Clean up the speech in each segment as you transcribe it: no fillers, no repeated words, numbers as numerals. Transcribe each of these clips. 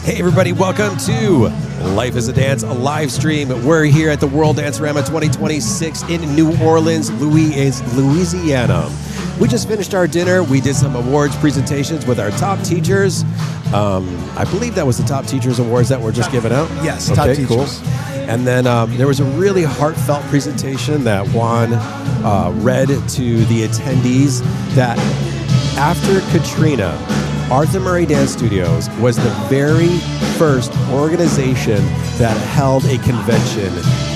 Hey everybody, welcome to Life is a Dance, a live stream. We're here at the World Dance-A-Rama 2026 in New Orleans, Louisiana. We just finished our dinner. We did some awards presentations with our top teachers. I believe that was the top teachers awards that were just given out. Yes, top teachers. Cool. And then there was a really heartfelt presentation that Juan read to the attendees that after Katrina, Arthur Murray Dance Studios was the very first organization that held a convention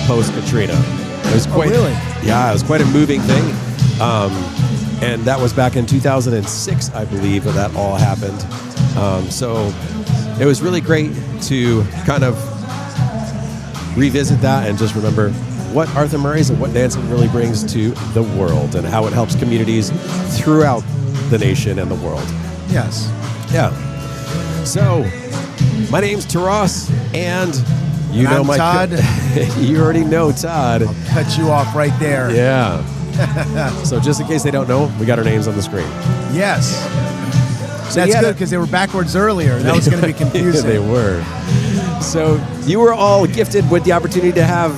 post-Katrina. It was quite, really? Yeah, it was quite a moving thing. And that was back in 2006, I believe, that all happened. So it was really great to kind of revisit that and just remember what Arthur Murray's and what dancing really brings to the world and how it helps communities throughout the nation and the world. Yes. Yeah. So, my name's Taras, and you know my Todd. You already know Todd. I'll cut you off right there. Yeah. So just in case they don't know, we got our names on the screen. Yes. So that's good because they were backwards earlier. That was going to be confusing. They were. So you were all gifted with the opportunity to have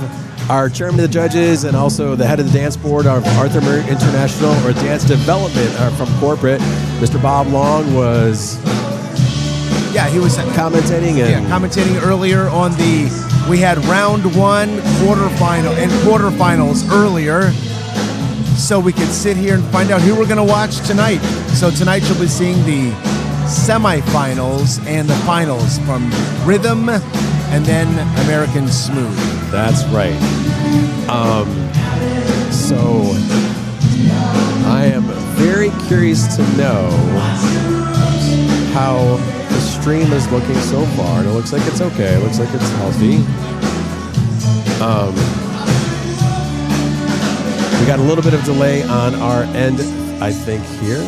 our chairman of the judges and also the head of the dance board of Arthur Murray International or Dance Development from corporate. Mr. Bob Long was he was commentating commentating earlier on we had round one, quarterfinal, and quarterfinals earlier, so we could sit here and find out who we're going to watch tonight. So tonight you'll be seeing the semifinals and the finals from Rhythm and then American Smooth. That's right. So I am very curious to know how the stream is looking so far. And it looks like it's okay. It looks like it's healthy. We got a little bit of delay on our end, I think, here.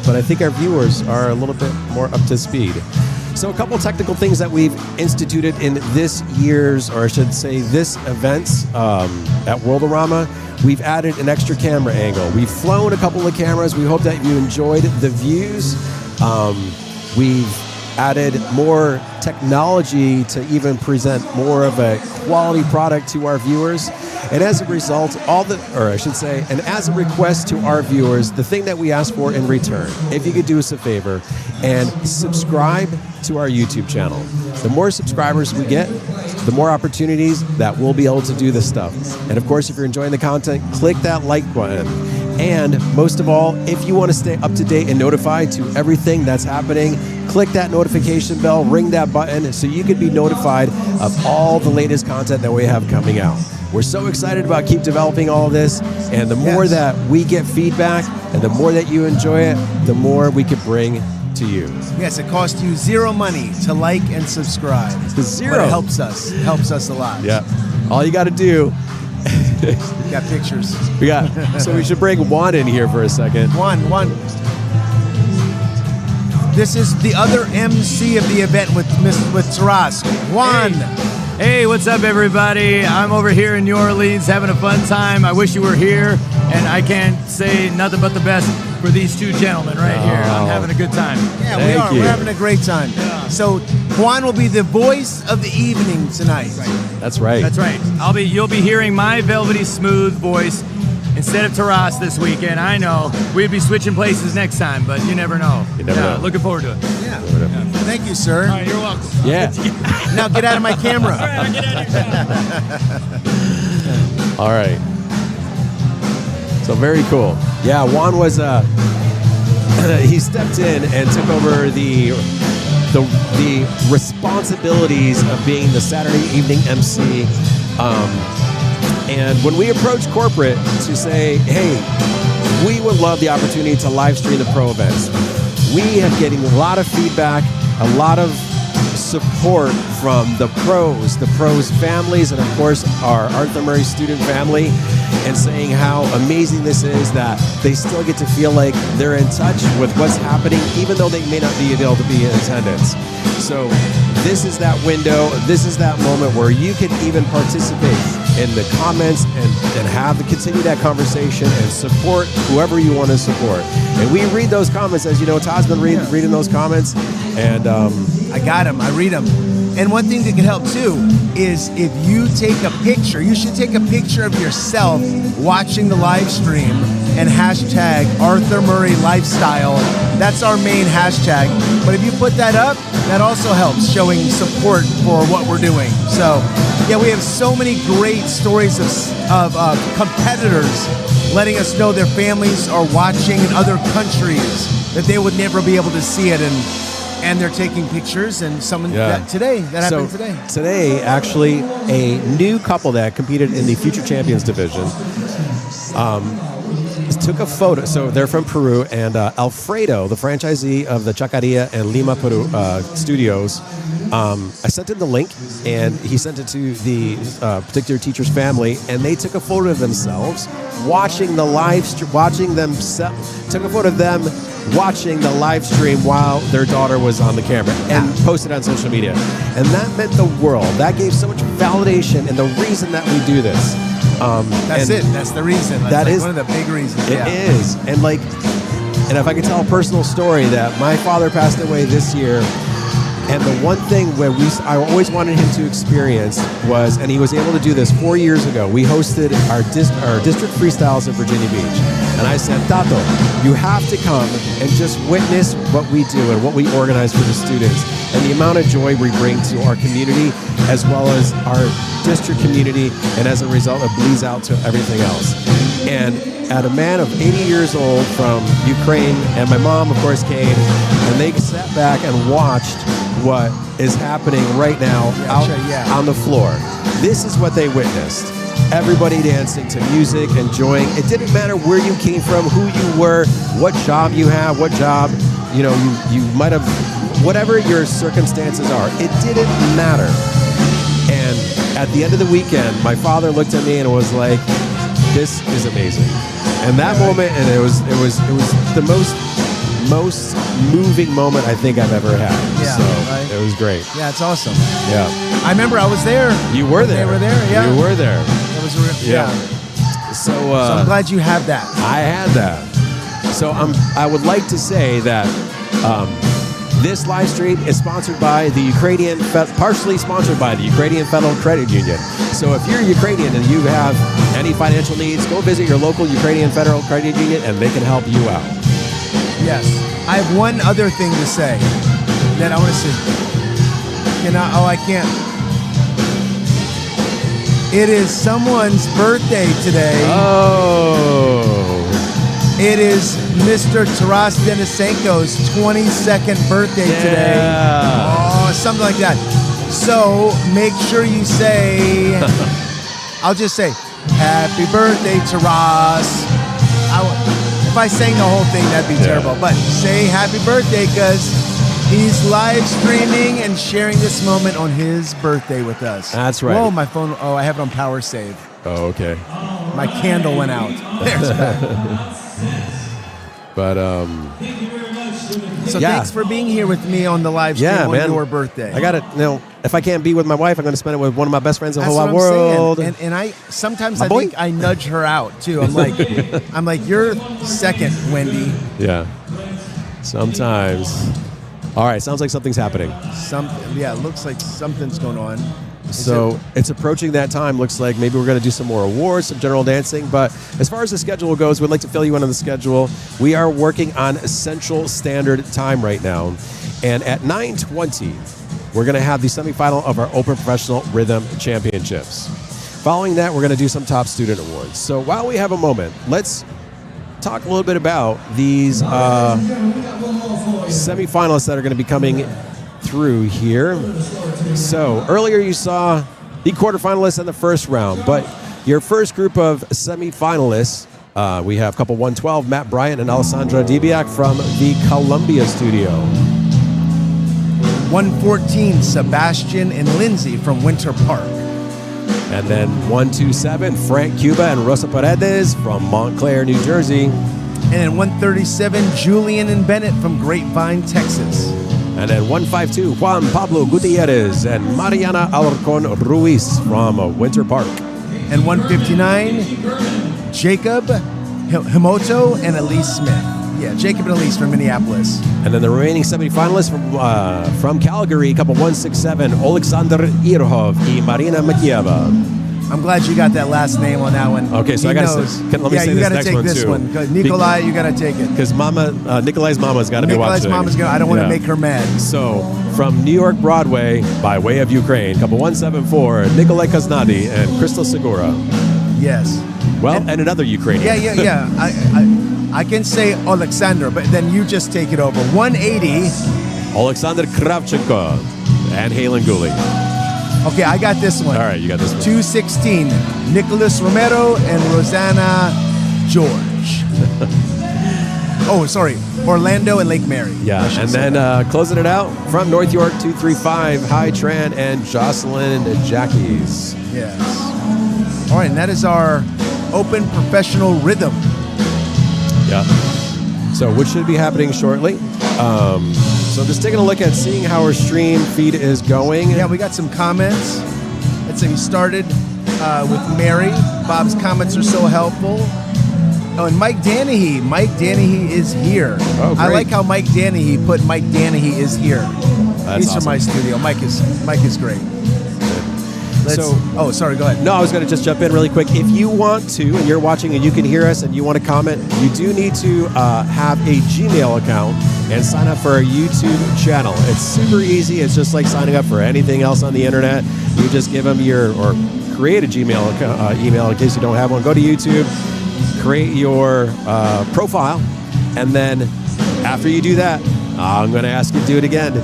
But I think our viewers are a little bit more up to speed. So a couple technical things that we've instituted in this year's, or I should say this event's at World-A-Rama. We've added an extra camera angle. We've flown a couple of cameras. We hope that you enjoyed the views. We've added more technology to even present more of a quality product to our viewers. And as a result, and as a request to our viewers, the thing that we ask for in return, if you could do us a favor and subscribe to our YouTube channel. The more subscribers we get, the more opportunities that we'll be able to do this stuff. And of course, if you're enjoying the content, click that like button. And most of all, if you want to stay up to date and notified to everything that's happening, click that notification bell, ring that button so you can be notified of all the latest content that we have coming out. We're so excited about keep developing all of this, and the more that we get feedback and the more that you enjoy it, the more we can bring to you. Yes, it costs you zero money to like and subscribe. Zero. But it helps us. It helps us a lot. Yeah. All you got to do. We got pictures. So we should bring Juan in here for a second. Juan. This is the other MC of the event with Taras. Juan. Hey, what's up, everybody? I'm over here in New Orleans having a fun time. I wish you were here, and I can't say nothing but the best for these two gentlemen right here. I'm having a good time. Yeah, we are. We're having a great time. Yeah. So Juan will be the voice of the evening tonight. That's right. That's right. You'll be hearing my velvety smooth voice instead of Taras this weekend. I know we'd be switching places next time, but you never know. You never know. Looking forward to it. Yeah. Thank you, sir. All right, you're welcome. Yeah. Now get out of my camera. All right, get out of your camera. All right. So very cool. Yeah, Juan was he stepped in and took over the responsibilities of being the Saturday evening MC. And when we approached corporate to say, hey, we would love the opportunity to live stream the pro events, we have getting a lot of feedback, a lot of support from the pros families, and of course our Arthur Murray student family, and saying how amazing this is that they still get to feel like they're in touch with what's happening, even though they may not be able to be in attendance. So this is that window. This is that moment where you can even participate in the comments and continue that conversation and support whoever you want to support. And we read those comments, as you know. Todd's been reading those comments, and I got them. I read them. And one thing that can help too is if you take a picture, you should take a picture of yourself watching the live stream and hashtag Arthur Murray Lifestyle. That's our main hashtag. But if you put that up, that also helps showing support for what we're doing. So yeah, we have so many great stories of competitors letting us know their families are watching in other countries that they would never be able to see it, and they're taking pictures, and that happened today. Today, actually, a new couple that competed in the Future Champions division took a photo. So they're from Peru, and Alfredo, the franchisee of the Chacaria and Lima, Peru studios, I sent him the link, and he sent it to the particular teacher's family, and they took a photo of themselves watching the live stream, took a photo of them watching the live stream while their daughter was on the camera and posted on social media. And that meant the world. That gave so much validation and the reason that we do this. That's it. That's the reason. That's one of the big reasons. It is. And if I could tell a personal story, that my father passed away this year, and the one thing where I always wanted him to experience was, and he was able to do this 4 years ago, we hosted our district freestyles in Virginia Beach. And I said, Tato, you have to come and just witness what we do and what we organize for the students and the amount of joy we bring to our community as well as our district community. And as a result, it bleeds out to everything else. And at a man of 80 years old from Ukraine, and my mom, of course, came, and they sat back and watched what is happening right now on the floor. This is what they witnessed. Everybody dancing to music, enjoying. It didn't matter where you came from, who you were, what job you have, you might have, whatever your circumstances are. It didn't matter. And at the end of the weekend, my father looked at me and was like, "This is amazing." And that moment, and it was the most moving moment I think I've ever had. Yeah, so right? It was great. Yeah, it's awesome. Yeah. I remember I was there. You were there. They were there, yeah. You were there. It was yeah. So I'm glad you have that. I had that. So I would like to say that this live stream is sponsored by the partially sponsored by the Ukrainian Federal Credit Union. So if you're Ukrainian and you have any financial needs, go visit your local Ukrainian Federal Credit Union and they can help you out. Yes. I have one other thing to say that I want to say. I can't. It is someone's birthday today. Oh. It is Mr. Taras Denysenko's 22nd birthday today. Oh, something like that. So make sure you say, I'll just say, happy birthday, Taras. If I sang the whole thing, that'd be terrible. But say happy birthday because he's live streaming and sharing this moment on his birthday with us. That's right. Oh, my phone. Oh, I have it on power save. Oh, okay. My candle went out. There's back. But so thanks for being here with me on the live stream on your birthday. I got it. If I can't be with my wife, I'm going to spend it with one of my best friends in the whole wide world. And I sometimes I think I nudge her out too. I'm like, you're second, Wendy. Yeah. Sometimes. All right. Sounds like something's happening. It looks like something's going on. So it's approaching that time. Looks like maybe we're going to do some more awards, some general dancing. But as far as the schedule goes, we'd like to fill you in on the schedule. We are working on Central Standard Time right now. And at 9:20, we're going to have the semifinal of our Open Professional Rhythm Championships. Following that, we're going to do some top student awards. So while we have a moment, let's talk a little bit about these semifinalists that are going to be coming through here. So earlier you saw the quarterfinalists in the first round, but your first group of semifinalists, we have couple 112, Matt Bryant and Alessandra Dibiak from the Columbia studio. 114, Sebastian and Lindsay from Winter Park. And then 127, Frank Cuba and Rosa Paredes from Montclair, New Jersey. And then 137, Julian and Bennett from Grapevine, Texas. And then 152, Juan Pablo Gutierrez and Mariana Alarcon Ruiz from Winter Park. And 159, Jacob Himoto and Elise Smith. Yeah, Jacob and Elise from Minneapolis. And then the remaining 70 finalists from Calgary, couple 167, Alexander Irhov and Marina Makieva. I'm glad you got that last name on that one. Okay, so He I got to knows. say, let me say this next one, too. Nikolai, you got to take it. Because Nikolai's mama's got to be watching. Nikolai's mama's I don't want to make her mad. So, from New York Broadway, by way of Ukraine, couple 174, Nikolai Kaznady and Crystal Segura. Yes. Well, and another Ukrainian. Yeah. I can say Alexander, but then you just take it over. 180. Alexander Kravchenko and Halen Gully. Okay, I got this one. All right, you got this one. 216, Nicholas Romero and Rosanna George. Oh, sorry, Orlando and Lake Mary. Yeah, and then closing it out from North York, 235, Hai Tran and Jocelyn Jackies. Yes. All right, and that is our open professional rhythm. Yeah. So, which should be happening shortly. So just taking a look at seeing how our stream feed is going. Yeah, we got some comments. Let's see, we started with Mary. Bob's comments are so helpful. Oh, and Mike Danahy. Mike Danahy is here. Oh, great. I like how Mike Danahy put Mike Danahy is here. That's He's from my studio. Mike is great. Sorry, go ahead. No, I was going to just jump in really quick. If you want to, and you're watching and you can hear us and you want to comment, you do need to have a Gmail account and sign up for our YouTube channel. It's super easy. It's just like signing up for anything else on the internet. You just give them or create a Gmail email in case you don't have one. Go to YouTube, create your profile, and then after you do that, I'm going to ask you to do it again.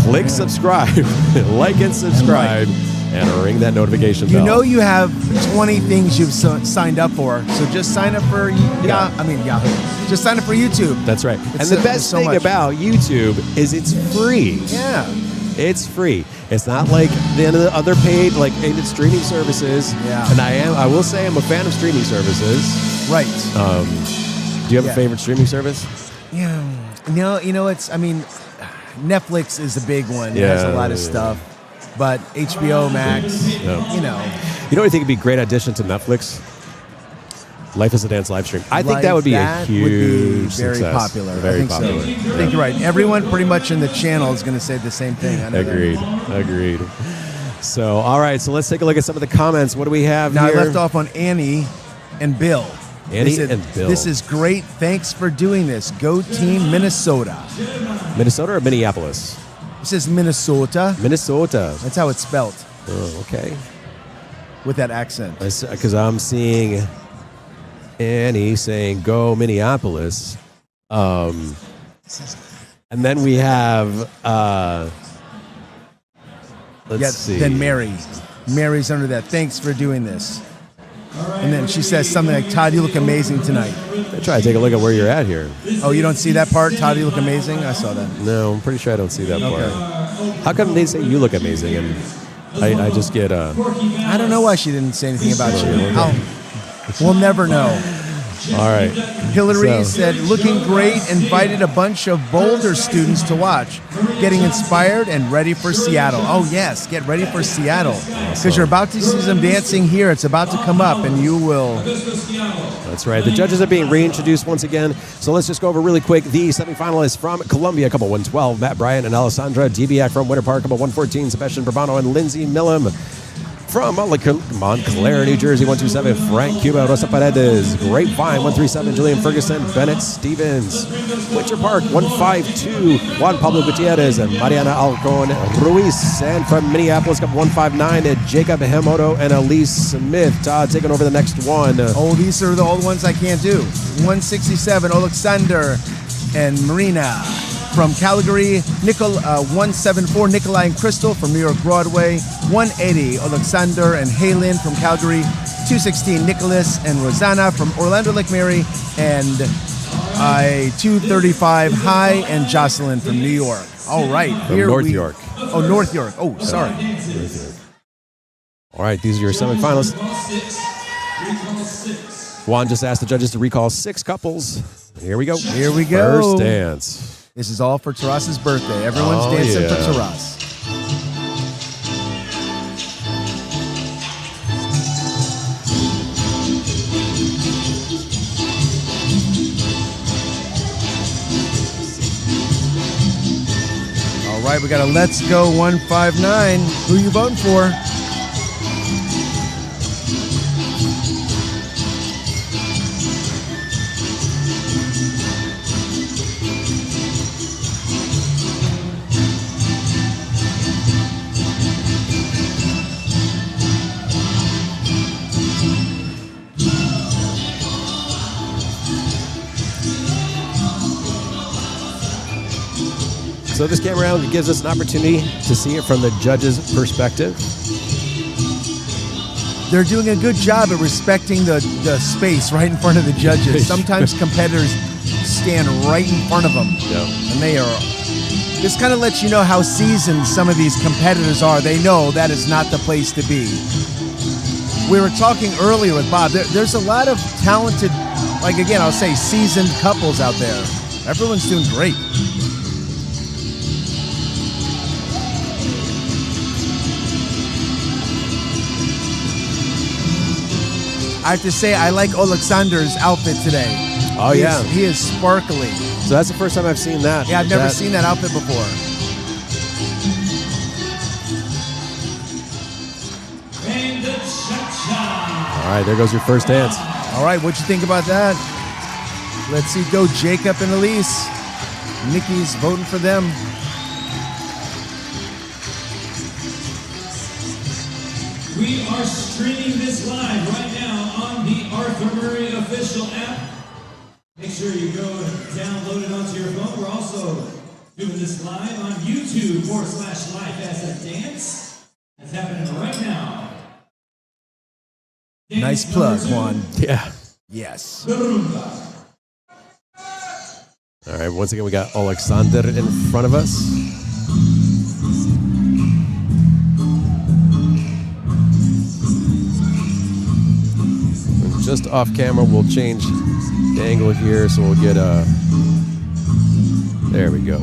Click subscribe, like and subscribe. And ring that notification bell. You know you have 20 things you've signed up for, so just sign up for Yahoo. Just sign up for YouTube. That's right. And the best thing about YouTube is it's free. Yeah. It's free. It's not like the other paid streaming services. Yeah. And I will say I'm a fan of streaming services. Right. Do you have a favorite streaming service? Yeah. No, Netflix is a big one. Yeah. It has a lot of stuff. But HBO Max, You know what I think would be a great addition to Netflix? Life is a Dance live stream. I think that would be a huge very success. popular. Very I think popular. so. I think you're right. Everyone pretty much in the channel is going to say the same thing. Agreed. So, all right. So let's take a look at some of the comments. What do we have now, here? I left off on Annie and Bill. And Bill. This is great. Thanks for doing this. Go Team Minnesota. Minnesota or Minneapolis? It says Minnesota. Minnesota. That's how it's spelled. Oh, okay. With that accent. Because I'm seeing Annie saying "Go Minneapolis," and then we have let's see. Then Mary. Mary's under that. Thanks for doing this. And then she says something like, "Todd, you look amazing tonight." I try to take a look at where you're at here. Oh, you don't see that part? Todd, you look amazing? I saw that. No, I'm pretty sure I don't see that part. Okay. How come they say you look amazing and I just get I don't know why she didn't say anything about you. We'll never know. All right. Hillary said, looking great, invited a bunch of Boulder students to watch, getting inspired and ready for Seattle. Oh, yes, get ready for Seattle. Because you're about to see some dancing here. It's about to come up, and you will. That's right. The judges are being reintroduced once again. So let's just go over really quick. The semifinalists from Columbia, couple 112, Matt Bryant and Alessandra Dibiak from Winter Park, couple 114, Sebastian Bourbano and Lindsay Millam. From Montclair, New Jersey, 127, Frank Cuba, Rosa Paredes, Grapevine, 137, Julian Ferguson, Bennett Stevens, Winter Park, 152, Juan Pablo Gutierrez, and Mariana Alcon Ruiz, and from Minneapolis, Cup 159, Jacob Himoto and Elise Smith. Todd taking over the next one. Oh, these are all the ones I can't do. 167, Alexander and Marina. From Calgary, 174, Nikolai and Crystal from New York Broadway. 180, Alexander and Halen from Calgary. 216, Nicholas and Rosanna from Orlando Lake Mary. And 235, Hai and Jocelyn from New York. All right. From North York. Oh, North York. Oh, sorry. All right, these are your semifinalists. Juan just asked the judges to recall 6 couples. Here we go. Here we go. First dance. This is all for Taras's birthday. Everyone's dancing for Taras. All right, we got a Let's Go 159. Who you voting for? So this game around gives us an opportunity to see it from the judge's perspective. They're doing a good job at respecting the space right in front of the judges. Sometimes competitors stand right in front of them. Yeah. And they are... This kind of lets you know how seasoned some of these competitors are. They know that is not the place to be. We were talking earlier with Bob. There's a lot of talented, like again, I'll say seasoned couples out there. Everyone's doing great. I have to say, I like Alexander's outfit today. Oh, yeah. He is sparkly. So that's the first time I've seen that. Yeah, I've never seen that outfit before. All right, there goes your first dance. All right, what'd you think about that? Let's see, go Jacob and Elise. Nikki's voting for them. We are streaming this live right now on the Arthur Murray official app. Make sure you go and download it onto your phone. We're also doing this live on YouTube.com/live-as-a-dance. That's happening right now. Dance Nice plug, Juan. Yeah. Yes. The rumba. All right, once again, we got Alexander in front of us. Just off camera, we'll change the angle here, so we'll get a... There we go.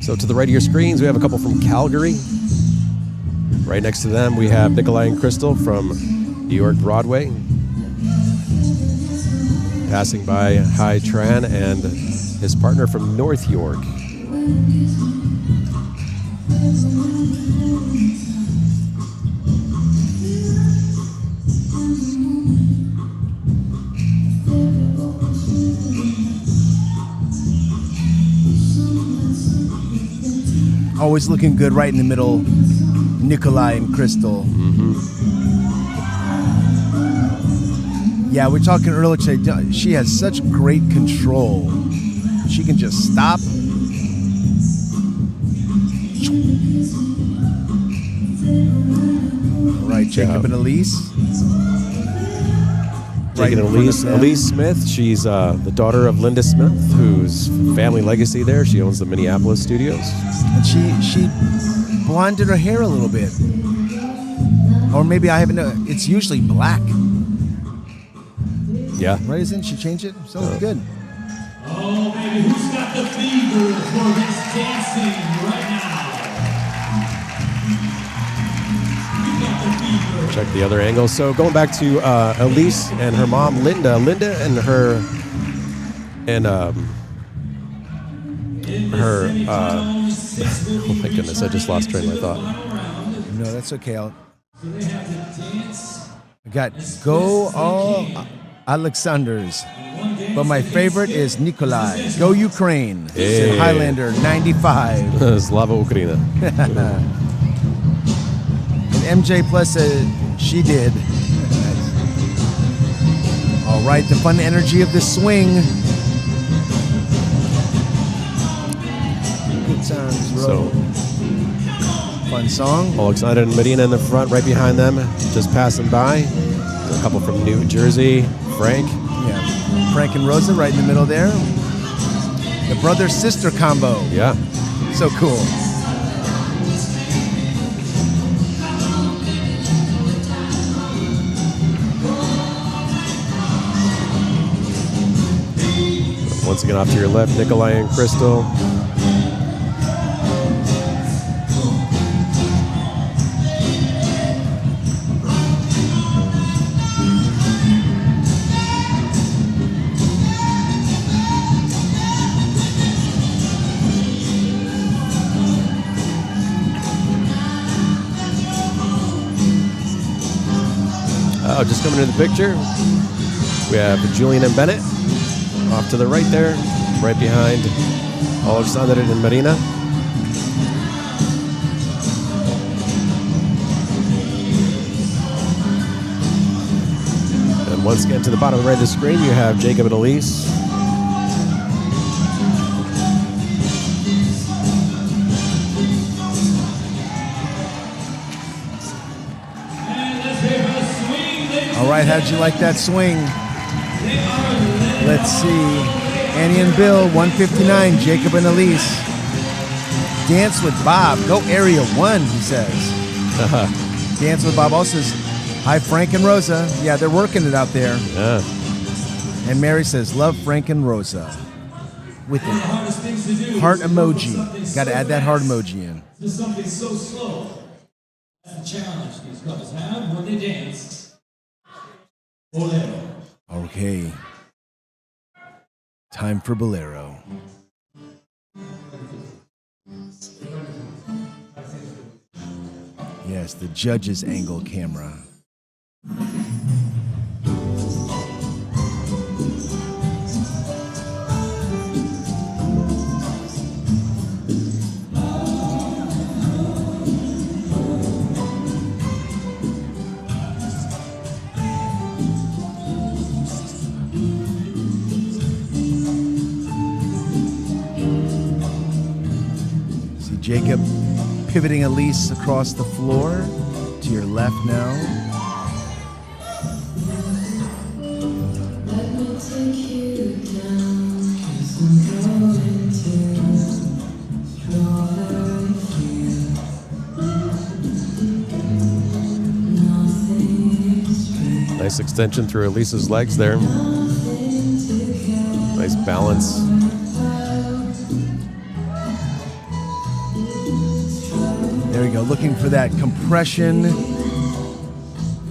So to the right of your screens, we have a couple from Calgary. Right next to them, we have Nikolai and Crystal from New York Broadway. Passing by Hai Tran and his partner from North York. Always looking good right in the middle, Nikolai and Crystal. Mm-hmm. Yeah, we're talking earlier today. She has such great control. She can just stop. All right, Jacob and Elise. Taking Elise Smith. She's the daughter of Linda Smith, whose family legacy there. She owns the Minneapolis studios. And she blonded her hair a little bit. Or maybe I haven't known. It's usually black. Yeah. Right, isn't she changed it? So good. Oh, baby, who's got the fever for this dancing right now? You got the fever. Check the other angle. So going back to Elise and her mom, Linda and her oh my goodness, I just lost train of thought. No, that's okay. So they have to dance. I got Go All Alexanders. But my favorite is Nikolai. Go Ukraine. Hey. Highlander 95. Slava Ukraina. And MJ Plus said she did. All right, the fun energy of the swing. Good times, bro. So Fun song. Alexander and Medina in the front, right behind them, just passing by. A couple from New Jersey, Frank. Yeah, Frank and Rosa right in the middle there. The brother-sister combo. Yeah. So cool. Once again, off to your left, Nikolai and Crystal. Oh, just coming into the picture, we have Julian and Bennett off to the right there, right behind Alexander and Marina. And once again, to the bottom right of the screen, you have Jacob and Elise. All right, how'd you like that swing? Let's see. Annie and Bill, 159. Jacob and Elise. Dance with Bob. Go area 1, he says. Dance with Bob also says, hi, Frank and Rosa. Yeah, they're working it out there. Yeah. And Mary says, love Frank and Rosa. With the heart emoji. Got to add that heart emoji in. This is something so slow. That's the challenge these couples have when they dance. Bolero. Okay. Time for Bolero. Yes, the judge's angle camera. Jacob pivoting Elise across the floor to your left now. Nice extension through Elise's legs there. Nice balance. There we go, looking for that compression,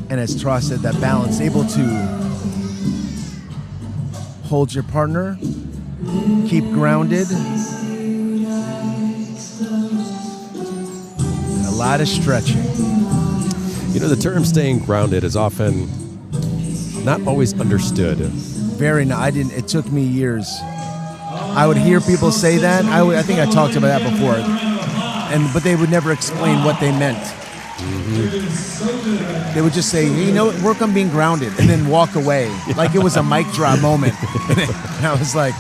and as Tross said, that balance, able to hold your partner, keep grounded, and a lot of stretching. You know, the term staying grounded is often not always understood. It took me years. I would hear people say that. I think I talked about that before. But they would never explain what they meant. Mm-hmm. They would just say, you know, work on being grounded, and then walk away. Like it was a mic drop moment. And I was like,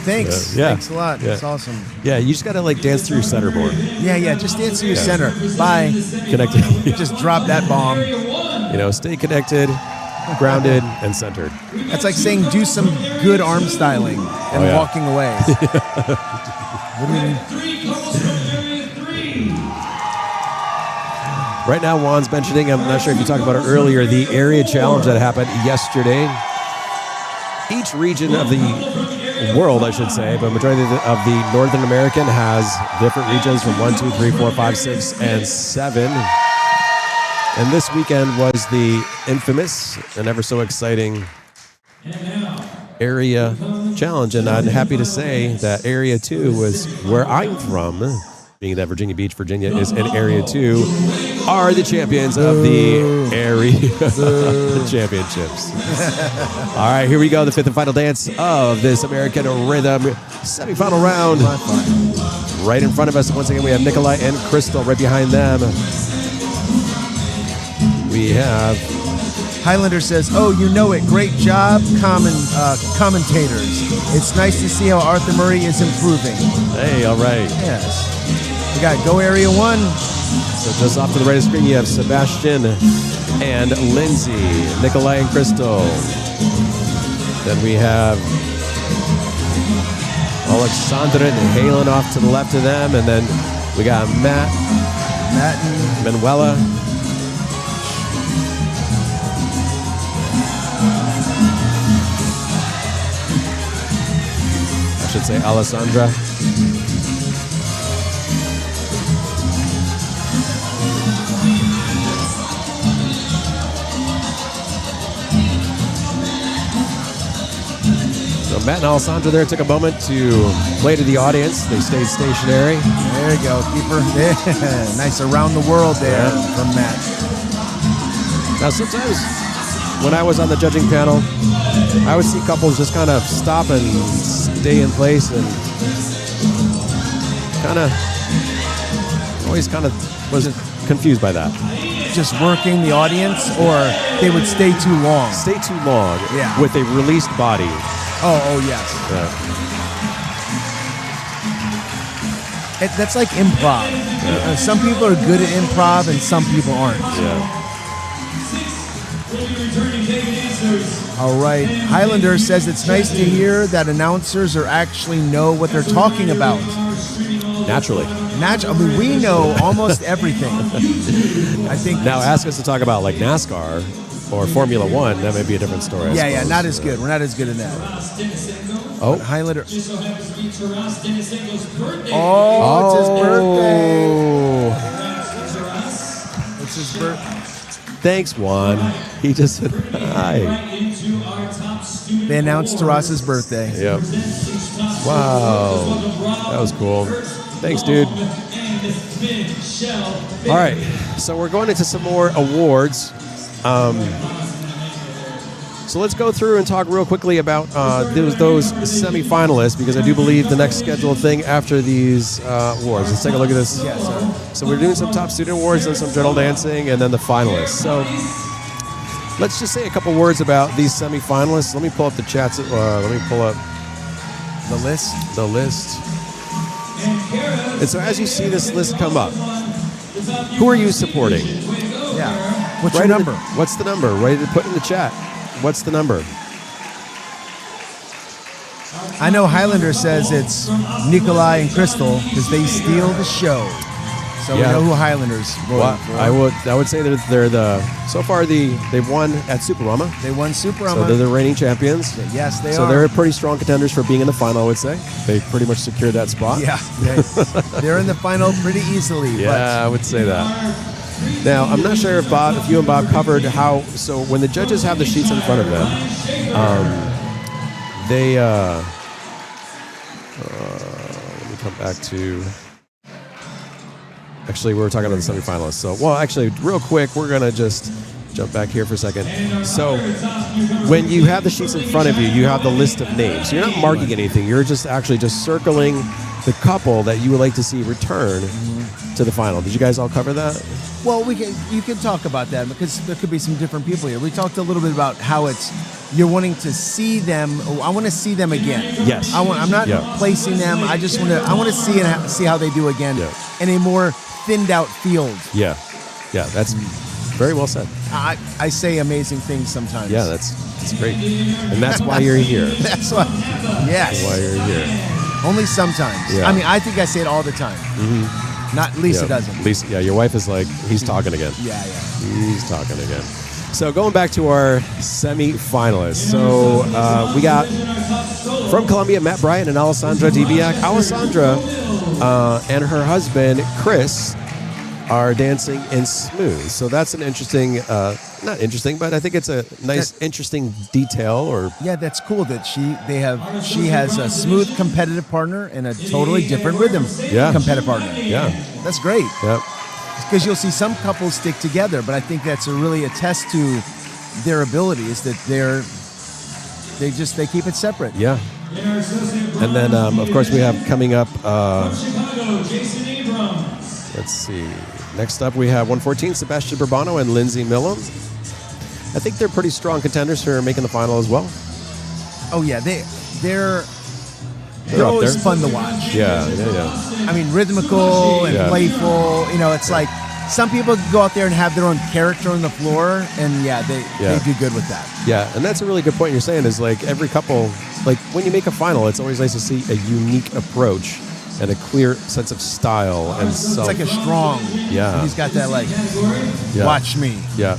thanks. Yeah. Thanks a lot. Yeah. That's awesome. Yeah, you just got to like dance through your centerboard. Yeah, just dance through your center. Bye. Connected. Just drop that bomb. You know, stay connected, grounded, and centered. That's like saying do some good arm styling and walking away. What do you mean? Right now, Juan's mentioning, I'm not sure if you talked about it earlier, the area challenge that happened yesterday. Each region of the world, I should say, but majority of the Northern American has different regions from 1, 2, 3, 4, 5, 6, and 7. And this weekend was the infamous and ever so exciting area challenge. And I'm happy to say that Area 2 was where I'm from. Being that Virginia Beach, Virginia is in Area 2, are the champions of the Area Championships. All right, here we go, the fifth and final dance of this American Rhythm semifinal round. Right in front of us, once again, we have Nikolai and Crystal. Right behind them, we have... Highlander says, oh, you know it. Great job, commentators. It's nice to see how Arthur Murray is improving. Hey, all right. Yes. We got Go Area 1. So just off to the right of the screen, you have Sebastian and Lindsay, Nikolai and Crystal. Then we have Alexandra and Halen off to the left of them. And then we got Matt and Manuela. should say Alessandra. So Matt and Alessandra there took a moment to play to the audience. They stayed stationary. There you go. Keep her nice around the world there from Matt. Now, sometimes when I was on the judging panel, I would see couples just kind of stop and stay in place and always was confused by that. Just working the audience, or they would stay too long. Stay too long Yeah. with a released body. Oh yes. Yeah. That's like improv. Some people are good at improv and some people aren't. Yeah. All right. Highlander says it's nice to hear that announcers actually know what they're talking about. Naturally. I mean, we know almost everything. I think. Now ask us to talk about like NASCAR or Formula One. That may be a different story. I Yeah, suppose. not as good. We're not as good in that. Oh. Highlander. Just so happens to be Taras Denysenko's birthday. Oh, it's his birthday. Oh. It's his birthday. Thanks, Juan. He just said hi. Into our top student They announced Taras's birthday. Yep. Wow. That was cool. Thanks, dude. All right. So we're going into some more awards. So let's go through and talk real quickly about those semifinalists, because I do believe the next scheduled thing after these awards. Let's take a look at this. Yeah, so So we're doing some top student awards and some general dancing, and then the finalists. So let's just say a couple words about these semifinalists. Let me pull up the chats. Let me pull up the list. the list. And so as you see this list come up, who are you supporting? Yeah. What's Write your in number? What's the number? Write it. Put in the chat. What's the number? I know Highlander says it's Nikolai and Crystal because they steal the show. So Yeah. we know who Highlanders voted Well, for. I would say that they've won at Superama. They won So Superama. they're the reigning champions. Yes, they So are. they're pretty strong contenders for being in the final, I would say. They pretty much secured that spot. Yeah, they're in the final pretty easily. Yeah, I would say that. Now, I'm not sure if you and Bob covered how. So when the judges have the sheets in front of them, they. Let me come back to. Actually, we were talking about the semifinalists. So, well, actually, real quick, we're gonna just jump back here for a second. So, when you have the sheets in front of you, you have the list of names. So you're not marking anything. You're just circling the couple that you would like to see return to the final. Did you guys all cover that? Well, you can talk about that because there could be some different people here. We talked a little bit about how you're wanting to see them. I want to see them again. Yes. I'm not placing them. I want to see how they do again in a more thinned out field. Yeah, that's very well said. I say amazing things sometimes. Yeah, that's great, and that's why you're here. That's why. Yes. That's why you're here. Only sometimes. Yeah. I mean, I think I say it all the time. Mm-hmm. Not Lisa doesn't. Lisa, your wife is like, he's talking again. Yeah. He's talking again. So going back to our semi-finalists. So we got from Colombia, Matt Bryant and Alessandra Dibiak. Alessandra and her husband, Chris, are dancing in smooth. So that's an interesting, not interesting, but I think it's a nice, interesting detail. Or yeah, that's cool that she has a smooth competitive partner and a totally different rhythm competitive partner. Yeah. That's great. Yep. Because you'll see some couples stick together, but I think that's really a test to their ability is that they keep it separate. Yeah. And then, of course, we have coming up, let's see. Next up, we have 114, Sebastian Burbano and Lindsay Millam. I think they're pretty strong contenders for making the final as well. Oh, yeah. They're up always there. fun to watch. Yeah. I mean, rhythmical and playful. You know, it's like some people go out there and have their own character on the floor, and they do good with that. Yeah, and that's a really good point you're saying is like every couple, like when you make a final, it's always nice to see a unique approach and a clear sense of style and It's self. like a strong. Yeah. He's got that like, Yeah. watch me. Yeah,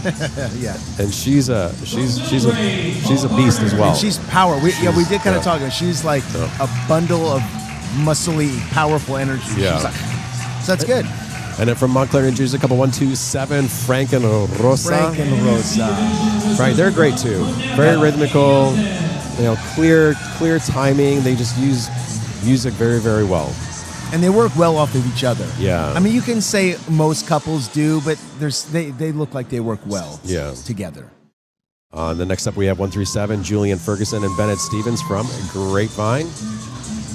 Yeah. and she's a beast as well. And she's power. We did kind of yeah. talk. She's like a bundle of muscly, powerful energy. Yeah. She's like, so that's good. And then from Montclair, New Jersey, a couple 127, Frank and Rosa. Frank and Rosa. Right, they're great too. Very rhythmical, clear timing. They just use music very, very well. And they work well off of each other. Yeah. I mean, you can say most couples do, but they look like they work well together. And the next up, we have 137, Julian Ferguson and Bennett Stevens from Grapevine.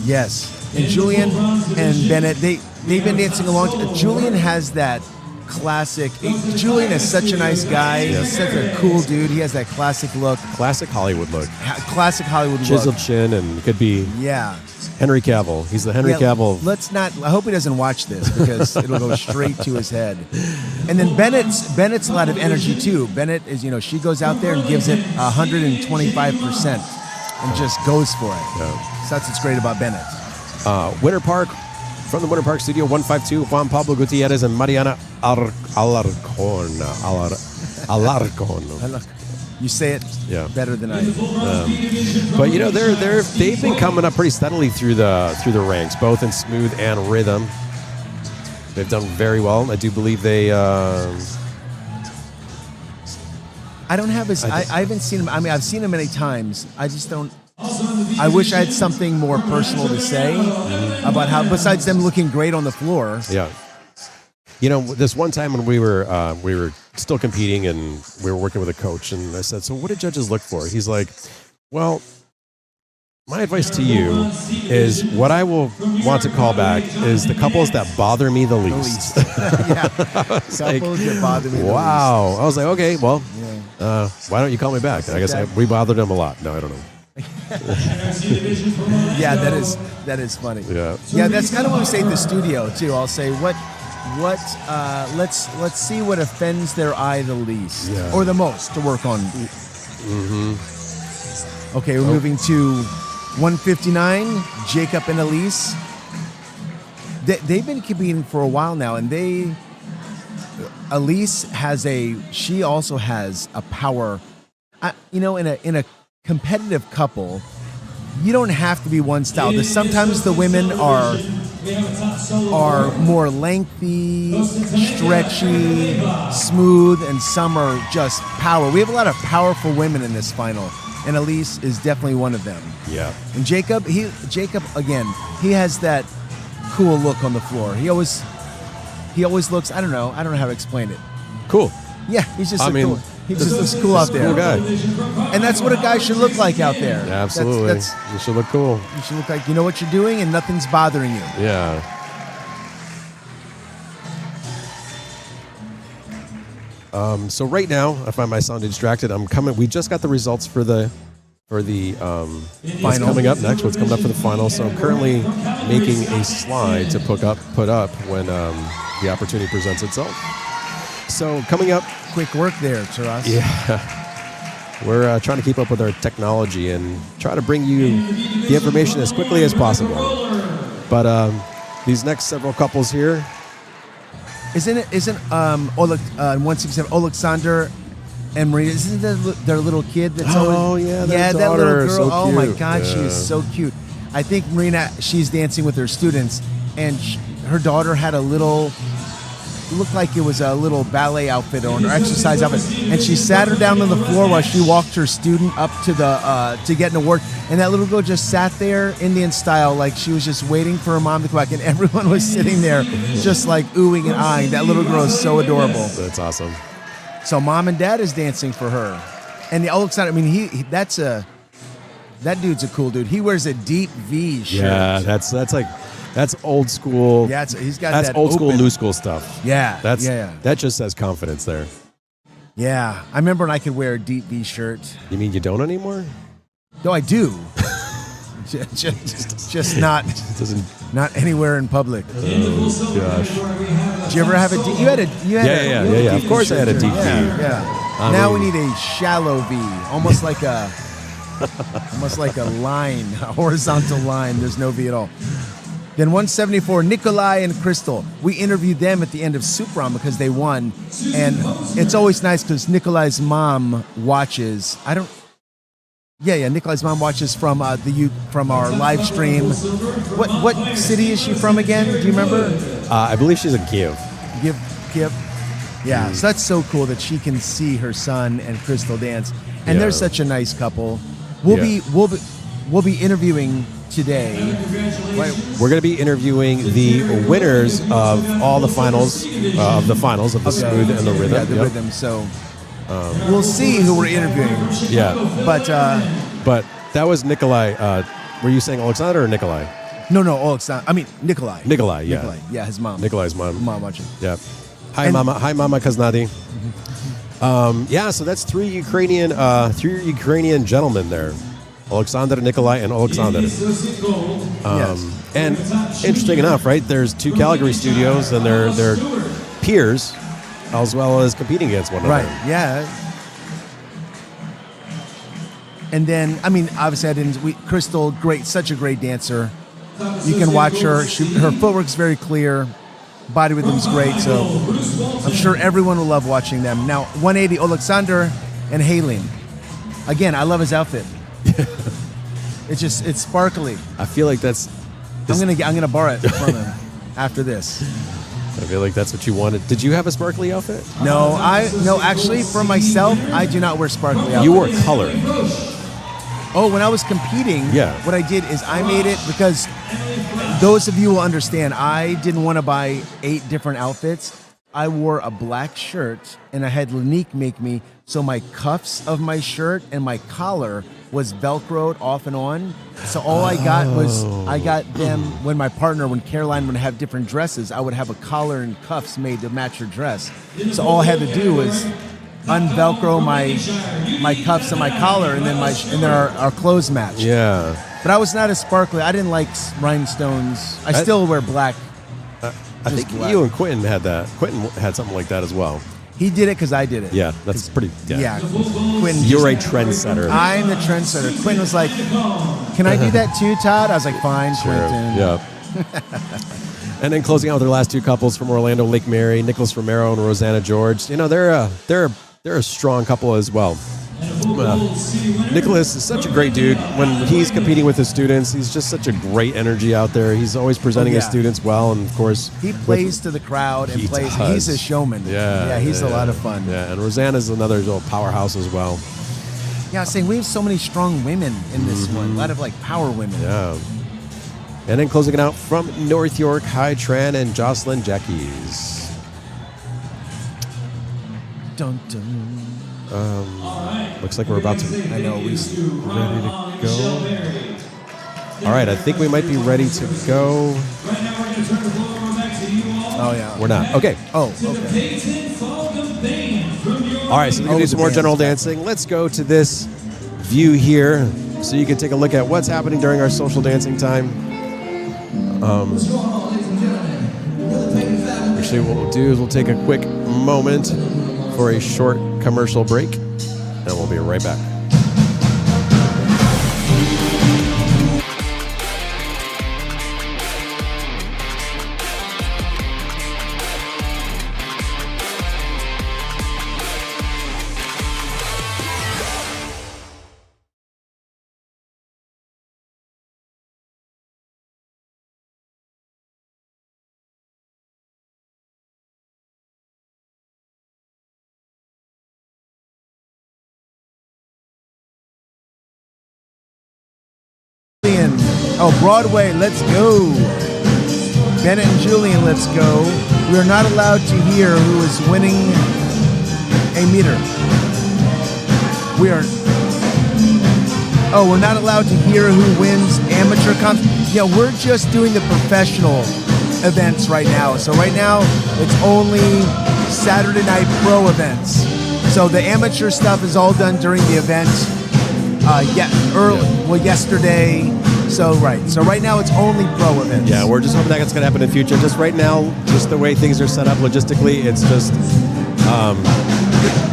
Yes. And Julian and Bennett, they've been dancing along. Julian has that classic. Julian is such a nice guy. He's such a cool dude. He has that classic look. Classic Hollywood look. Classic Hollywood look. Chiseled chin, and could be Henry Cavill. He's the Henry Cavill. Let's not. I hope he doesn't watch this because it'll go straight to his head. And then Bennett's a lot of energy too. Bennett is, she goes out there and gives it 125% and just goes for it. Yeah. So that's what's great about Bennett. Winter Park, from the Winter Park Studio, 152, Juan Pablo Gutierrez and Mariana Alarcon. You say it better than I do. But they've been coming up pretty steadily through the ranks, both in smooth and rhythm. They've done very well. I do believe they. I don't have his. I haven't seen him. I mean, I've seen him many times. I just don't. I wish I had something more personal to say about how, besides them looking great on the floor. Yeah. This one time when we were still competing and we were working with a coach, and I said, "So what do judges look for?" He's like, "Well, my advice to you is what I will want to call back is the couples that bother me the least." Couples that bother me the least. Wow. I was like, okay, well, why don't you call me back? I guess we bothered them a lot. No, I don't know. Yeah, that is funny. Yeah. Yeah, that's kind of what we say at the studio too. I'll say let's see what offends their eye the least or the most to work on. Mm-hmm. Okay, we're moving to 159, Jacob and Elise. They've been competing for a while now, and Elise she also has a power. In a competitive couple, you don't have to be one style. Sometimes the women are more lengthy, stretchy, smooth, and some are just power. We have a lot of powerful women in this final, and Elise is definitely one of them. Yeah. And Jacob again, he has that cool look on the floor. He always looks. I don't know how to explain it. Cool. Yeah, he's just. Cool. He just looks cool He's out there. Cool guy. And that's what a guy should look like out there. Yeah, absolutely. You should look cool. You should look like you know what you're doing and nothing's bothering you. Yeah. So right now, I find my sound distracted. We just got the results for the Final. What's coming up next? What's coming up for the final? So I'm currently making a slide to put up when the opportunity presents itself. So coming up, quick work there, Taras. Yeah, we're trying to keep up with our technology and try to bring you the information as quickly as possible. But these next several couples here, isn't 167 Alexander and Maria? Isn't that their little kid? That's their that daughter, little girl. so Oh my cute. God, she is so cute. I think Marina, she's dancing with her students, and her daughter had looked like it was a little ballet outfit or an exercise outfit, and she sat her down on the floor while she walked her student up to to get an award, and that little girl just sat there Indian style, like she was just waiting for her mom to come back, and everyone was sitting there just like oohing and eyeing. That little girl is so adorable. That's awesome. So mom and dad is dancing for her, and the Alexander. I mean, that dude's a cool dude. He wears a deep V shirt. Yeah, that's old school. Yeah, he's got that's that old school, open- new school stuff. Yeah, That just says confidence there. Yeah, I remember when I could wear a deep V shirt. You mean you don't anymore? No, I do. just not anywhere in public. Oh gosh. Did you ever have a deep? You had a Yeah. deep Of course I had a shirt, deep too. V. Yeah. Now we need a shallow V, almost like a line, a horizontal line. There's no V at all. Then 174, Nikolai and Crystal. We interviewed them at the end of Supram because they won. And it's always nice because Nikolai's mom watches. Nikolai's mom watches from from our live stream. What city is she from again? Do you remember? I believe she's in Kiev. Kiev. Yeah, so that's so cool that she can see her son and Crystal dance. And Yeah. they're such a nice couple. We'll be interviewing today. Right. We're going to be interviewing the winners of all the finals of the smooth and the rhythm. Yeah, the rhythm. So we'll see who we're interviewing. Yeah, But but that was Nikolai. Were you saying Alexander or Nikolai? no, Nikolai. Nikolai, yeah. Nikolai, yeah, his mom. Nikolai's mom. Mom watching. Yeah. Hi, And- Mama. Hi, Mama Kaznadi. So that's three Ukrainian gentlemen there. Alexander, Nikolai, and Alexander. Yes. And interesting enough, right? There's two Calgary studios, and they're peers, as well as competing against one another. Right. Yeah. And then, obviously, Crystal, such a great dancer. You can watch her. Her footwork's very clear. Body rhythm's great. So I'm sure everyone will love watching them. Now, 180, Alexander and Halin. Again, I love his outfit. It's sparkly. I feel like that's. I'm gonna borrow it from him after this. I feel like that's what you wanted. Did you have a sparkly outfit? No, actually, for myself, I do not wear sparkly outfits. You wore color. Oh, when I was competing, Yeah. what I did is I made it because those of you will understand, I didn't want to buy 8 different outfits. I wore a black shirt and I had Lanique make me so my cuffs of my shirt and my collar was Velcroed off and on. So all I got was them when Caroline would have different dresses, I would have a collar and cuffs made to match her dress. So all I had to do was unvelcro my cuffs and my collar, and then our clothes match. Yeah. But I was not as sparkly. I didn't like rhinestones. I still wear black. I think black. you and Quentin had that. Quentin had something like that as well. He did it because I did it. Yeah, that's pretty. Yeah. Quentin. You're a trendsetter. I'm the trendsetter. Quentin was like, "Can I do that too, Todd?" I was like, "Fine, Quentin." Yeah. And then closing out with their last two couples from Orlando, Lake Mary, Nicholas Romero and Rosanna George. You know, they're a strong couple as well. Nicholas is such a great dude. When he's competing with his students, he's just such a great energy out there. He's always presenting his students well, and of course, he plays to the crowd and He plays. does. He's a showman. Yeah, he's a lot of fun. Yeah, and Rosanna's another little powerhouse as well. Yeah, I was saying we have so many strong women in this one. A lot of power women. Yeah. And then closing it out from North York, Hai Tran and Jocelyn Jackies. Dun, dun. Looks like we're about to I know we. ready to go. All right, I think we might be ready to go. Right now, we're going to turn the floor over back to you all. Oh yeah. We're not. Okay. Oh, okay. Dayton Falcon Band from your All right, so we're going to do some more general dancing. Let's go to this view here so you can take a look at what's happening during our social dancing time. Actually, what we'll do is we'll take a quick moment for a short commercial break, and we'll be right back. Oh, Broadway, let's go. Bennett and Julian, let's go. We are not allowed to hear who is winning a meter. We're not allowed to hear who wins amateur comp. Yeah, we're just doing the professional events right now. So right now, it's only Saturday night pro events. So the amateur stuff is all done during the event. Yesterday. So right now it's only pro events. Yeah, we're just hoping that's going to happen in the future. Just right now, just the way things are set up logistically, it's just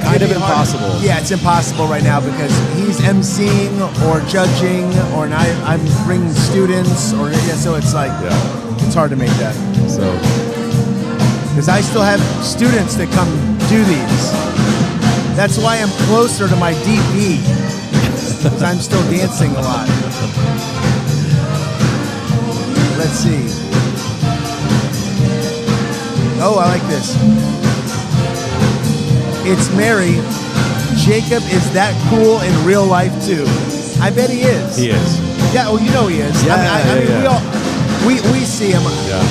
kind of it'd be hard. impossible. Yeah, it's impossible right now because he's emceeing or judging, or I'm bringing students, or so it's like it's hard to make that. So Because I still have students that come do these. That's why I'm closer to my DP, because I'm still dancing a lot. Let's see. Oh, I like this. It's Mary. Jacob is that cool in real life too. I bet he is. he is. Yeah, well, you know he is. Yeah, I mean, we see him. Yeah.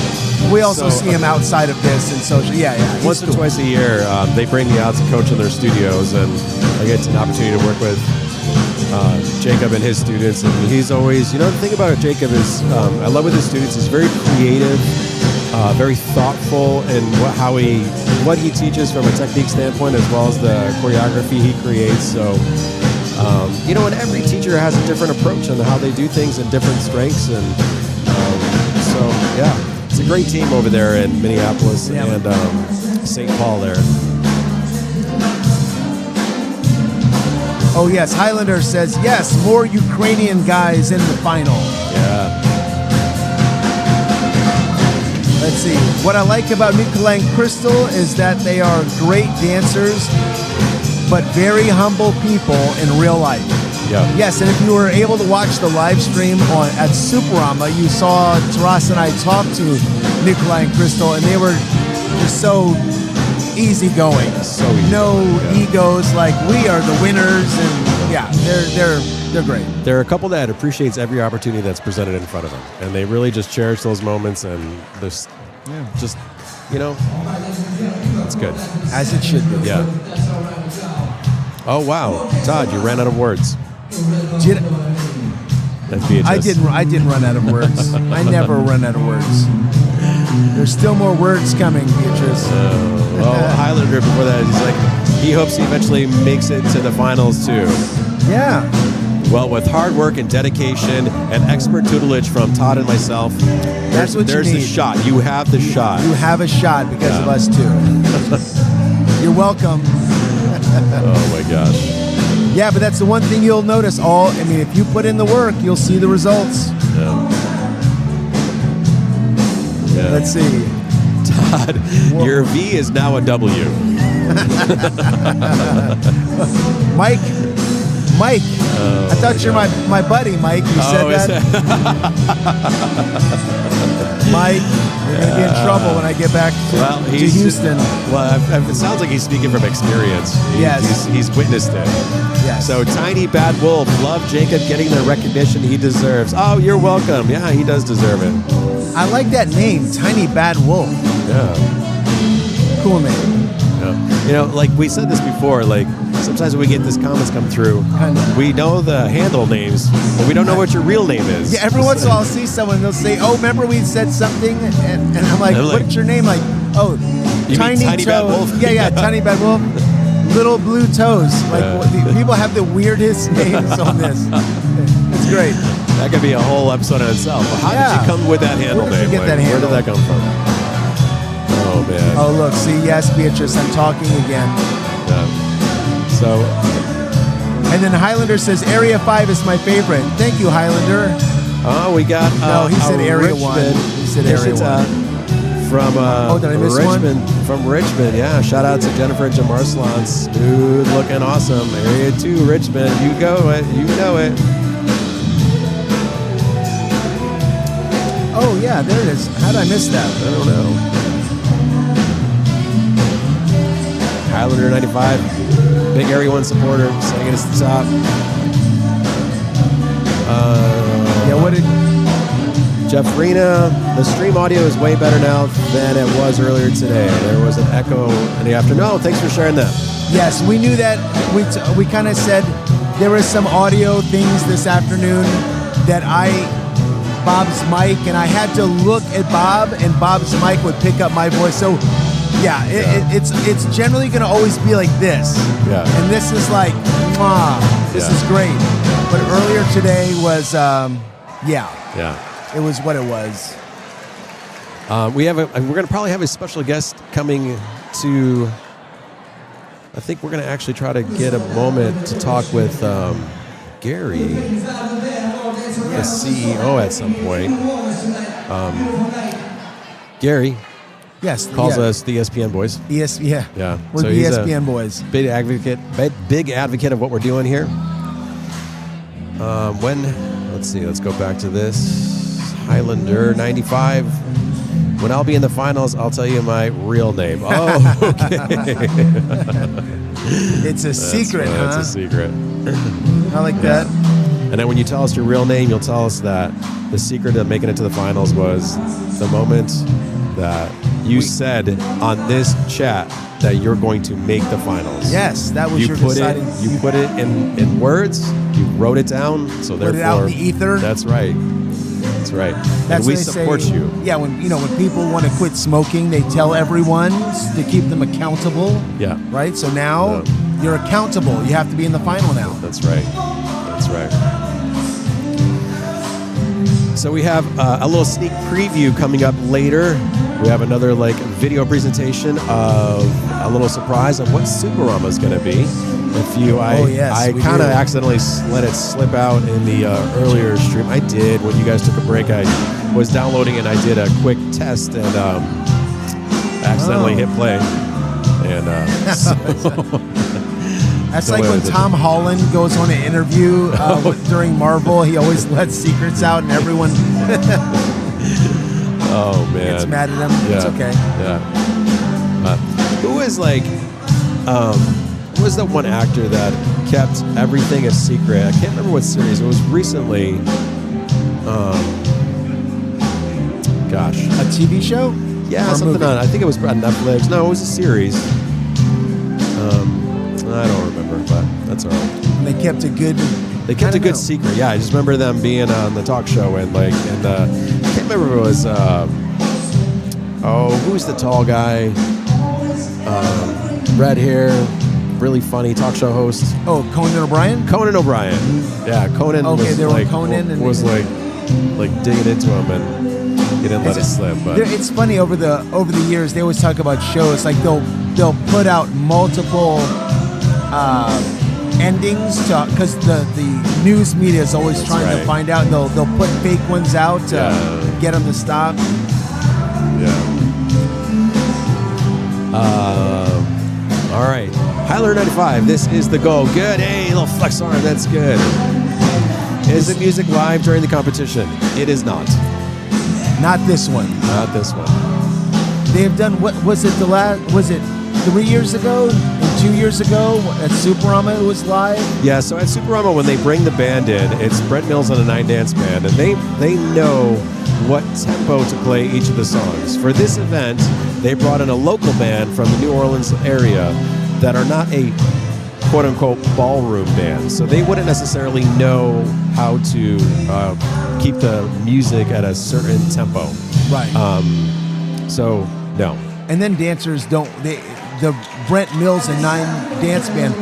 We also So, see him outside of this and social. Yeah. he's Once or cool. twice a year, they bring me out to coach in their studios, and I get an opportunity to work with Jacob and his students. And he's always, the thing about Jacob is, I love with his students, he's very creative, very thoughtful in what he teaches from a technique standpoint, as well as the choreography he creates. So, and every teacher has a different approach on how they do things and different strengths. And it's a great team over there in Minneapolis and St. Paul there. Oh, yes. Highlander says, yes, more Ukrainian guys in the final. Yeah. Let's see. What I like about Nikolai and Crystal is that they are great dancers, but very humble people in real life. Yeah. Yes, and if you were able to watch the live stream at Superama, you saw Taras and I talk to Nikolai and Crystal, and they were just so easygoing. So easy. No egos, like we are the winners, and they're great. There are a couple that appreciates every opportunity that's presented in front of them, and they really just cherish those moments, and it's good. As it should be. Yeah. Oh wow, Todd, you ran out of words. Did That's VHS. I didn't run out of words. I never run out of words. There's still more words coming, Beatrice. Highlander before that, he's like, he hopes he eventually makes it to the finals too. Yeah. Well, with hard work and dedication and expert tutelage from Todd and myself, That's what you there's the need. shot. You have the shot. You have a shot because of us too. You're welcome. Oh my gosh. Yeah, but that's the one thing you'll notice. If you put in the work, you'll see the results. Yeah. Let's see. Todd, your V is now a W. Mike, I thought you're my buddy, Mike. You said that. Mike, you're going to be in trouble when I get back to Houston. It sounds like he's speaking from experience. Yes. He's witnessed it. Yes. So, Tiny Bad Wolf, love Jacob getting the recognition he deserves. Oh, you're welcome. Yeah, he does deserve it. I like that name, Tiny Bad Wolf. Yeah. Cool name. Yeah. Like we said this before, like sometimes when we get these comments come through, we know the handle names, but we don't know what your real name is. Yeah, every once in a while I'll see someone and they'll say, oh, remember we said something? And I'm like, what's your name? Like, oh, you mean Tiny Bad Wolf? Yeah, Tiny Bad Wolf. Little Blue Toes. Like, people have the weirdest names on this. It's great. That could be a whole episode on itself. How did you come with that handle name? Where did that come from? Oh, man. Oh, look. See, yes, Beatrice, I'm talking again. Yeah. So. And then Highlander says, Area 5 is my favorite. Thank you, Highlander. Oh, we got no, he said Area 1. He said Area 1. From did I miss Richmond. one? From Richmond, yeah. Shout out to Jennifer and Jamar Salon. Smooth looking awesome. Area 2, Richmond. You go it. You know it. Oh, yeah, there it is. How did I miss that? I don't know. Highlander 95. Big Area 1 supporter. Saying it at the top. What did... Jeff Rena, the stream audio is way better now than it was earlier today. There was an echo in the afternoon. Oh, thanks for sharing that. Yes, we knew that. We kind of said there was some audio things this afternoon that Bob's mic, and I had to look at Bob, and Bob's mic would pick up my voice. So, it's generally going to always be like this. Yeah. And this is like, this is great. But earlier today was, Yeah. It was what it was. We're going to probably have a special guest coming to I think we're going to actually try to get a moment to talk with Gary, the CEO, at some point. Gary Yes. calls us the ESPN boys. Yeah. Yeah. We're So the he's ESPN boys. Big advocate of what we're doing here. Let's go back to this. Highlander 95. When I'll be in the finals, I'll tell you my real name. Oh, okay. It's a secret, huh? It's a secret. I like that. And then when you tell us your real name, you'll tell us that the secret of making it to the finals was the moment that you said on this chat that you're going to make the finals. Yes, that was your deciding. You put it in words. You wrote it down. So Put it out in the ether. That's right. That's right. That's and we what they support say, you. Yeah, when people want to quit smoking, they tell everyone to keep them accountable. Yeah. Right. So now you're accountable. You have to be in the final now. That's right. That's right. So we have a little sneak preview coming up later. We have another video presentation of a little surprise of what Superama is going to be. I kind of accidentally let it slip out in the earlier stream. I did when you guys took a break. I was downloading and I did a quick test and accidentally hit play. And that's like when Tom Holland goes on an interview during Marvel. He always lets secrets out, and everyone oh man, gets mad at him. Yeah. It's okay. Yeah. Who was the one actor that kept everything a secret? I can't remember what series. It was recently. A TV show? Yeah, or something movie? on. I think it was on Netflix. No, it was a series. I don't remember, but that's all right. And they kept a good. They kept a good secret. Yeah, I just remember them being on the talk show and I can't remember if it was. Who's the tall guy? Red hair, really funny talk show host. Oh, Conan O'Brien. Conan O'Brien. Yeah, Conan. Okay, was there were Conan and was digging into him and he didn't let it slip. But it's funny over the years they always talk about shows like they'll put out multiple endings because the news media is always trying to find out. And they'll put fake ones out to get them to stop. Yeah. All right. Highlander 95. This is the goal. Good. Hey, little flex arm. That's good. Is the music live during the competition? It is not. Not this one. Not this one. They have done. What was it? Was it 3 years ago? And 2 years ago at Superama it was live. Yeah. So at Superama, when they bring the band in, it's Brent Mills and a 9-dance band, and they know what tempo to play each of the songs. For this event, they brought in a local band from the New Orleans area that are not a quote-unquote ballroom band. So they wouldn't necessarily know how to keep the music at a certain tempo. Right. So, no. And then dancers don't... The Brent Mills and 9-dance band,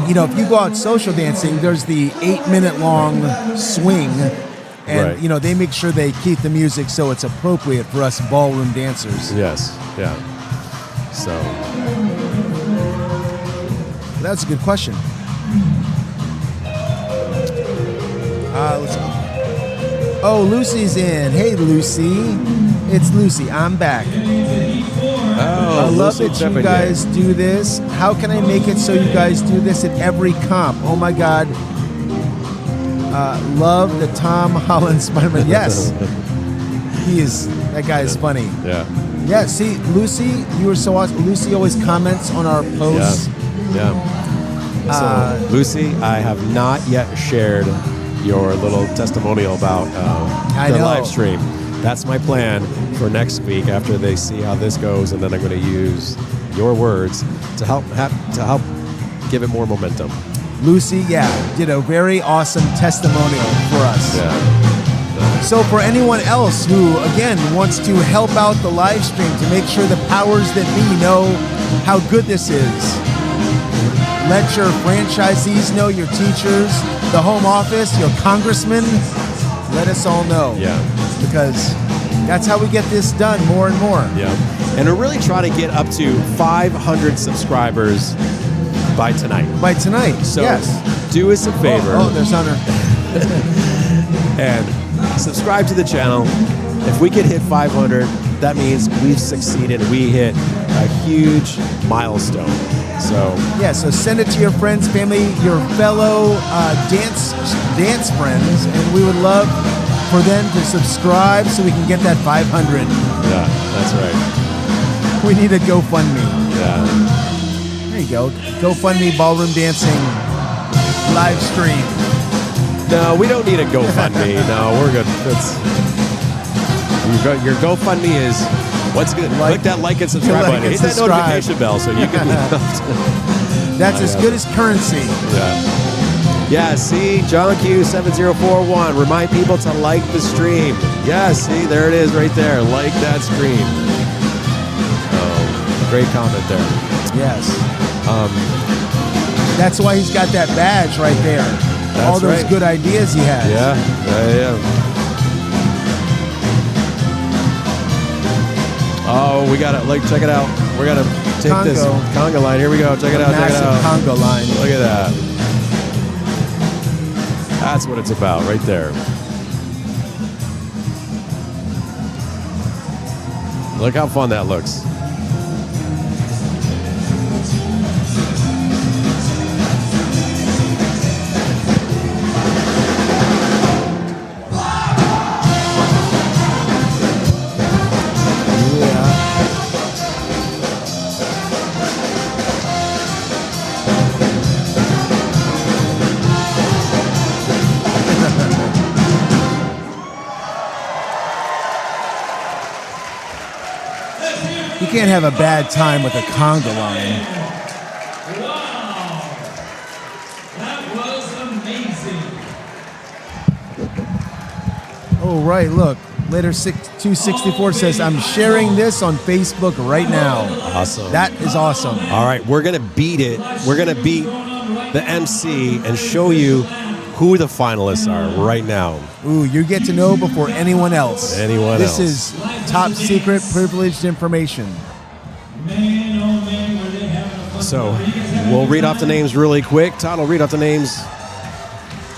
if you go out social dancing, there's the 8-minute long swing. And, they make sure they keep the music so it's appropriate for us ballroom dancers. Yes, yeah. So. That's a good question. Let's go. Oh, Lucy's in. Hey, Lucy. It's Lucy. I'm back. I love that you guys do this. How can I make it so you guys do this at every comp? Oh, my God. Love the Tom Holland Spider-Man. Yes. That guy is funny. Yeah. Yeah, see, Lucy, you were so awesome. Lucy always comments on our posts. Yeah. So, Lucy, I have not yet shared your little testimonial about the live stream. That's my plan for next week after they see how this goes, and then I'm going to use your words to help give it more momentum. Lucy, did a very awesome testimonial for us. Yeah. So for anyone else who, again, wants to help out the live stream to make sure the powers that be know how good this is, let your franchisees know, your teachers, the home office, your congressman, let us all know. Yeah. Because that's how we get this done more and more. Yeah. And we're really trying to get up to 500 subscribers by tonight. By tonight, So yes. do us a favor Oh, there's Hunter. and subscribe to the channel. If we could hit 500, that means we've succeeded. We hit a huge milestone. So Yeah, so send it to your friends, family, your fellow dance friends, and we would love for them to subscribe so we can get that 500. yeah, that's right. We need a GoFundMe. Yeah. There you go. GoFundMe Ballroom Dancing live stream. No, we don't need a GoFundMe. No, we're good. Your GoFundMe is what's good. Click that like and subscribe Like button. and Hit that subscribe. notification bell so you can. That's as good as currency. Yeah. Yeah, see, John Q7041. Remind people to like the stream. Yeah, see, there it is right there. Like that stream. Oh, great comment there. Yes. That's why he's got that badge right there. All those right. good ideas he has. Yeah, yeah. Oh, we got it. Like, check it out. We're gonna take this conga line. Here we go. Check it out. Check it Massive out. conga line. Look at that. That's what it's about, right there. Look how fun that looks. You can't have a bad time with a conga line. Wow. That was amazing. Oh, right. Look. Later 264 says, I'm sharing this on Facebook right now. Awesome. That is awesome. All right, we're gonna beat it. We're gonna beat the MC and show you who the finalists are right now. Ooh, you get to know before anyone else. This is top secret, privileged information. So we'll read off the names really quick. Todd will read off the names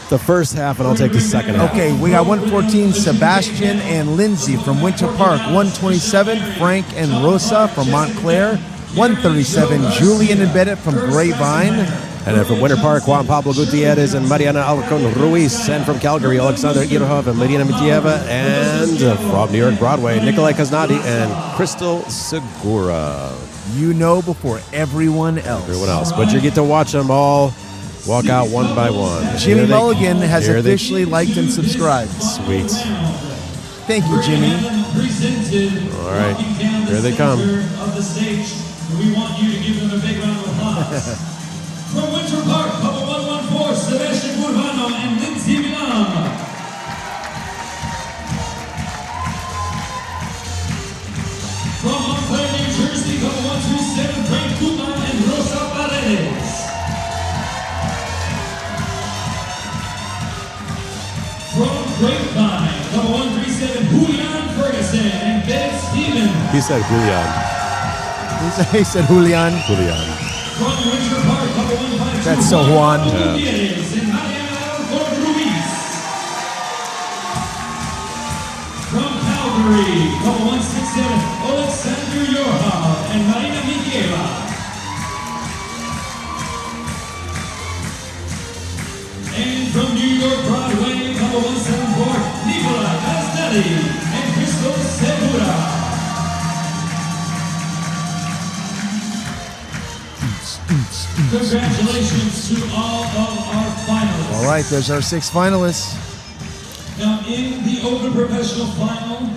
the first half, and I'll take the second half. Okay, we got 114, Sebastian and Lindsay from Winter Park. 127, Frank and Rosa from Montclair. 137, Julian and Bennett from Grapevine. And then from Winter Park, Juan Pablo Gutierrez and Mariana Alcon Ruiz. And from Calgary, Alexander Irhov and Marina Mitieva. And from New York Broadway, Nikolai Kaznadi and Crystal Segura. You know before everyone else. Everyone else. But you get to watch them all walk out one by one. Jimmy Mulligan has officially liked and subscribed. Sweet. Thank you, Jimmy. All right, here they come. We want you to give them a big round of applause. From Winter Park, couple 114, Sebastian Urbano and Lindsay Milam. From Montclair, New Jersey, couple 127, Frank Kuman and Rosa Paredes. From Grapevine, couple 137, Julian Ferguson and Ben Stevens. He said Julian. He said Julian. Julian. From Winter Park, couple 152, That's so Juan. Gutierrez and Mariana Alcor Ruiz. From Calgary, couple 167, Alexander Yorhov and Marina Mitieva. And from New York Broadway, couple 174, Nikolai Kaznadi and Crystal Segura. Congratulations to all of our finalists. All right, there's our 6 finalists. Now, in the Open Professional Final,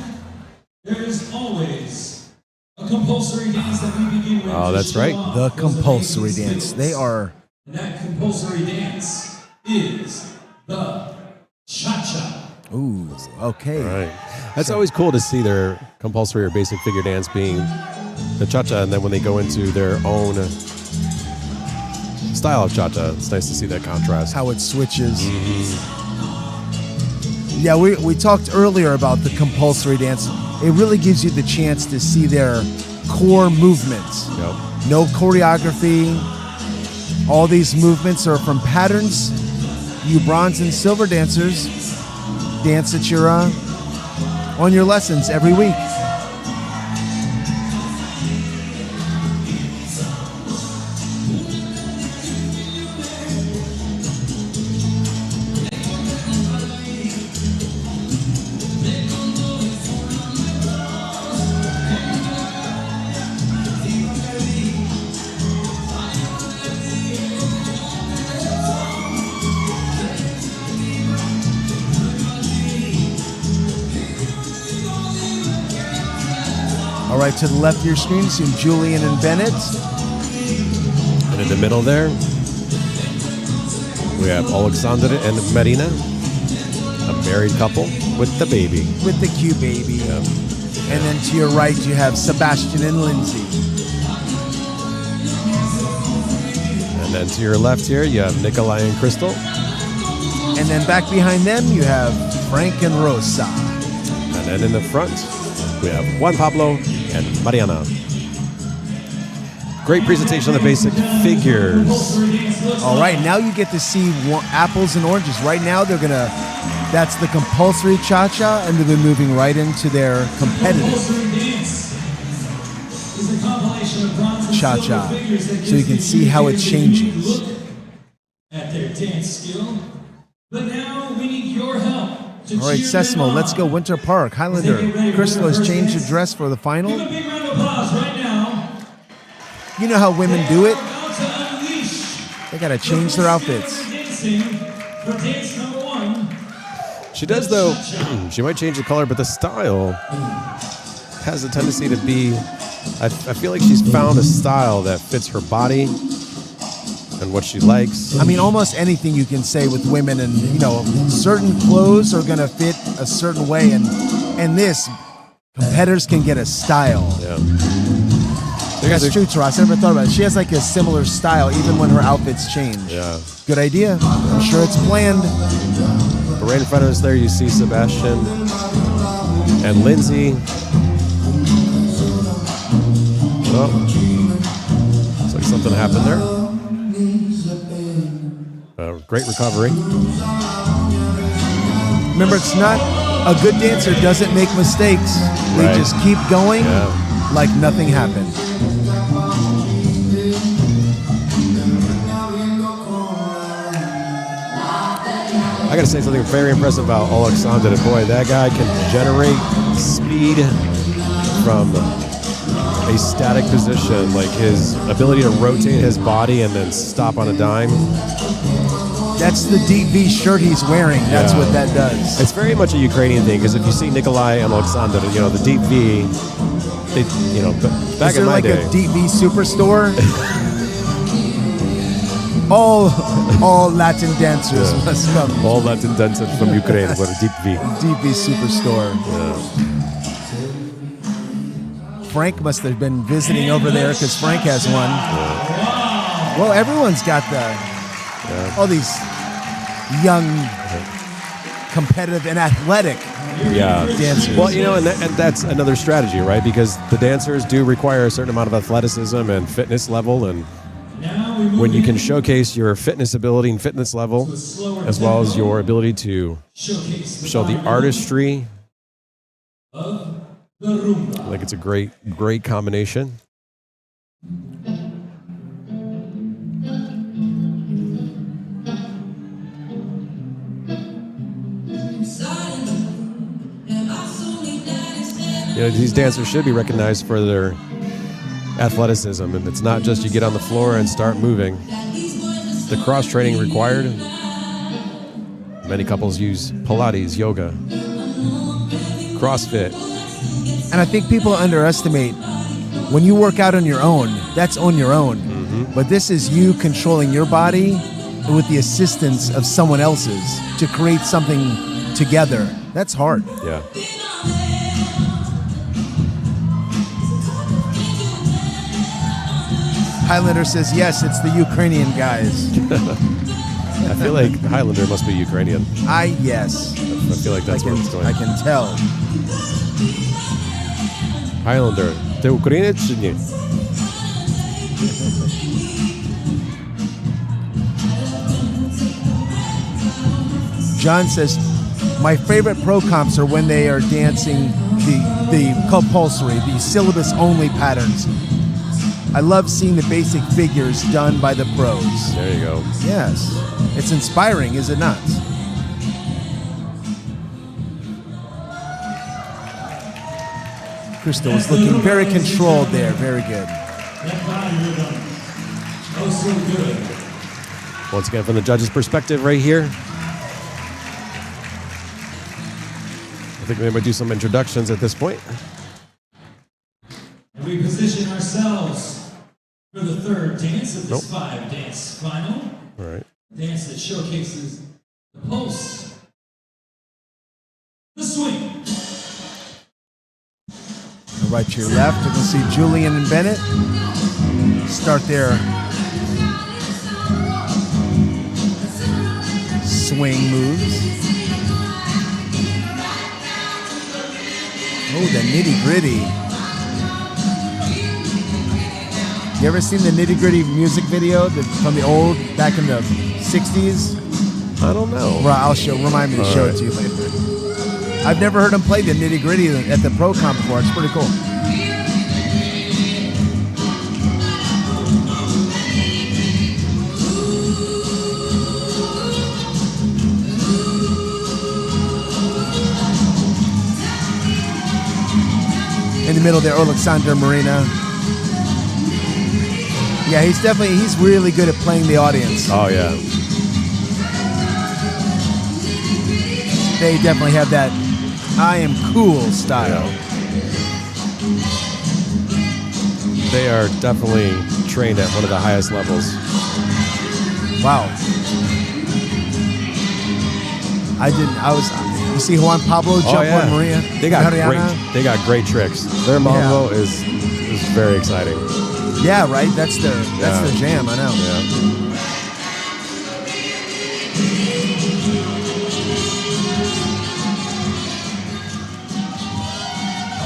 there is always a compulsory dance that we begin with. Oh, that's right. The compulsory dance. They are. And that compulsory dance is the cha-cha. Ooh, okay. All right. That's always cool to see their compulsory or basic figure dance being the cha-cha, and then when they go into their own style of cha-cha, it's nice to see that contrast. How it switches. Yeah, we talked earlier about the compulsory dance. It really gives you the chance to see their core movements. Yep. No choreography, All these movements are from patterns you bronze and silver dancers dance at your on your lessons every week. All right, to the left of your screen, you see Julian and Bennett. And in the middle there, we have Alexander and Marina, a married couple with the baby. With the cute baby. Yep. And then to your right, you have Sebastian and Lindsay. And then to your left here, you have Nikolai and Crystal. And then back behind them, you have Frank and Rosa. And then in the front, we have Juan Pablo and Mariana. Great presentation on the basic figures. All right, now you get to see apples and oranges. Right now, that's the compulsory cha-cha, and they've been moving right into their competitive cha-cha. So you can see how it changes. At their dance skill. But now we need your help. All right, Sesamo, let's go Winter Park. Highlander, Crystal has changed her dress for the final. Give a big round of applause right now. You know how women do it. About to unleash They got to change their outfits. dancing for dance number 1. She does, though. She might change the color, but the style has a tendency to be. I feel like she's found a style that fits her body and what she likes. I mean, almost anything you can say with women, and certain clothes are gonna fit a certain way, and this competitors can get a style. Yeah. That's true, Taras. I never thought about it. She has like a similar style, even when her outfits change. Yeah. Good idea. I'm sure it's planned. But right in front of us there, you see Sebastian and Lindsay. Oh, looks like something happened there. Great recovery. Remember, it's not a good dancer doesn't make mistakes. They Right. just keep going like nothing happened. I gotta say something very impressive about Alexander. Boy, that guy can generate speed from a static position, like his ability to rotate his body and then stop on a dime. That's the deep V shirt he's wearing. That's what that does. It's very much a Ukrainian thing, because if you see Nikolai and Alexander, the deep V, they, back Is in there my like day. a deep V superstore? all Latin dancers must come. All Latin dancers from Ukraine for a deep V. Deep V superstore. Frank must have been visiting over there because Frank has one. Well, everyone's got all these young, competitive, and athletic dancers. Well, and that's another strategy, right? Because the dancers do require a certain amount of athleticism and fitness level, and when you can showcase your fitness ability and fitness level, as well as your ability to show the artistry, like it's a great combination. These dancers should be recognized for their athleticism, and it's not just you get on the floor and start moving. The cross training required. Many couples use Pilates, yoga, CrossFit. And I think people underestimate when you work out on your own, that's on your own. Mm-hmm. But this is you controlling your body with the assistance of someone else's to create something together. That's hard. Yeah. Highlander says, yes, it's the Ukrainian guys. I feel like Highlander must be Ukrainian. Yes. I feel like that's where it's going. I can tell. Highlander, ти українець чи ні? John says, my favorite pro comps are when they are dancing the compulsory, the syllabus-only patterns. I love seeing the basic figures done by the pros. There you go. Yes. It's inspiring, is it not? Crystal was looking very controlled there. Very good. That body rhythm. Oh, so good. Once again, from the judge's perspective right here. I think we might do some introductions at this point. And we position ourselves for the third dance of this 5-dance final. All right. Dance that showcases the pulse, the swing. Right to your left, you can see Julian and Bennett start their swing moves. Oh, the nitty-gritty. You ever seen the nitty-gritty music video from the old, back in the 60s? I don't know. Well, remind me to show it to you later. I've never heard him play the nitty-gritty at the Pro Comp before. It's pretty cool. In the middle there, Alexander Marina. Yeah, he's really good at playing the audience. Oh, yeah. They definitely have that I am cool style. Yeah. They are definitely trained at one of the highest levels. Wow. You see Juan Pablo jump on Maria? They got great tricks. Their mambo is very exciting. Yeah, right? That's the jam, I know. Yeah.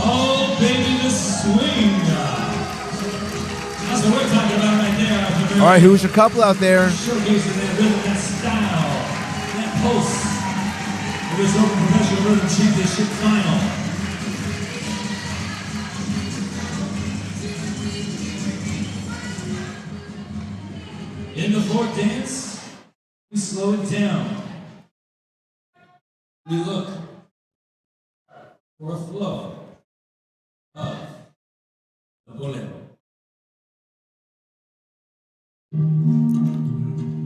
Oh, baby, the swing. That's what we're talking about right there. All right, who's your couple out there? Showcasing that rhythm, that style, that pulse. For this Open Professional Rhythm Championship final. In the fourth dance, we slow it down. We look for a flow of the bolero.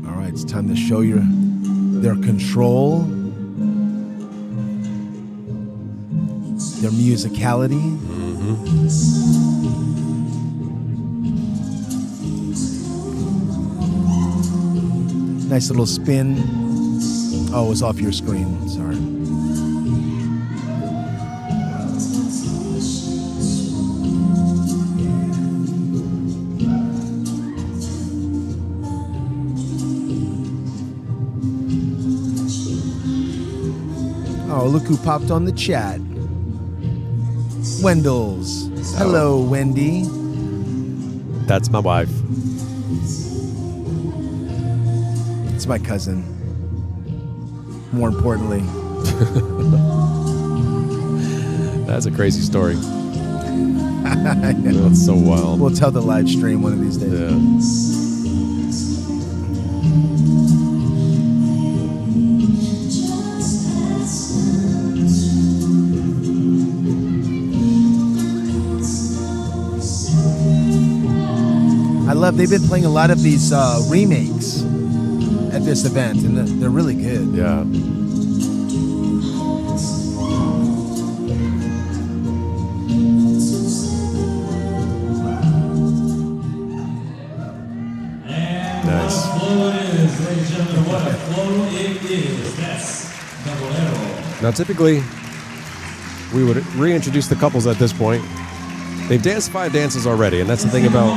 All right, it's time to show their control, their musicality. Nice little spin. Oh, it was off your screen. Sorry. Oh, look who popped on the chat. Wendell's. Hello, Wendy. That's my wife. It's my cousin. More importantly. That's a crazy story. That's so wild. We'll tell the live stream one of these days. Yeah. They've been playing a lot of these remakes at this event, and they're really good. Yeah. And nice. What a flow it is, ladies and gentlemen. What a flow it is. That's the bolero. Now, typically, we would reintroduce the couples at this point. They've danced 5 dances already, and that's the thing about...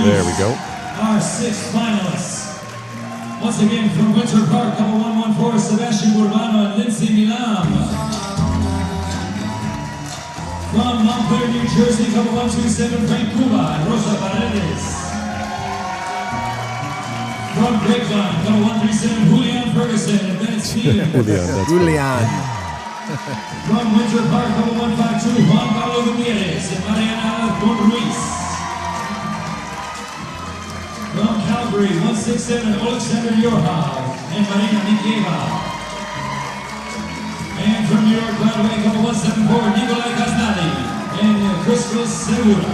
There we go. Our 6 finalists. Once again, from Winter Park, couple 114, Sebastian Urbano and Lindsay Milam. From Montclair, New Jersey, couple 127, Frank Cuba and Rosa Paredes. From Grapevine, number 137, Julian Ferguson, and then it's Steve. Julian. From Winter Park, number 152, Juan Pablo Gutierrez and Mariana Don Ruiz. From Calgary, 167, Alexander Yorha and Marina Nikieva. And from New York, Broadway, number 174, Nikolai Kasnali and Christos Segura.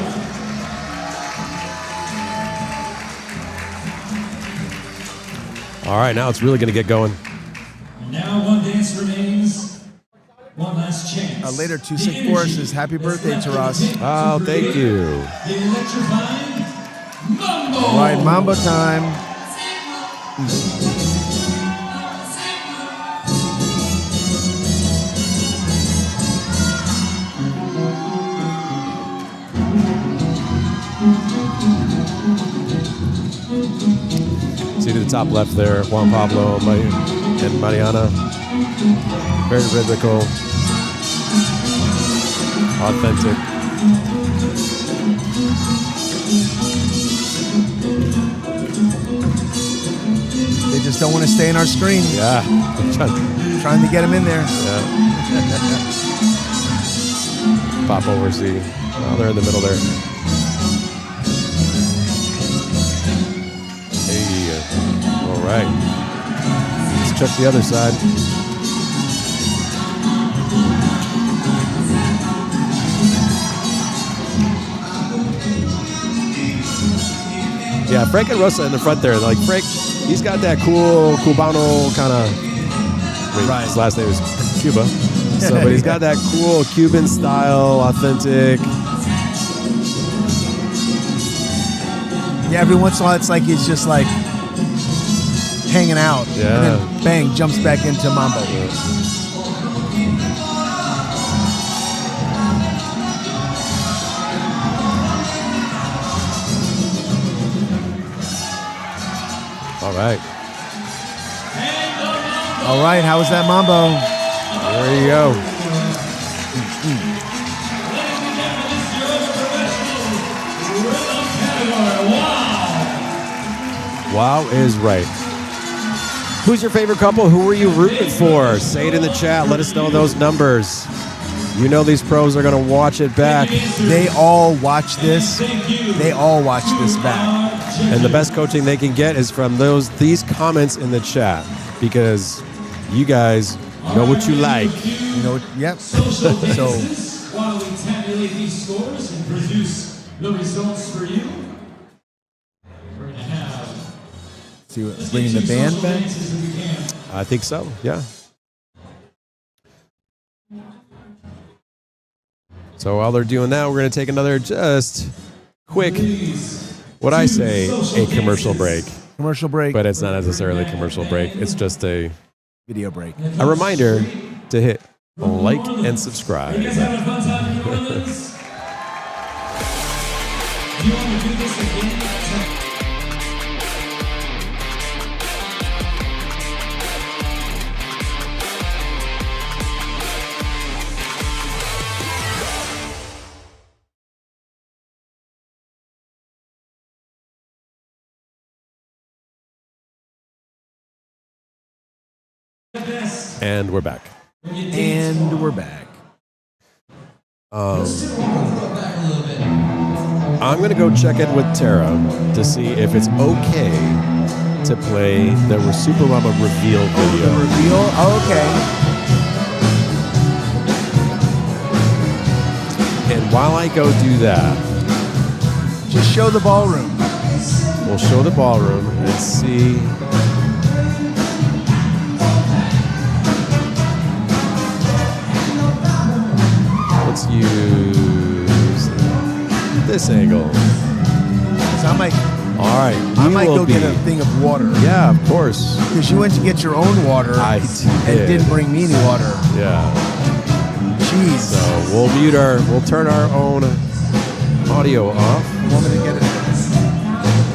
All right, now it's really going to get going. Now one dance remains. One last chance. Later, 264 says happy birthday to Ross. Oh, thank you. The electrifying Mambo. All right, Mambo time. See to the top left there, Juan Pablo and Mariana. Very rhythmical, authentic. They just don't want to stay in our screen. Yeah. Trying to get them in there. Yeah. Pop over, see. Oh, they're in the middle there. Hey. All right. Let's check the other side. Yeah, Frank and Rosa in the front there. Like Frank, he's got that cool Cubano kind of. Right. His last name is Cuba, so but he's got that cool Cuban style, authentic. Yeah, every once in a while it's like he's just like hanging out. Yeah. And then bang, jumps back into Mambo. All right. All right, how was that Mambo? There you go. Wow is right. Who's your favorite couple? Who were you rooting for? Say it in the chat. Let us know those numbers. You know these pros are going to watch it back. They all watch this. They all watch this back. And the best coaching they can get is from these comments in the chat, because you guys know what you like. You know, yep. So So while we tabulate these scores and produce the results for you, we're going to have see what, bringing the band back. I think so, yeah. So while they're doing that, we're going to take another just quick, what I say, a commercial break. Commercial break. But it's not necessarily a commercial break. It's just a Video break. reminder to hit like and subscribe. You guys having a fun time in New Orleans? Do you want to do this again? And we're back. And we're back. I'm going to go check in with Tara to see if it's okay to play the Supermama reveal video. Reveal? Oh, okay. And while I go do that, Just show the ballroom. we'll show the ballroom and see. Let's use this angle. So I might, All right. I we might will go be- get a thing of water. Yeah, of course. Because you went to get your own water I and did. didn't bring me any water. Yeah. Jeez. So we'll turn our own audio off, You want me to get it?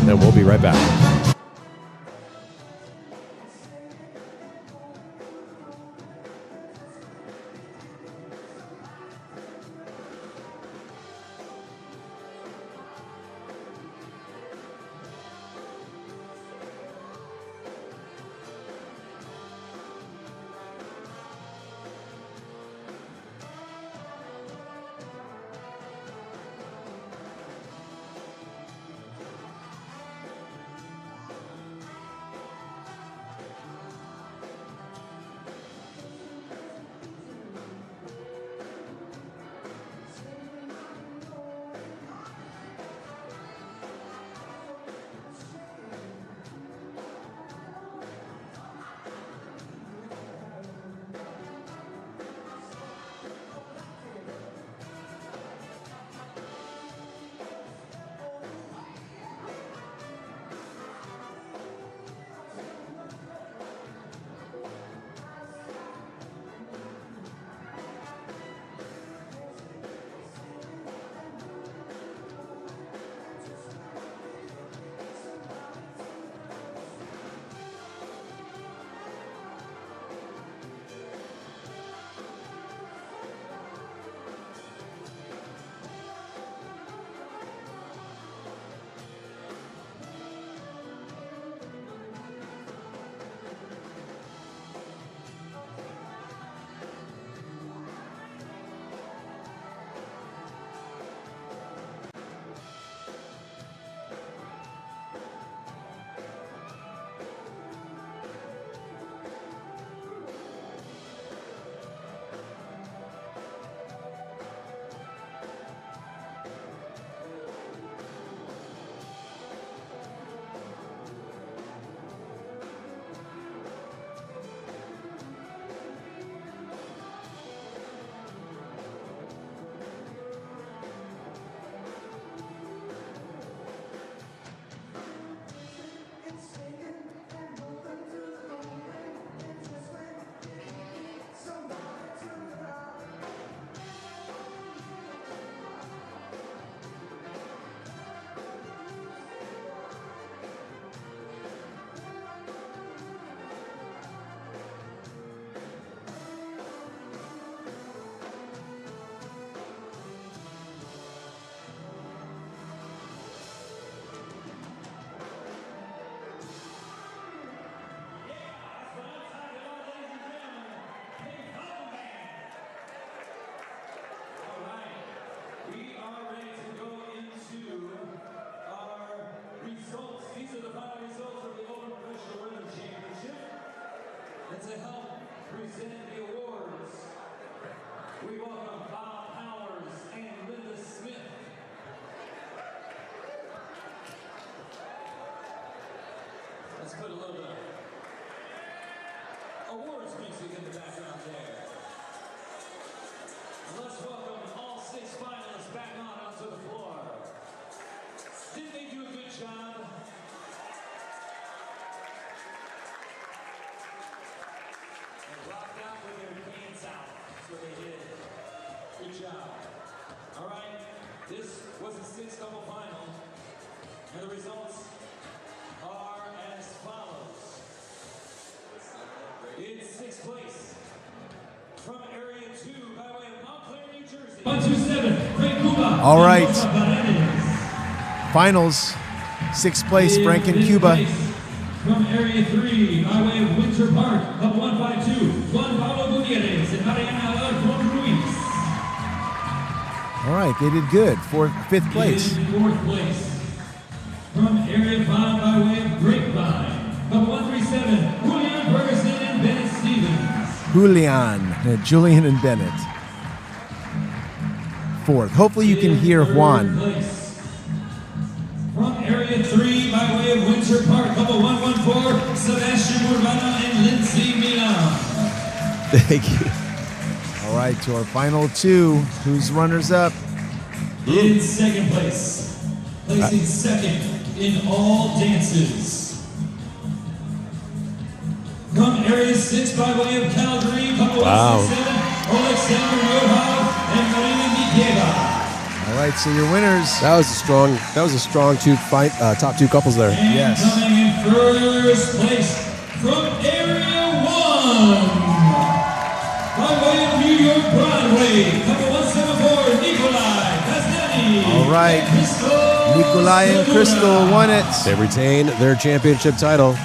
and we'll be right back. was the sixth double final, and the results are as follows. In sixth place, from area 2 by way of Montclair, New Jersey, 127, Frank Cuba. All right. Finals, sixth place, Frank and Cuba. From area 3 by way of Winter Park, up 152, Juan Pablo Gutierrez and Mariana Ruiz. All right, they did good. Fifth place. In fourth place, from area 5 by way of Grapevine, up 137, Julian Ferguson and Bennett Stevens. Julian and Bennett. Fourth. Hopefully you can hear Juan. From area 3 by way of Winter Park, couple 114, Sebastian Urbana and Lindsay Milan. Thank you. All right, to our final two. Who's runners up? In second place, placing second in all dances. From area 6 by way of Calgary, couple 167, Alexander Yohov and Marina Mikieva. All right, so your winners. That was a strong top two couples there. And Yes. coming in first place from area 1, by way of New York Broadway, couple 174, Nikolai Kastani. All right. And Crystal Nikolai and Crystal won it. They retain their championship title.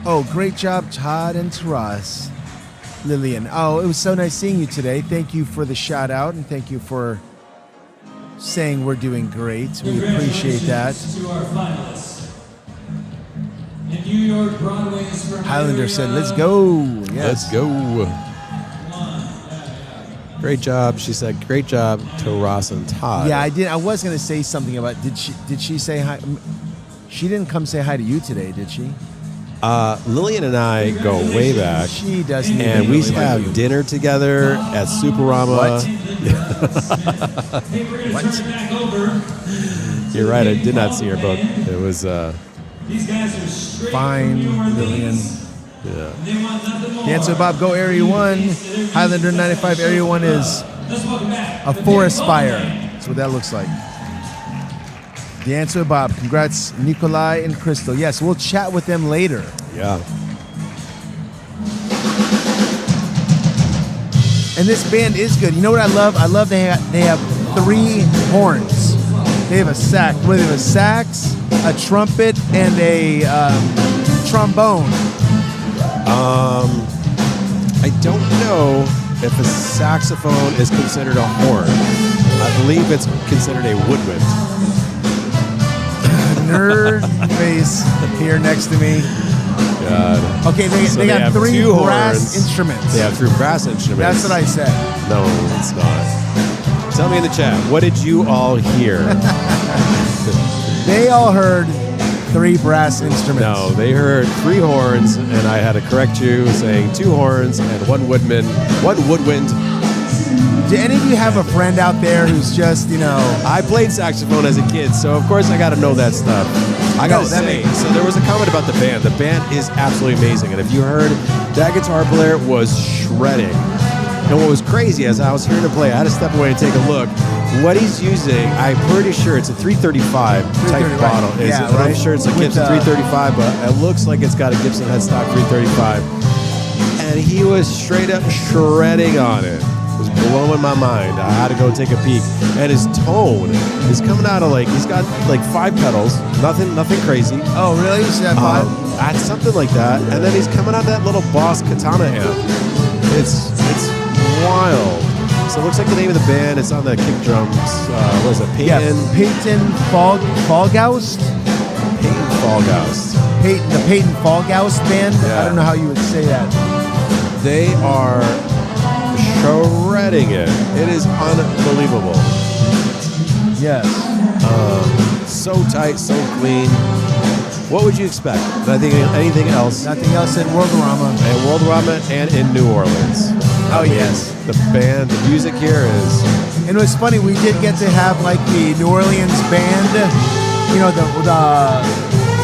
Oh, great job, Todd and Taras. Lillian. Oh, it was so nice seeing you today. Thank you for the shout out and thank you for saying we're doing great. We appreciate that. To our finalists. In New York Broadway's from Highlander area said, let's go. Yes. Let's go. Great job. She said, great job to Ross and Todd. Yeah, I did. I was going to say something about, did she say hi? She didn't come say hi to you today, did she? Lillian and I go way back. She doesn't. And we have dinner together at Superama. What? Hey, we're gonna turn it back over. You're right. I did not see her book. It was, These guys are straight Fine, from New Lillian. Orleans. yeah. They want nothing more. Dancer Bob, go Area 1. Highlander 95 Area 1 is Let's welcome back a the forest big fire. Ballroom. That's what that looks like. Dancer Bob, congrats, Nikolai and Crystal. Yes, we'll chat with them later. Yeah. And this band is good. You know what I love? I love they have 3 horns. They have a sax. What do they have? A sax, a trumpet, and a trombone. I don't know if a saxophone is considered a horn. I believe it's considered a woodwind. Nerd face here next to me. God. Okay, So they got have 3 two brass horns. instruments. They have 3 brass instruments. That's what I said. No, it's not. Tell me in the chat, what did you all hear? They all heard 3 brass instruments. No, they heard 3 horns, and I had to correct you, saying 2 horns and 1 woodwind. Do any of you have a friend out there who's just, I played saxophone as a kid, so of course I got to know that stuff. I got to that say, makes- so there was a comment about the band. The band is absolutely amazing, and if you heard, that guitar player was shredding. And what was crazy as I was hearing him play, I had to step away and take a look. What he's using, I'm pretty sure it's a 335 type 335, bottle. yeah, I'm pretty right. sure it's a With Gibson the- 335, but it looks like it's got a Gibson headstock 335. And he was straight up shredding on it. It was blowing my mind. I had to go take a peek. And his tone is coming out of he's got 5 pedals, nothing crazy. Oh, really? You said 5? That's something like that. And then he's coming out that little Boss Katana amp. It's wild. So it looks like the name of the band is on the kick drums. What is it? Peyton Peyton Fallgaust? Fallgaust. The Peyton Fallgaust band? Yeah. I don't know how you would say that. They are shredding it. It is unbelievable. Yes. So tight, so clean. What would you expect? I think anything else? Nothing else in Worldorama. And World Rama and in New Orleans. Oh, yes. The band, the music here is. And it was funny, we did get to have the New Orleans band, the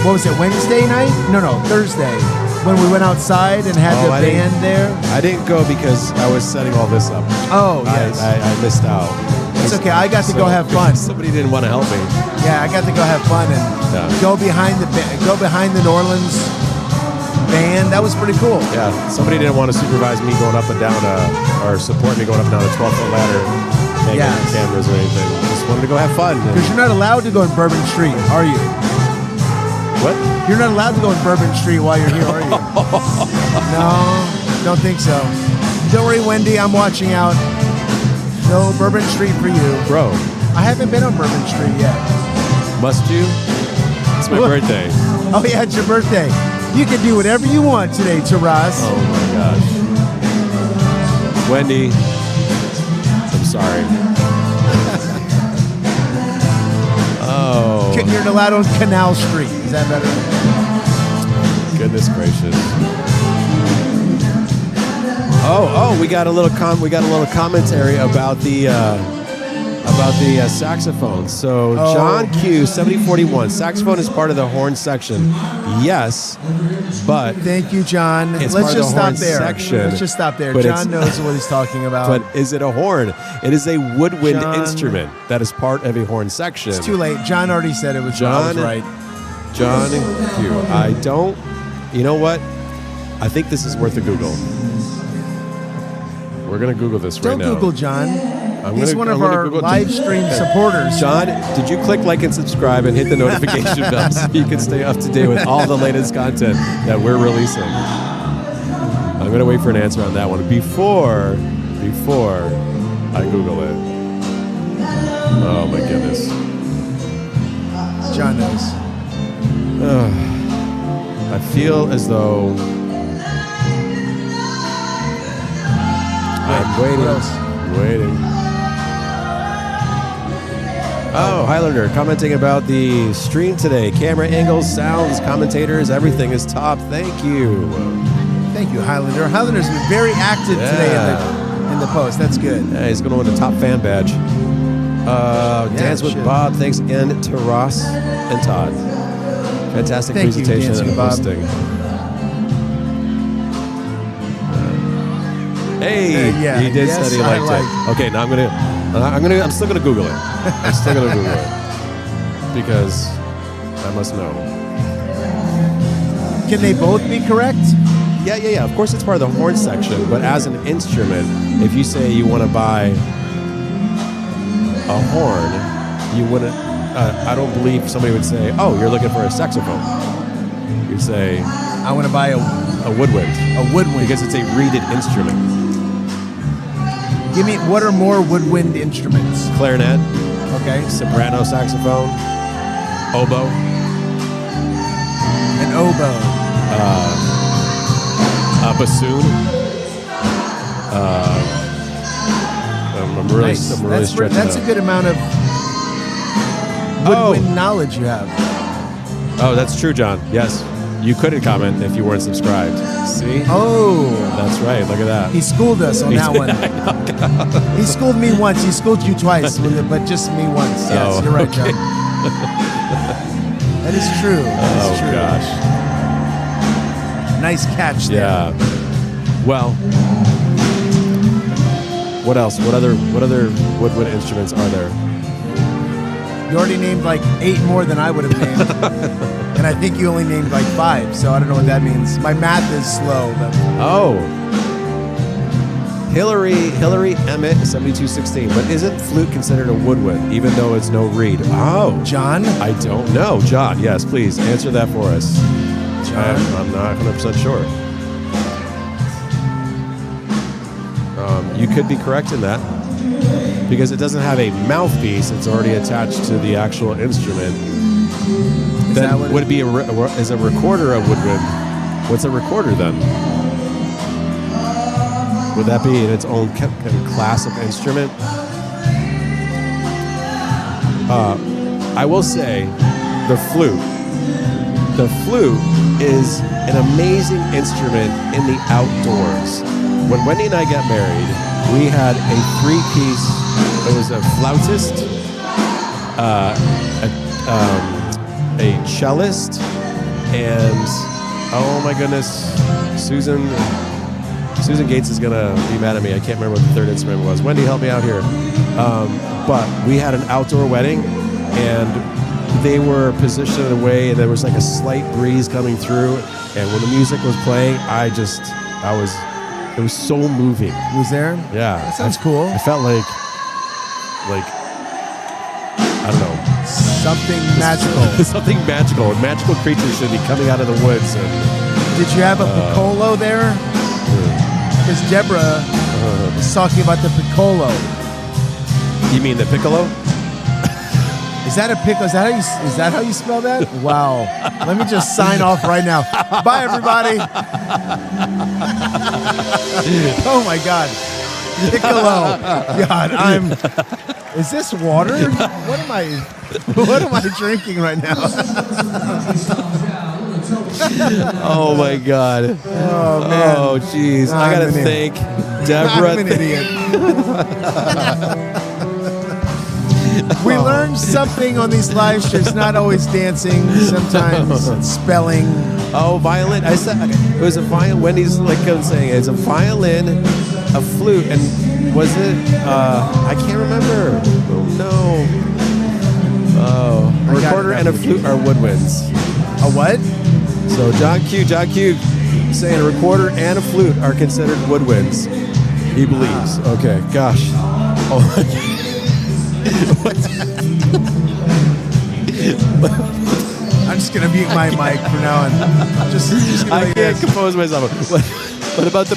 what was it, Wednesday night? No, Thursday. when we went outside and had the band there? I didn't go because I was setting all this up. Oh, yes. I missed out. It's okay. I got to go have fun. Somebody didn't want to help me. Yeah, I got to go have fun and go behind the New Orleans band. That was pretty cool. Yeah, somebody didn't want to supervise me going up and down or support me going up and down a 12-foot ladder, hanging cameras or anything. Just wanted to go have fun. Because you're not allowed to go in Bourbon Street, are you? What? You're not allowed to go in Bourbon Street while you're here, are you? No, don't think so. Don't worry, Wendy. I'm watching out. No Bourbon Street for you. Bro. I haven't been on Bourbon Street yet. Must you? It's my birthday. Oh, yeah, it's your birthday. You can do whatever you want today, Taras. Oh, my gosh. Wendy, I'm sorry. Oh. You're not allowed on Canal Street. Is that better? Goodness gracious. Oh, we got a little commentary about the saxophone. So John Q 7041, saxophone is part of the horn section. Yes, but thank you, John. Let's just stop there. Section, Let's just stop there. But John knows what he's talking about. But is it a horn? It is a woodwind instrument that is part of a horn section. It's too late. John already said it was John. Right. John Q. I don't. You know what? I think this is worth a Google. We're gonna Google this right now. Don't Google John. He's one of our live stream supporters. John, did you click like and subscribe and hit the notification bell so you can stay up to date with all the latest content that we're releasing? I'm gonna wait for an answer on that one before I Google it. Oh my goodness. John knows. I feel as though I'm waiting. Oh, Highlander commenting about the stream today. Camera angles, sounds, commentators, everything is top. Thank you. Thank you, Highlander. Highlander's been very active today in the post. That's good. Yeah, he's going to win the top fan badge. Dance with Bob. Thanks again to Ross and Todd. Fantastic presentation and hosting. Hey, he did say he liked it. Okay, now I'm still gonna Google it. I'm still gonna Google it because I must know. Can they both be correct? Yeah. Of course, it's part of the horn section, but as an instrument, if you say you want to buy a horn, you wouldn't. I don't believe somebody would say, "Oh, you're looking for a saxophone." You'd say, "I want to buy a woodwind." A woodwind because it's a reeded instrument. Give me, what are more woodwind instruments? Clarinet. Okay. Soprano saxophone. Oboe. An oboe. A bassoon. I'm really stretching That's a good amount of woodwind knowledge you have. Oh, that's true, John. Yes. You couldn't comment if you weren't subscribed. See? Oh. That's right. Look at that. He schooled us on that one. He schooled me once. He schooled you twice, but just me once. Yes, you're right, John. That is true. That is true. Gosh. Nice catch there. Yeah. Well, what else? What other woodwind instruments are there? You already named like 8 more than I would have named. And I think you only named like 5, so I don't know what that means. My math is slow. But. Oh. Hillary Emmett, 7216. But isn't flute considered a woodwind, even though it's no reed? Oh. John? I don't know. John, yes, please answer that for us. John? I'm not 100% sure. You could be correct in that. Because it doesn't have a mouthpiece, it's already attached to the actual instrument. Then would it be is a recorder a woodwind? What's a recorder then? Would that be in its own class of instrument? I will say the flute. The flute is an amazing instrument in the outdoors. When Wendy and I got married, we had a 3-piece. It was a flautist, a cellist, and Oh my goodness, Susan Gates is gonna be mad at me. I can't remember what the third instrument was. Wendy, help me out here. But we had an outdoor wedding, and they were positioned in a way, and there was like a slight breeze coming through. And when the music was playing, it was so moving. He was there? Yeah, That sounds cool. I felt like I don't know. Something magical. Something magical. Magical creatures should be coming out of the woods. And, Did you have a piccolo there? Because Deborah was talking about the piccolo. you mean the piccolo? Is that a pickle? Is that how you spell that? Wow. Let me just sign off right now. Bye, everybody. Oh my God. Piccolo. God, is this water? What am I drinking right now? Oh my God. Oh man. Oh jeez. I gotta thank Deborah. I'm an idiot. We learned something on these live streams. Not always dancing. Sometimes it's spelling. Oh, violin. I said it was a violin. Wendy's like saying it's a violin, a flute, and was it? I can't remember. Oh no. Oh, a recorder and a flute are woodwinds. A what? So John Q saying a recorder and a flute are considered woodwinds. He believes. Okay. Gosh. Oh. I'm just gonna mute my mic for now and just gonna I can't compose myself. What about the?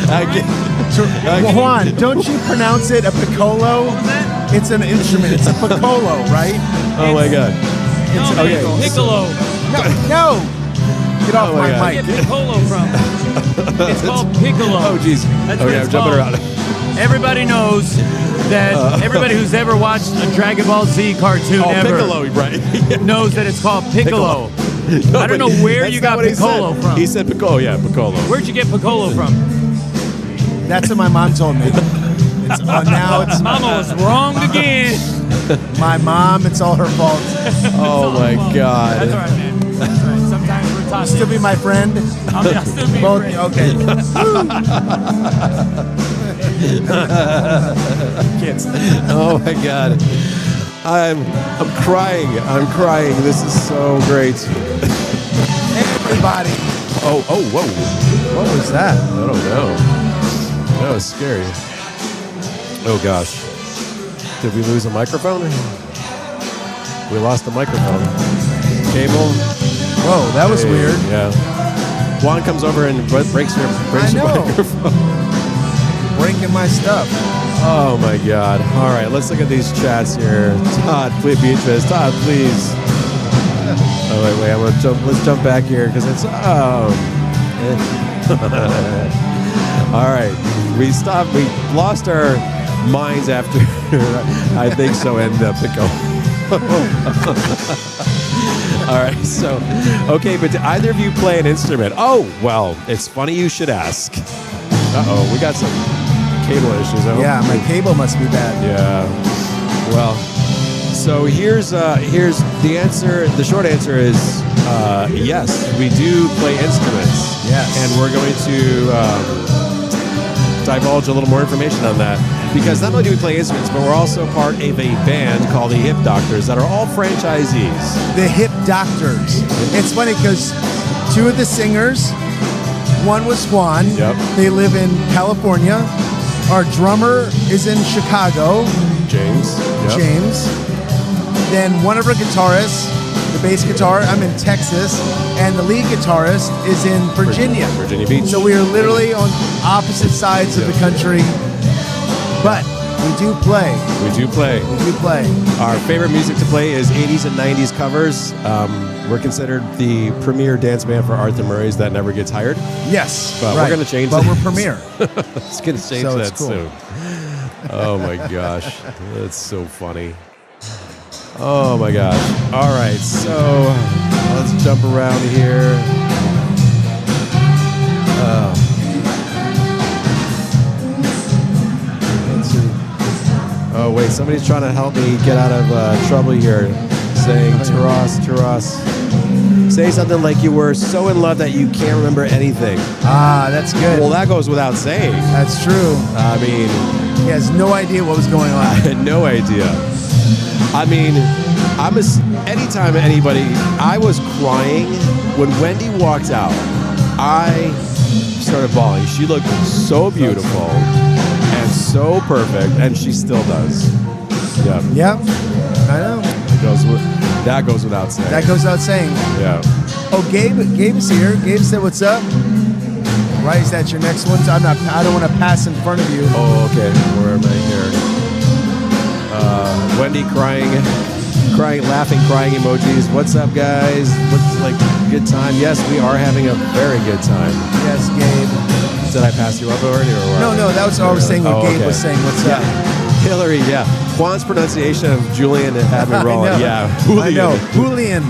I can't. Juan, don't you pronounce it a piccolo? It's an instrument. It's a piccolo, right? Oh my God. No, okay. Piccolo. No. Get off my Where mic. do you get Piccolo from? It's called Piccolo. Oh jeez. That's what Okay, it's I'm jumping called. around. Everybody knows that everybody who's ever watched a Dragon Ball Z cartoon Piccolo, right? knows that it's called Piccolo. No, I don't know where you got Piccolo from. He said Piccolo, yeah, Piccolo. Where'd you get Piccolo from? That's what my mom told me. Now it's Mama was wrong again. my mom. It's all her fault. Oh my God. That's all right, man. That's all right. Sometimes we're talking. Still be my friend. I'll still be Both. your friend. Okay. Oh my God. I'm crying. I'm crying. This is so great. Everybody. Oh, whoa. What was that? I don't know. That was scary. Oh gosh. Did we lose a microphone? We lost the microphone. Cable. Whoa, that was weird. Yeah. Juan comes over and breaks your microphone. Breaking my stuff. Oh my God. All right, let's look at these chats here. Todd, please, Beatrice. Todd, please. Oh wait. I'm gonna jump. Let's jump back here because it's. All right, we stopped. We lost our minds after. I think so. And Pico. All right. So, okay, but do either of you play an instrument? Oh, well, it's funny you should ask. We got some cable issues. Yeah, my cable must be bad. Yeah. Well, so here's the answer. The short answer is yes, we do play instruments. Yes. And we're going to divulge a little more information on that because not only do we play instruments, but we're also part of a band called the Hip Doctors that are all franchisees. The Hip Doctors. It's funny because two of the singers, one was Juan. Yep. They live in California. Our drummer is in Chicago. James. Yep. James. Then one of our guitarists, the bass guitar, I'm in Texas, and the lead guitarist is in Virginia. Virginia Beach. So we are literally on opposite sides of the country, but we do play. We do play. We do play. Our favorite music to play is 80s and 90s covers. We're considered the premier dance band for Arthur Murray's that never gets hired. Yes, But right. we're going to change But that. we're premier. It's going to change So that it's cool. soon. Oh my gosh. That's so funny. Oh my gosh. All right, so let's jump around here. Let's see. Oh wait, somebody's trying to help me get out of trouble here. saying, Taras. Say something like you were so in love that you can't remember anything. Ah, that's good. Well, that goes without saying. That's true. I mean, He has no idea what was going I on. had no idea. I mean, anytime anybody, I was crying when Wendy walked out. I started bawling. She looked so beautiful and so perfect, and she still does. Yeah. Yep. I know. That goes without saying. That goes without saying. Yeah. Oh, Gabe is here. Gabe said, "What's up?" Right, is that your next one? So I don't want to pass in front of you. Oh, okay. Where am I here? Wendy crying, laughing, crying emojis. What's up, guys? What's like good time? Yes, we are having a very good time. Yes, Gabe. Did I pass you up already, or what? No, that was all I was saying. What Oh, Gabe okay. was saying. What's up? Hillary, yeah. Juan's pronunciation of Julian had me I rolling. know. Yeah, I know. Julian.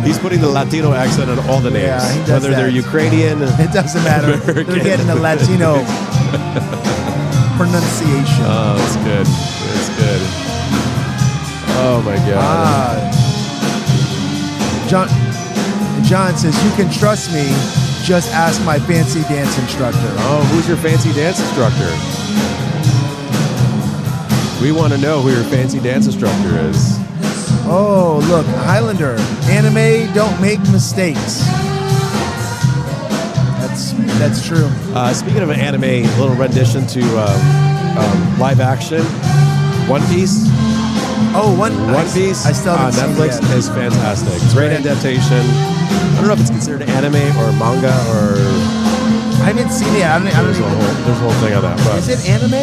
He's putting the Latino accent on all the names. Yeah, he does Whether they're that. Ukrainian. It doesn't matter. They're getting a Latino pronunciation. Oh, it's good. It's good. Oh my God. John says, "You can trust me. Just ask my fancy dance instructor." Oh, who's your fancy dance instructor? We want to know who your fancy dance instructor is. Oh, look, Highlander. Anime don't make mistakes. That's true. Speaking of anime, a little rendition to live action. One Piece. Oh, One Piece I still on haven't seen Netflix it yet. is fantastic. Great Right. adaptation. I don't know if it's considered anime or manga or I haven't seen it. I don't there's a even. whole thing on that. But Is it anime?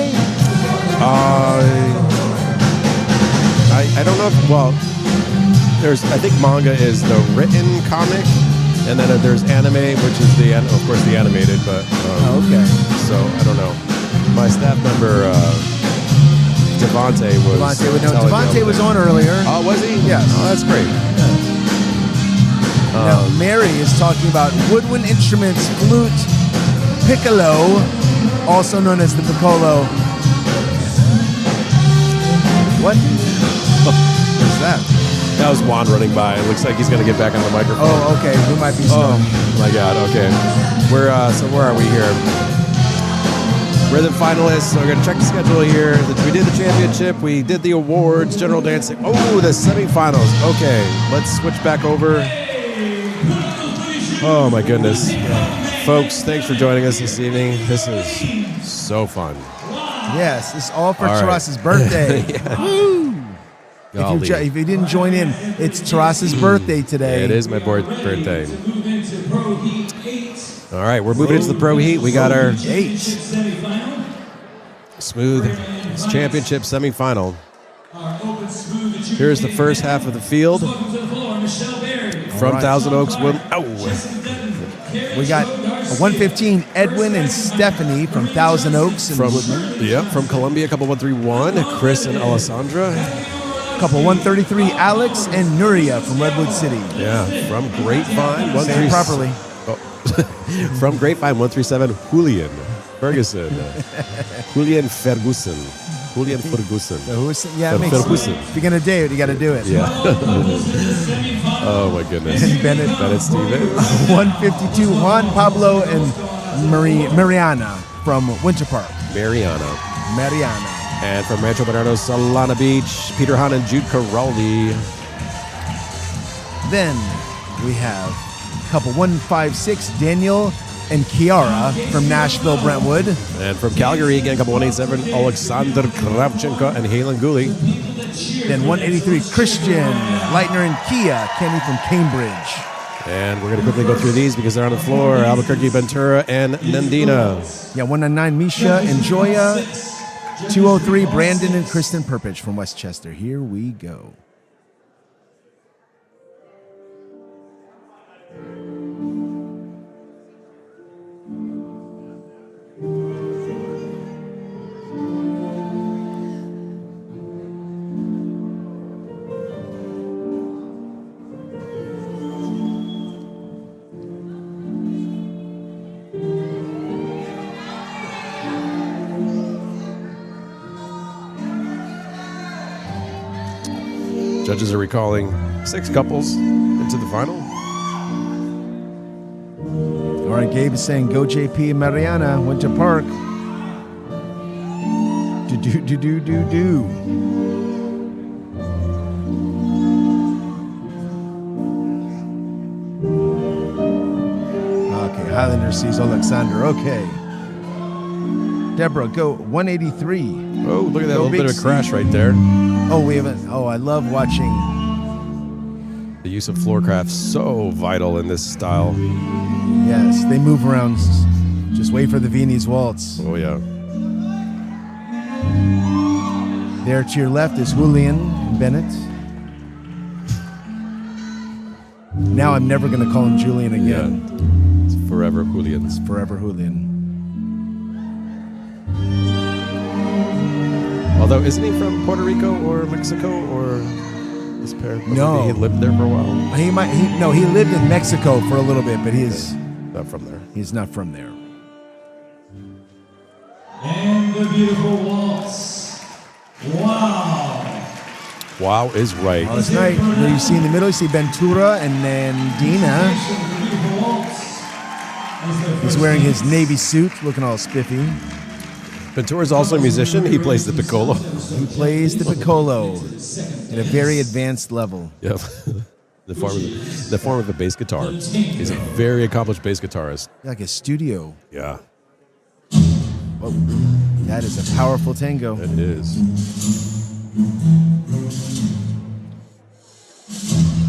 I don't know if, well, I think manga is the written comic, and then there's anime, which is of course the animated, but Okay. so I don't know. My staff member Devontae was Devontae was on earlier. Oh, was he? Yes. Oh, that's great. Now, Mary is talking about woodwind instruments, flute, piccolo, also known as the piccolo. What? What's that? That was Juan running by. It looks like he's going to get back on the microphone. Oh, okay. We might be Oh stoned. my God. Okay. So where are we here? We're the finalists. So we're going to check the schedule here. We did the championship. We did the awards, general dancing. Oh, the semifinals. Okay. Let's switch back over. Oh my goodness. Folks, thanks for joining us this evening. This is so fun. Yes, it's all for All right. Taras's birthday. Woo! Golly. If you didn't join in, it's Taras's birthday today. It is my birthday. All right, we're moving into the Pro Heat. We got our 8. Smooth Championship semifinal. Here's the first half of the field from right. Thousand Oaks. We got 115 Edwin and Stephanie from Thousand Oaks and Woodland. From Columbia, couple 131, Chris and Alessandra. Couple 133 Alex and Nuria from Redwood City. Yeah, from Grapevine, Say it properly. From Grapevine 137, Julian Ferguson. Julian Ferguson. Yeah, it makes sense. Ferguson. If you're gonna do it, you got to do it. Yeah. Oh my goodness. Bennett. Stevens. 152 Juan Pablo and Mariana from Winter Park. Mariana. Mariana. And from Rancho Bernardo, Solana Beach, Peter Hahn and Jude Caraldi. Then we have couple 156 Daniel and Kiara from Nashville, Brentwood. And from Calgary, again, couple 187, Alexander Kravchenko and Halen Gooley. Then 183 Christian, Leitner and Kia, Kenny from Cambridge. And we're going to quickly go through these because they're on the floor. Albuquerque, Ventura, and Nandina. Yeah, 199 Misha and Joya. 203 Brandon and Kristen Perpich from Westchester. Here we go. Judges are recalling 6 couples into the final. All right, Gabe is saying, go JP and Mariana, Winter Park. Do. Okay, Highlander sees Alexander. Okay. Deborah, go 183. Oh, look at that Go little bit Big of a crash right there. Oh, we haven't. Oh, I love watching. The use of floorcraft so vital in this style. Yes, they move around. Just wait for the Viennese waltz. Oh yeah. There to your left is Julian Bennett. Now I'm never going to call him Julian again. Yeah. It's forever Julian. It's forever Julian. Although, isn't he from Puerto Rico or Mexico or this pair? No. Maybe he lived there for a while. He lived in Mexico for a little bit, but he's Not from there. he's not from there. And the beautiful waltz. Wow. Wow is right. Well, this night, you see in the middle, you see Ventura and then Dina. He's wearing his navy suit, looking all spiffy. Ventura's also a musician. He plays the piccolo. He plays the piccolo at a very advanced level. Yep. the form of a bass guitar. He's a very accomplished bass guitarist. Like a studio. Yeah, Whoa. That is a powerful tango. it is.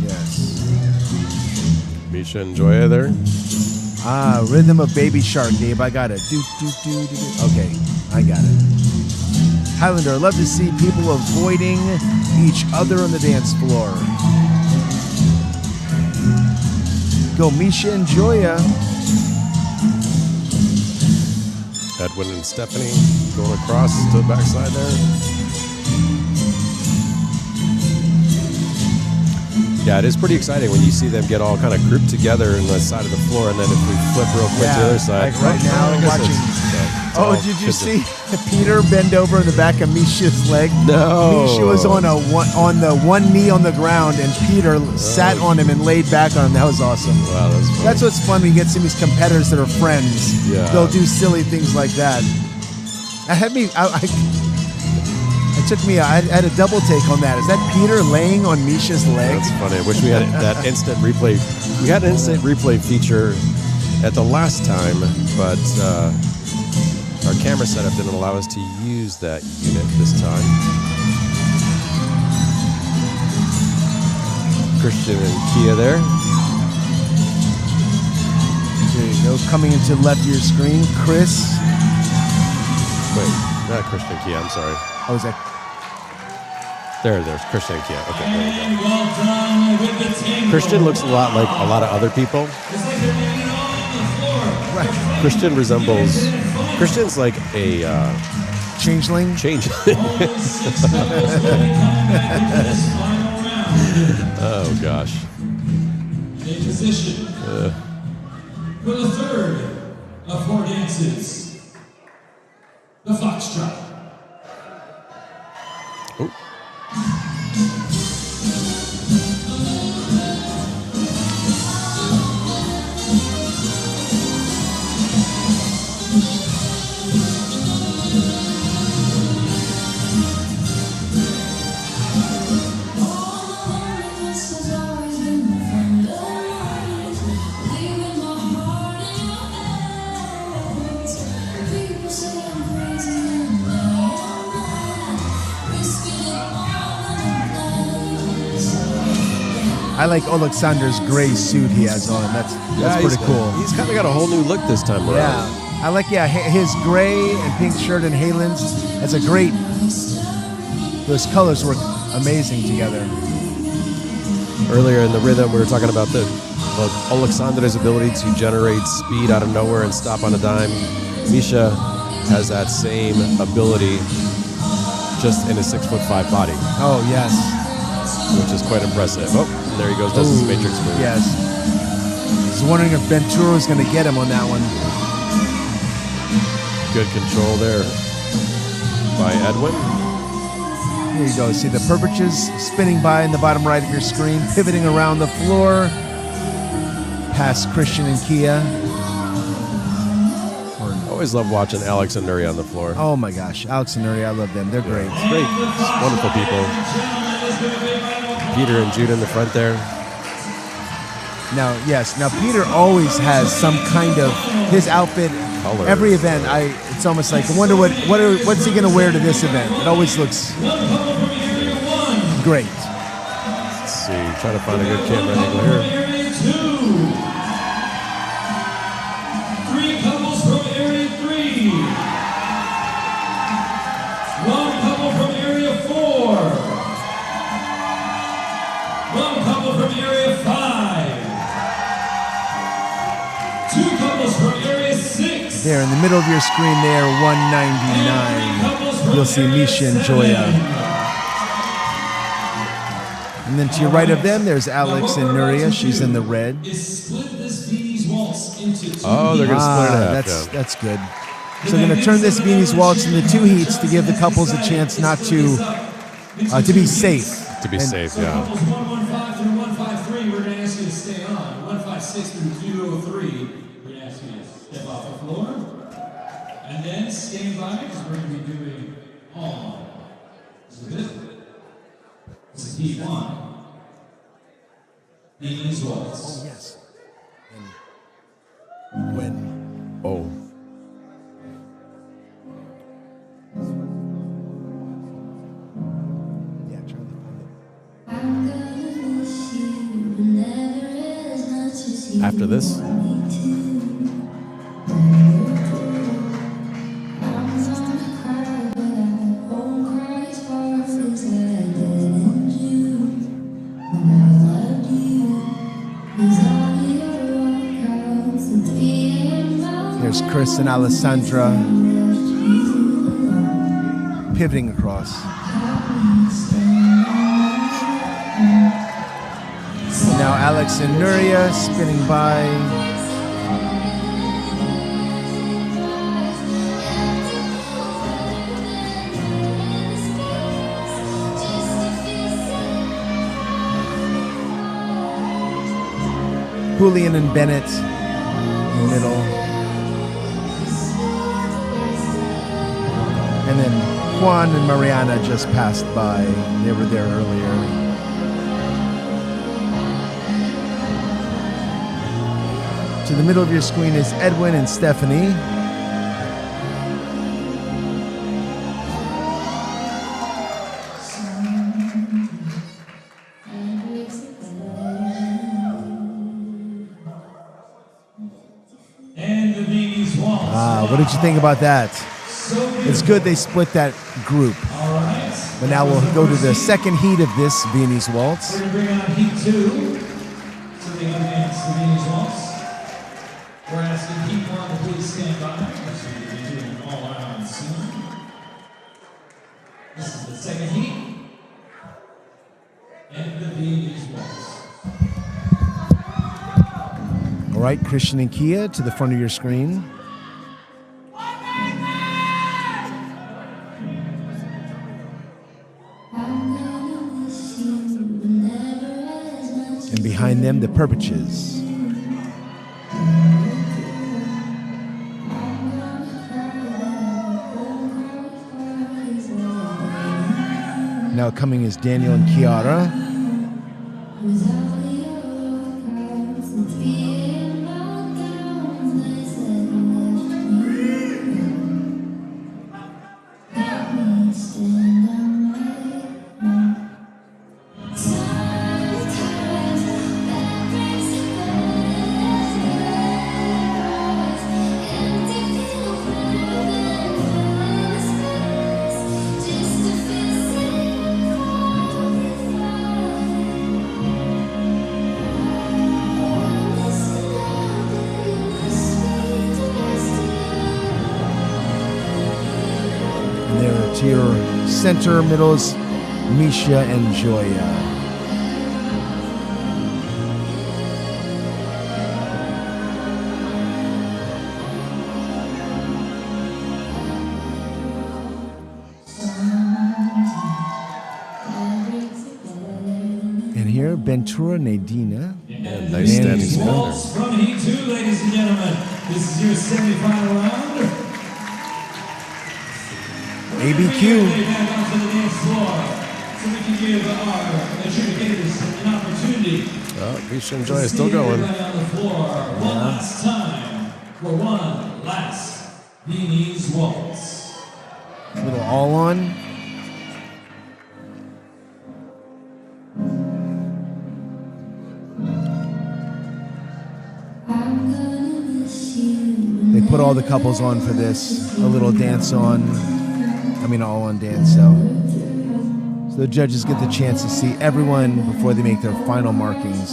Yes. Misha and Joya there. Ah, rhythm of Baby Shark, Gabe. I got it. Do. Okay, I got it. Highlander, I love to see people avoiding each other on the dance floor. Go Misha and Joya. Edwin and Stephanie going across to the backside there. Yeah, it is pretty exciting when you see them get all kind of grouped together on the side of the floor, and then if we flip real quick to the other side. Like right now, I guess watching. it's Oh, all did you good see Peter bend over in the back of Misha's leg? No. Misha was on the one knee on the ground, and Peter sat on him and laid back on him. That was awesome. Wow, that's funny. That's what's fun when you get some of these competitors that are friends. Yeah. They'll do silly things like that. I had a double take on that. Is that Peter laying on Misha's leg? That's funny. I wish we had that instant replay. We had an instant replay feature at the last time, but our camera setup didn't allow us to use that unit this time. Christian and Kia there. There you go. Coming into the left of your screen, Chris. Wait, not Christian and Kia. I'm sorry. Oh, is that? There's Christian and Kia. Okay, there you And well done with the tango. go. Christian looks a lot like a lot of other people. It's like they're leaving it all on the floor. Right. Christian resembles. Christian's like a Changeling? change. Oh gosh. In position for the third of 4 dances, the foxtrot. Oh. I like Alexander's gray suit he has on. That's pretty cool. He's kind of got a whole new look this time around. Yeah, I like his gray and pink shirt and Halen's. That's a great. Those colors work amazing together. Earlier in the rhythm, we were talking about the Alexander's ability to generate speed out of nowhere and stop on a dime. Misha has that same ability, just in a 6'5" body, Oh yes. which is quite impressive. Oh, and there he goes, does his matrix move. Yes. I was wondering if Ventura was going to get him on that one. Good control there by Edwin. Here you go. See the Perpetras spinning by in the bottom right of your screen, pivoting around the floor, past Christian and Kia. I always love watching Alex and Nuri on the floor. Oh my gosh, Alex and Nuri, I love them. They're great. It's great. It's wonderful people. Peter and Jude in the front there. Now, yes. Now, Peter always has some kind of his outfit. Color. Every event, it's almost like I wonder what's he going to wear to this event. It always looks great. Let's see. Try to find a good camera angle here. Three couples from Area 3. One couple from Area 4. One couple from Area 5. Two couples from Area 6. There in the middle of your screen there, 199. You'll see Misha and Joya. And then to your right of them, there's Alex and Nuria. She's in the red. Oh, they're going to split it in half. That's good. So they're going to turn this Beanie's Waltz into 2 heats to give the couples a chance not to be safe. To be safe, yeah. Couples 115 through 153, we're going to ask you to stay on. 156 through 203, we're going to ask you to step off the floor. And then stand by, because we're going to be doing all. This is heat 1. Beanie's Waltz. Oh, yes. And when? Oh. Yeah, try to find it. After this? There's Chris and Alessandra pivoting across. Now Alex and Nuria spinning by. Julian and Bennett in the middle. And then Juan and Mariana just passed by. They were there earlier. To the middle of your screen is Edwin and Stephanie. And the Beanie's Waltz. What did you think about that? It's good they split that group. All right. But now we'll go to the second heat of this Beanie's Waltz. We're going to bring on heat 2. So they advance the Beanie's Waltz. We're asking heat 1 to please stand by. Because we're going to be doing all around soon. This is the second heat. And the Beanie's Waltz. All right, Christian and Kia to the front of your screen. And behind them, the Perpetras. Now coming is Daniel and Kiara. To your center, middle is Misha and Joya. Ventura Nadina. And nice standing spin there. Waltz from Heat 2, ladies and gentlemen. This is your semifinal round. ABQ. Back onto the dance floor so we can give our adjudicators an opportunity. We should enjoy it. Still going. Right on the floor one last time for one last Viennese waltz. A little all on. They put all the couples on for this. A little dance on. I mean, all on dance. So the judges get the chance to see everyone before they make their final markings.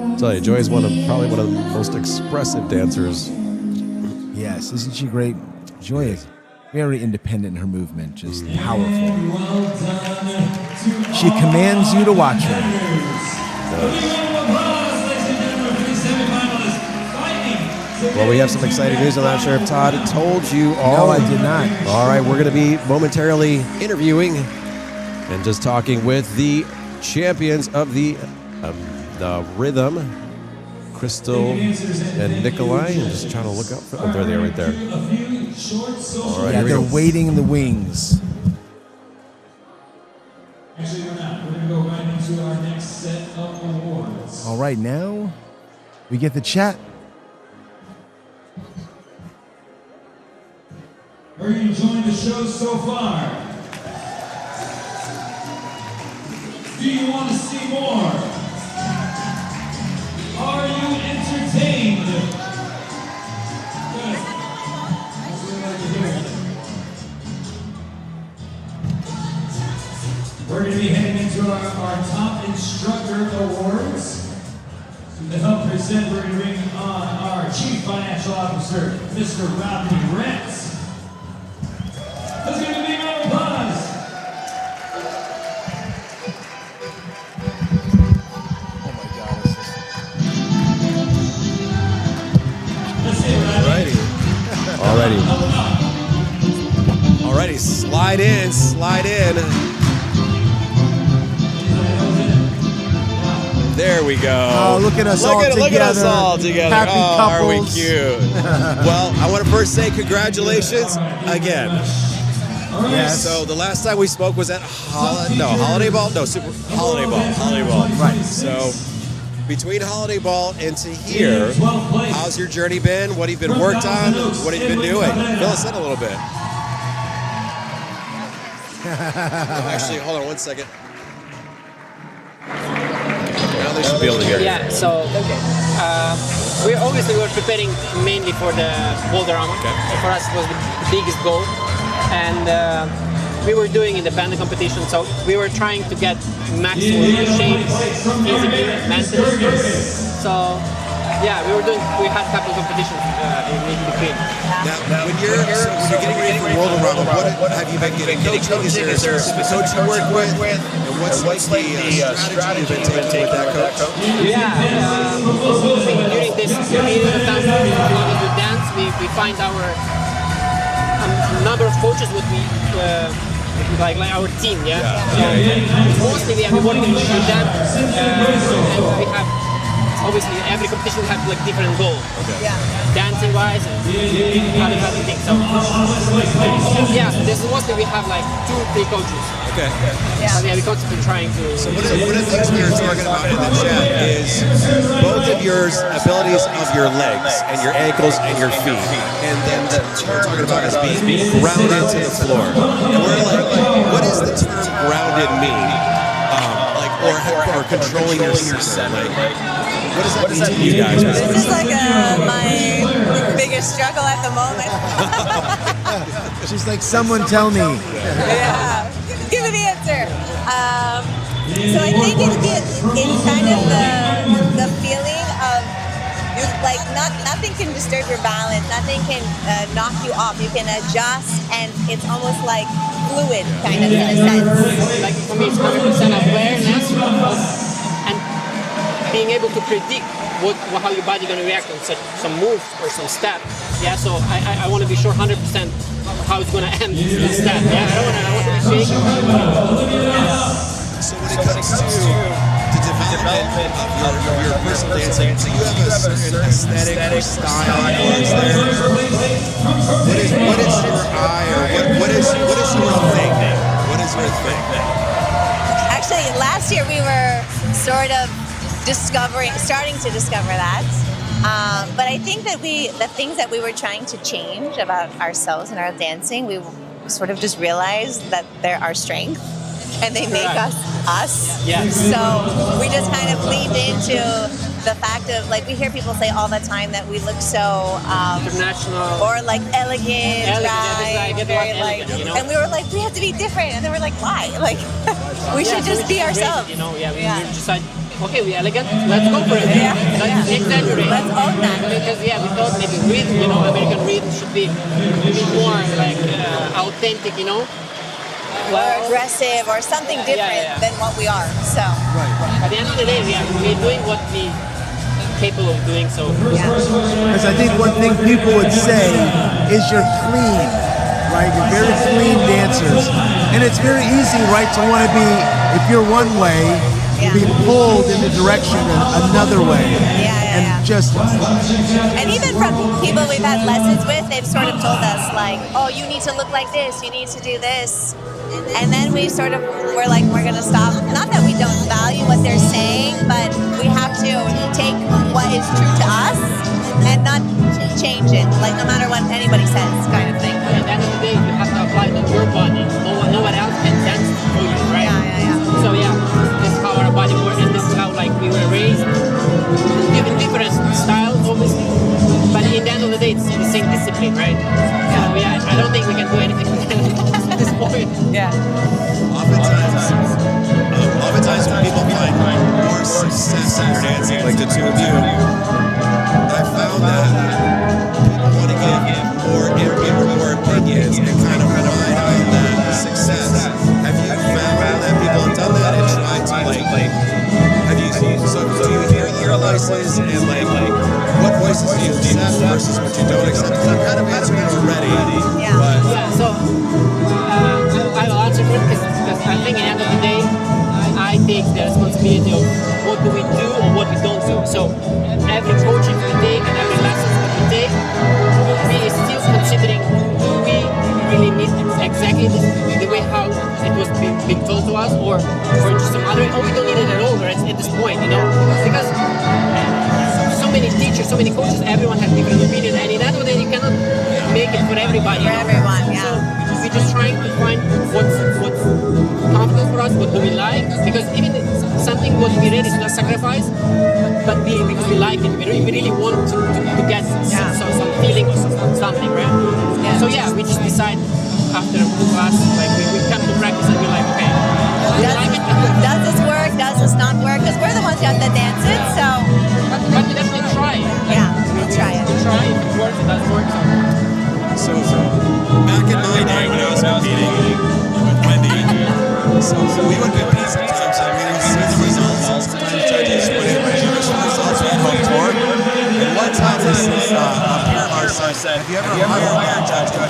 I'll tell you, Joy is probably one of the most expressive dancers. Yes, isn't she great? Joy is very independent in her movement, just powerful. She commands you to watch her. Well, we have some exciting news. I'm not sure if Todd told you all. No, I did not. All right, we're going to be momentarily interviewing and just talking with the champions of the rhythm, Crystal and Nikolai. I'm just trying to look up for. Oh, there they are, right there. All right, Yeah, here we they're go. waiting in the wings. Actually, we're not. We're going to go right into our next set of awards. All right, now we get the chat. Are you enjoying the show so far? Do you want to see more? Are you entertained? Good. That's what we like to hear. We're going to be heading into our top instructor awards. To help present, we're going to bring on our Chief Financial Officer, Mr. Rodney Rentz. Let's give a big round of applause. Oh my God! Let's see it, Rodney. Alrighty, slide in. There we go. Oh, look at us all Look at us together. all together. Happy oh, are we couples. cute? Well, I want to first say congratulations again. Yes. So the last time we spoke was at Holiday Ball. No, Holiday Ball. Right. So between Holiday Ball and to here, how's your journey been? What have you been worked on? What have you been doing? Fill us in a little bit. Actually, hold on one second. Now they should be able to hear you. Yeah, so we obviously were preparing mainly for the Ballroom. Okay. For us, it was the biggest goal, and we were doing independent competition. So we were trying to get maximum shape, physically, mentally. So yeah, we had a couple of competitions in between. Now, when you're getting ready for World Around, what have you been getting coaching? Is there a specific coach you work with? And what's the strategy you've been taking with that coach? Yeah, during this period of time we wanted to dance, we find our number of coaches would be like our team, yeah. So mostly we have been working with them, and we have obviously every competition will have like different goals. Yeah. Dancing wise and other things. So yeah, this is mostly we have like 2-3 coaches. Okay. Yeah. So yeah, we're constantly trying to. So one of the things we were talking about in the chat is both of your abilities of your legs and your ankles and your feet. And then what we're talking about is being grounded to the floor. And we're like, what does the term grounded mean? Or controlling your center. Like, what does that mean to you guys? This is like my biggest struggle at the moment. She's like, someone tell me. Yeah. Give me the answer. So I think it's kind of the feeling of like nothing can disturb your balance, nothing can knock you off. You can adjust, and it's almost like fluid, kind of in a sense. Like for me, it's 100% awareness and being able to predict how your body going to react on some moves or some step. Yeah, so I want to be sure 100% how it's gonna end instead. Yeah, I want to be shaking. So when it comes to the development of your personal dancing, do you have a certain aesthetic or style? What is your eye, or what is your thing? What is your thing? Actually, last year we were sort of starting to discover that. But I think that the things that we were trying to change about ourselves and our dancing, we sort of just realized that they're our strength and they make us. Yeah. So we just kind of leaned into the fact of, like, we hear people say all the time that we look so international or like elegant, right? Very elegant, you know? And we were like, we have to be different, and then we're like, why? Like, we should just be ourselves. You know, we decided, okay, we're elegant, let's go for it. Let's exaggerate. Let's own that. Because we thought maybe rhythm, American rhythm should be a bit more like authentic, Or aggressive, or something different than what we are. So. At the end of the day, we're doing what we're capable of doing. So. Because I think one thing people would say is you're clean, right? You're very clean dancers, and it's very easy, right, to want to be, if you're one way, be pulled in the direction another way. And even from people we've had lessons with, they've sort of told us, like, oh, you need to look like this, you need to do this. And then we're like, we're going to stop. Not that we don't value what they're saying, but we have to take what is true to us and not change it, like, no matter what anybody says, kind of thing. At the end of the day, you have to apply it to your body. No one else can dance for you, right? So this is how our body works, and this is how, like, we were raised. Even different styles, obviously, but in the end of the day, it's the same discipline, right? So I don't think we can do anything at this point. Oftentimes when people find more success in their dancing, like the two of you, I found that people want to give more input or more opinions and kind of rely on that success. Have you found that people have done that and tried to, like, have you seen, so do you hear your voices and like what voices do you accept versus what you don't accept? Because I'm kind of answering it already. So I will answer for it because I think at the end of the day, I take the responsibility of what do we do or what we don't do. So every coaching we take and every lesson that we take, we are still considering, do we really need exactly the way how it was being told to us, or just some other, we don't need it at all at this point, because so many teachers, so many coaches, everyone has different opinions, and in that way you cannot make it for everybody. For everyone, So we're just trying to find what's comfortable for us, what do we like, because even something what we ready to sacrifice, but because we like it, we really want to get some feeling or something, right? So we just decide after a class, like we come to practice and we're like, okay, does this work? Does this not work? Because we're the ones who have to dance it, so. But we definitely try it. We'll try it. We try, if it works, it doesn't work. So back in my day when I was competing with Wendy, so we would compete sometimes and we would see the results. Sometimes try to explain the results we hoped for. And one time we said, up here our side said, have you ever hired a judge to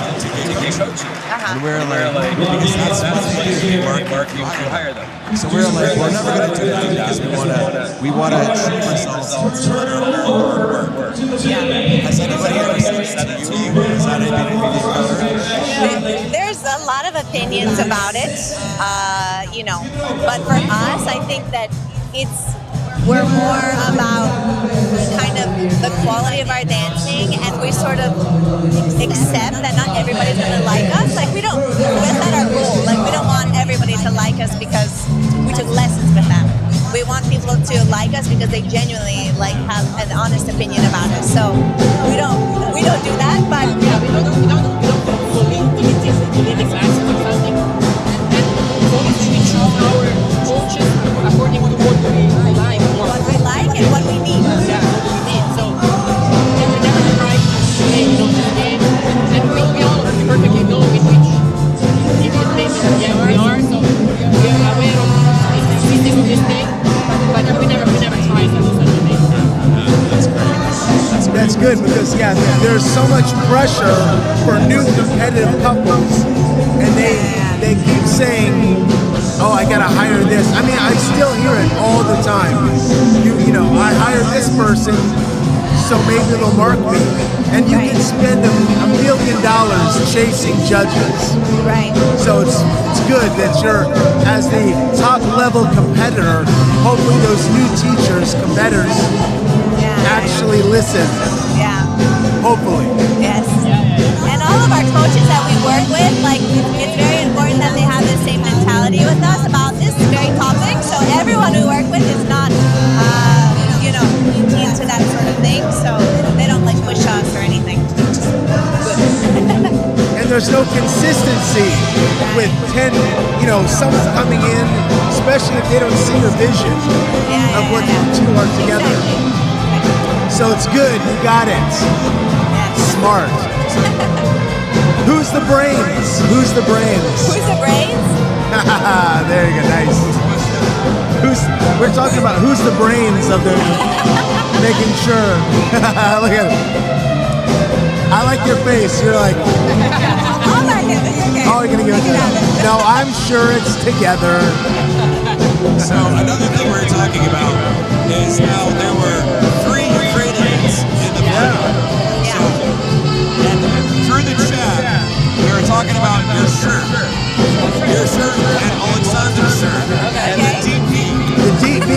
get coaching? And we're like, because that's what they do, Mark, you hire them. So we're like, we're never going to do that because we want to achieve results on our work. Has anybody ever said that to you? Has that There's a lot of opinions about it, but for us, I think that we're more about kind of the quality of our dancing, and we sort of accept that not everybody's going to like us. Like, that's not our rule. Like, we don't want everybody to like us because we took lessons with them. We want people to like us because they genuinely have an honest opinion about us. So we don't do that, but we don't delete the classes or something. And obviously we choose our coaches according to what we like. What we like and what we need. What we need. So we never try to say, this game, and we all perfectly know in which entertainment we are. So we are aware of the system of this thing, but we never try to do such a thing. That's great. That's good. good because there's so much pressure for new competitive couples, and they keep saying, "Oh, I gotta hire this." I mean, I still hear it all the time. You know, I hired this person, so maybe they'll mark me, and you can spend $1 million chasing judges. Right. So it's good that you're, as the top level competitor, hopefully those new teachers, competitors, actually listen. Yeah. Hopefully. Yes. And all of our coaches that we work with, like, it's very important that they have the same mentality with us about this very topic. So everyone we work with is not, into that sort of thing. So they don't like push us or anything. And there's no consistency with 10, someone coming in, especially if they don't see your vision of what the two are together. Exactly. So it's good, you got it. Smart. Who's the brains? Who's the brains? Who's the brains? There you go, nice. We're talking about who's the brains of the, making sure. Look at it. I like your face. You're like, I'll like it. It's okay. oh, you're gonna give it to them. No, I'm sure it's together. So another thing we're talking about is how there were 3 trade-ins in the final. So, and through the chat, we were talking about your shirt and Alexander's shirt, and the DP. The DP.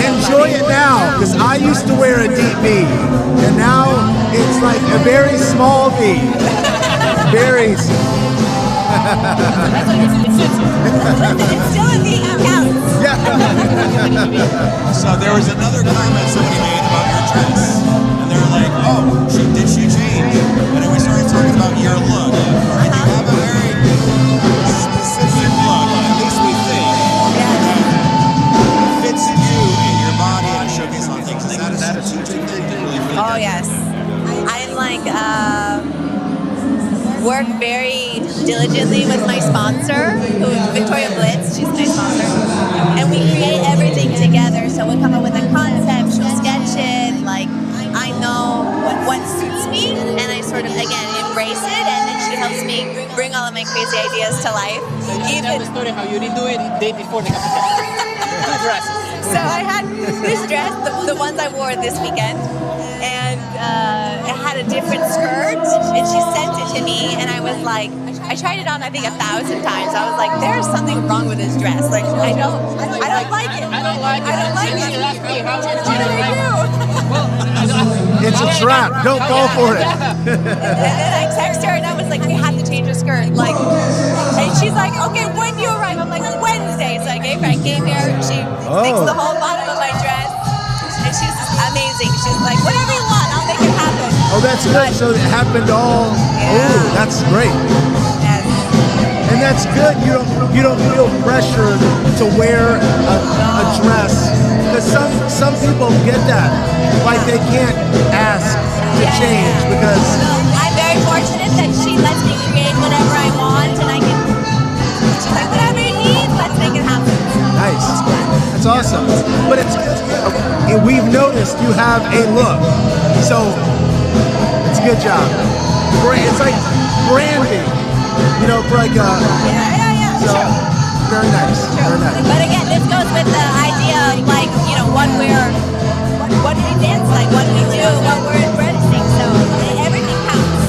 Enjoy it now, because I used to wear a DP, and now it's like a very small V. Very. It's still a V, it counts. So there was another comment somebody made about your dress, and they were like, "Oh, did she change?" And then we started talking about your look, and you have a very specific look, at least we think, that fits you and your body and showcase on things. Is that a strategic thing that really fits? Oh yes, I'm like work very diligently with my sponsor, who's Victoria Blitz. She's my sponsor, and we create everything together. So we come up with a concept, she'll sketch it. Like I know what suits me, and I sort of again embrace it, and then she helps me bring all of my crazy ideas to life. Tell the story how you didn't do it the day before the competition. 2 dresses. So I had this dress, the ones I wore this weekend, and it had a different skirt, and she sent it to me, and I was like, I tried it on I think 1,000 times. I was like, there's something wrong with this dress. Like I don't like it. I don't like it. She asked me how What do I do? It's a trap. Don't fall for it. And then I texted her, and I was like, we have to change the skirt. Like, and she's like, okay, when do you arrive? I'm like, Wednesday. So I came here. She fixed the whole bottom of my dress, and she's amazing. She's like, whatever you want, I'll make it happen. Oh, that's good. So it happened all. Oh, that's great. Yes. And that's good. You don't feel pressured to wear a dress, because some people get that, like they can't ask to change because. I'm very fortunate that she lets me create whatever I want, and I can. She's like, whatever you need, let's make it happen. Nice. That's awesome. But it's we've noticed you have a look, so it's a good job. It's like branding, for like a. Yeah. So very nice. Very nice. But again, this goes with the idea of like, what we dance like, what we do, what we're embracing. So everything counts.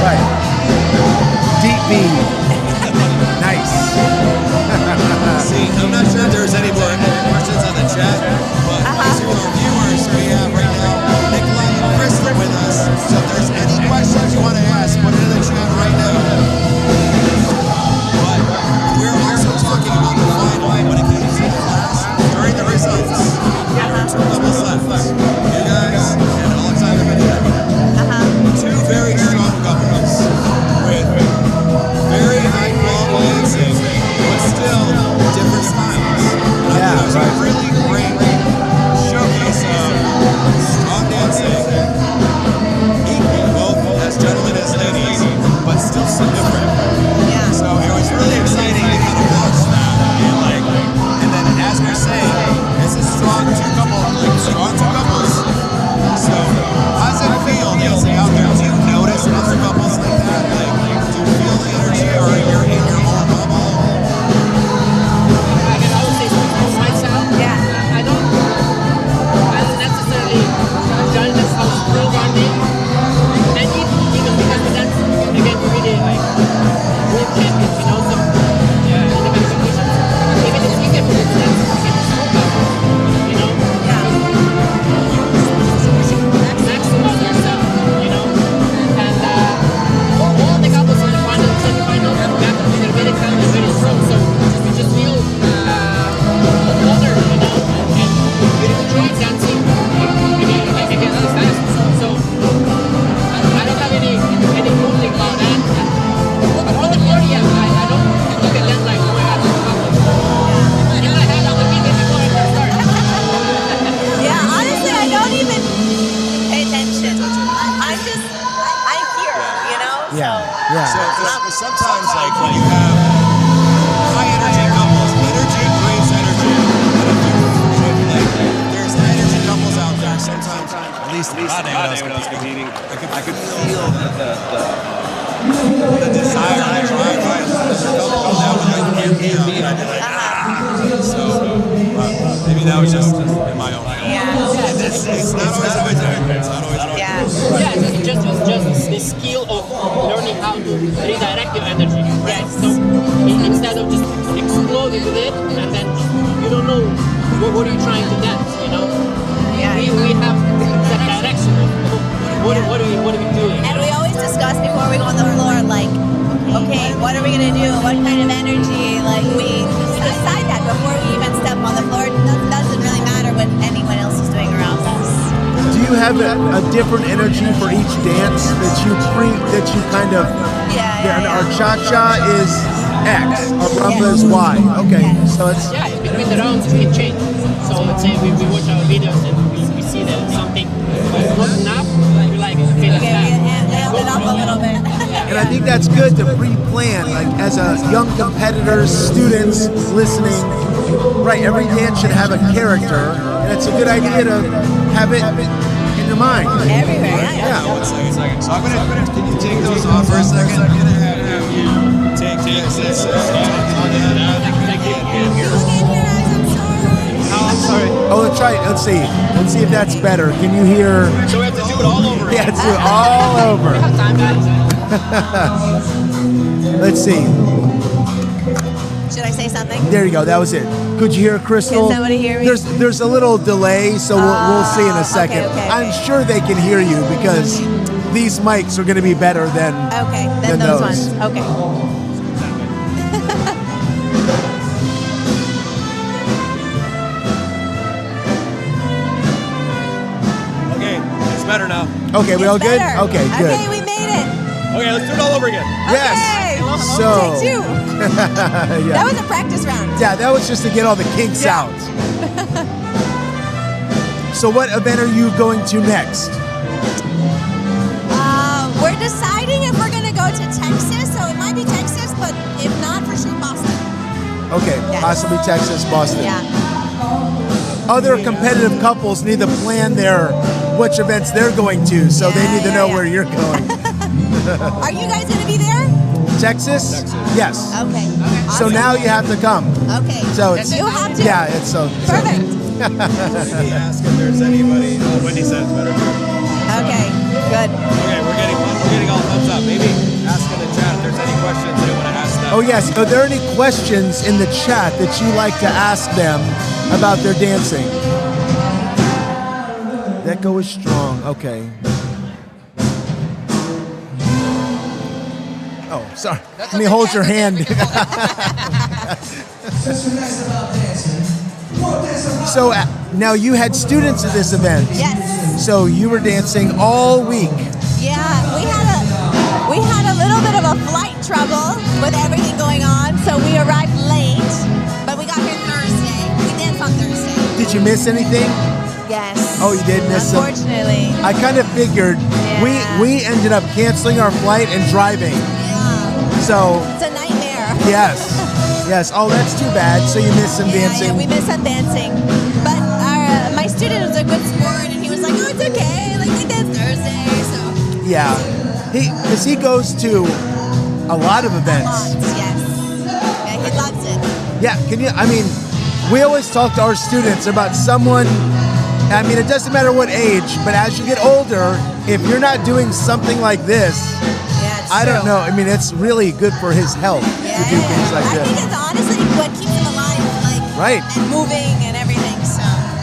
Right. Deep V. Nice. See, I'm not sure if there's any more questions on the chat, but these are our viewers we have right now. Nikolai and Chris are with us. So if there's any questions you want to ask, put it in the chat right now. But we're also talking about the final when it came to the class during the results. There were 2 levels left. You guys and Alexander Medina. 2 very strong couples with very Yeah, So, yeah. So sometimes, like when you have high energy couples, energy creates energy. And if there's energy couples out there, sometimes, at least when I was competing, I could feel the desire to drive by another couple that would like get me up, and I'd be like, So maybe that was just in my own head. yeah. It's not always a good thing. It's not always a good thing. Yeah. Yeah, it's just the skill of learning how to redirect your energy, right? Yes. So instead of just exploding with it, and then you don't know what are you trying to dance, you know? Yeah. We have that direction of what are we doing? And we always discuss before we go on the floor, like, okay, what are we gonna do? What kind of energy? Like, we decide that before we even step on the floor. It doesn't really matter what anyone else is doing around us. Do you have a different energy for each dance that you kind of? Yeah. Our cha-cha is X, our rumba is Y. Okay, so it's Yeah, between the rounds it changes. So let's say we watch our videos and we see that something is not enough, we're like, okay, that's Okay, we amp it up a little bit. And I think that's good to pre-plan, like as a young competitors, students listening. Right, every dance should have a character, and it's a good idea to have it in your mind. Everywhere, yeah. One second. So I'm gonna. Can you take those off for a second? I'm gonna have you take this. I'm sorry. Oh, let's try it. Let's see. Let's see if that's better. Can you hear? So we have to do it all over. Yeah, let's do it all over. Let's see. Should I say something? There you go. That was it. Could you hear Crystal? Can somebody hear me? There's a little delay, so we'll see in a second. okay. I'm sure they can hear you because these mics are going to be better than Okay, then than those ones. Okay. Okay, it's better now. Okay, we It's all good? better. Okay, good. Okay, we made it. Okay, let's do it all over again. Yes. Okay. So- Take two. Yeah. That was a practice round. Yeah, that was just to get all the kinks out. So what event are you going to next? We're deciding if we're gonna go to Texas, so it might be Texas, but if not, for sure Boston. Okay, Yes. possibly Texas, Boston. Yeah. Other competitive couples need to plan which events they're going to, so they need to know where you're going. Are you guys gonna be there? Texas? Yes. Okay. So Awesome. now you have to come. Okay. So it's You have to. yeah, it's so Perfect. Wendy asked if there's anybody. Oh, Wendy said it's better. Okay. Good. Okay, we're getting all thumbs up. Maybe ask in the chat if there's any questions they want to ask them. Oh yes. Are there any questions in the chat that you like to ask them about their dancing? That go is strong. Okay. Oh, sorry. Let me hold your hand. So now you had students at this event. Yes. So you were dancing all week. Yeah. We had a little bit of a flight trouble with everything going on, so we arrived late, but we got here Thursday. We danced on Thursday. Did you miss anything? Yes. Oh, you did miss some? Unfortunately. I kind of figured Yeah. we ended up canceling our flight and driving. Yeah. So It's a nightmare. yes. Yes. Oh, that's too bad. So you missed some dancing. Yeah, we missed some dancing. But my student was a good sport, and he was like, "Oh, it's okay. Like we did Thursday." So Yeah. Because he goes to a lot of events. lots, yes. Yeah, he loves it. Yeah. Can you? I mean, we always talk to our students about someone. I mean, it doesn't matter what age, but as you get older, if you're not doing something like this, Yeah, it's I don't true. know. I mean, it's really good for his health Yeah, to do things like I this. think it's honestly what keeps him alive, like Right. and moving and everything. So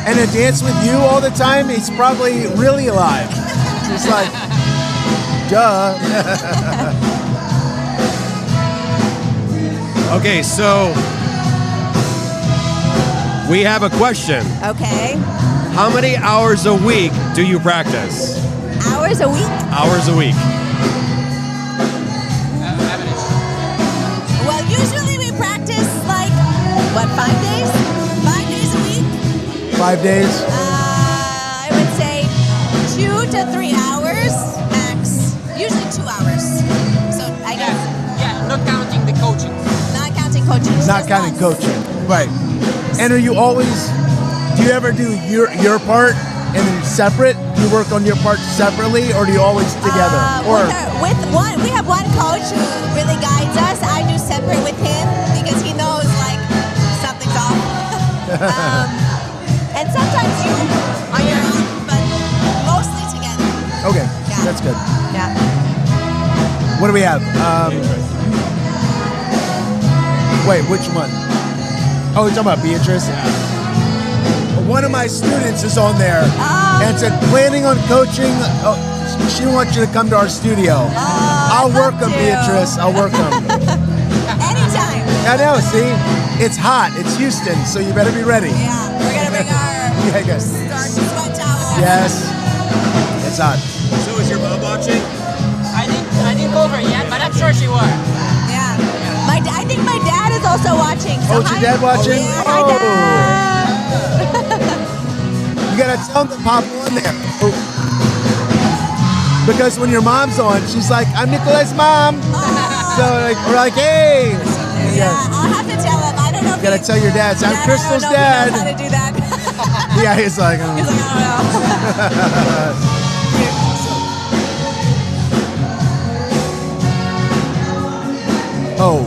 And to dance with you all the time, he's probably really alive. It's like, duh. Okay, so we have a question. okay, How many hours a week do you practice? hours a week. Hours a week. Well, usually we practice like what 5 days? 5 days a week. 5 days. I would say 2 to 3 hours max. Usually 2 hours. coaching. It's Not just kind of us. coaching, right? And are you always? Do you ever do your part and then separate? Do you work on your part separately, or do you always together? With one, we have one coach who really guides us. I do separate with him because he knows like something's off. And sometimes you on your own, but mostly together. Okay, Yeah. that's good. Yeah. What do we have? Wait, which one? Oh, you're talking about Beatrice? One of my students is on there and said, planning on coaching. Oh, she wants you to come to our studio. I'll work them, Beatrice. I'll work them. Anytime. I know, see? It's hot. It's Houston, so you better be ready. Yeah, we're gonna bring our Yeah, good. sweat towel. Yes. It's hot. So is your mom watching? I didn't call her yet, but I'm sure she will. Yeah. I think my dad is also watching. So Oh, is your dad watching? Yeah, Oh. hi, Dad. You gotta tell them to pop on there. Oh. Because when your mom's on, she's like, I'm Nicola's mom. So like, we're like, hey. Yeah, I'll have to tell him. I don't know if You gotta tell your dad. I'm Crystal's I don't know if he knows how dad. to do that. Yeah, he's like, He's like, I don't know. oh.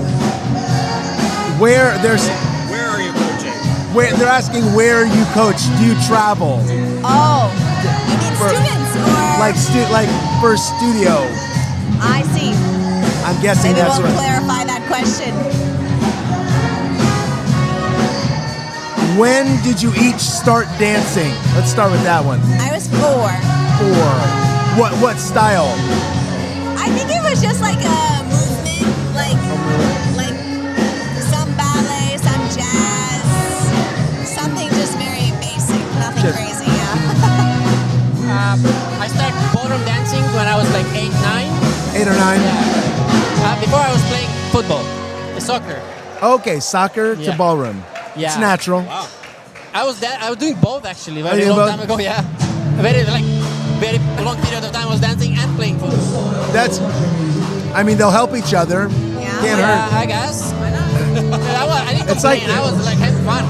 Where Where are you coaching? they're asking where you coach. Do you travel? Oh, you mean For- students or Like for studio. I see. I'm guessing Maybe that's we'll what. clarify that question. When did you each start dancing? Let's start with that one. I was 4. What style? I think it was just like a movement, like some ballet, some jazz, something just very basic, nothing Just- crazy. Yeah. I started ballroom dancing when I was like 8, 9. 8 or 9? Before I was playing football, soccer. Okay, soccer to Yeah. ballroom. Yeah. It's natural. I was doing both actually. Very doing long both? time ago. Yeah. Very long period of time I was dancing and playing football. I mean, they'll help each other. Yeah. Can't hurt. I guess. I didn't It's like complain. I was like having fun.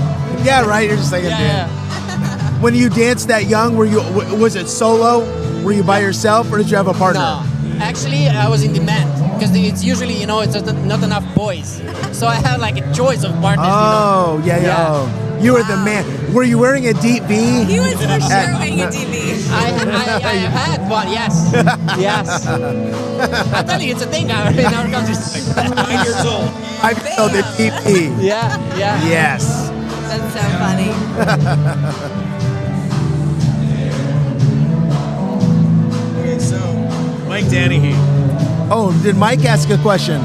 Yeah, right. You're just like a Yeah, dance. yeah. When you danced that young, was it solo? Were you by yourself, or did you have a partner? No, actually, I was in demand because it's usually it's not enough boys, so I have like a choice of partners. Oh, yeah. Yeah. Oh. You were the man. Were you wearing a deep V? He was for sure At- wearing a TV. I had one, yes, yes. I'm telling you, it's a thing in our country. 9 years old. I know the deep V. Yeah, yeah. Yes. That's so funny. Okay, so Mike Danahy. Oh, did Mike ask a question?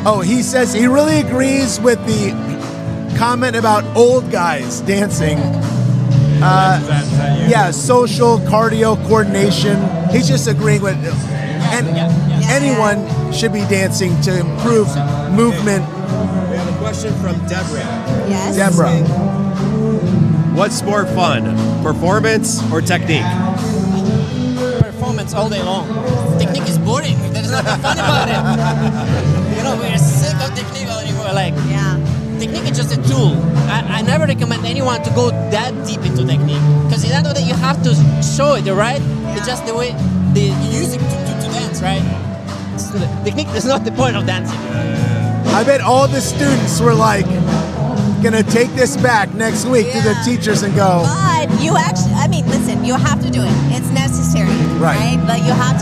Oh, he says he really agrees with the comment about old guys dancing. Is that you? Yeah, social cardio coordination. He's just agreeing with, and anyone should be dancing to improve movement. We have a question from Deborah. Yes. Deborah, What's more fun, performance or technique? Performance all day long. Technique is boring. There's nothing fun about it. We're sick of technique anymore. Like, Yeah. technique is just a tool. I never recommend anyone to go that deep into technique because in that way you have to show it, right? It's just the way you use it to dance, right? Technique is not the point of dancing. I bet all the students were like, gonna take this back next week to the Yeah. teachers and go, But you actually, listen, you have to do it. It's necessary, Right. right? But you have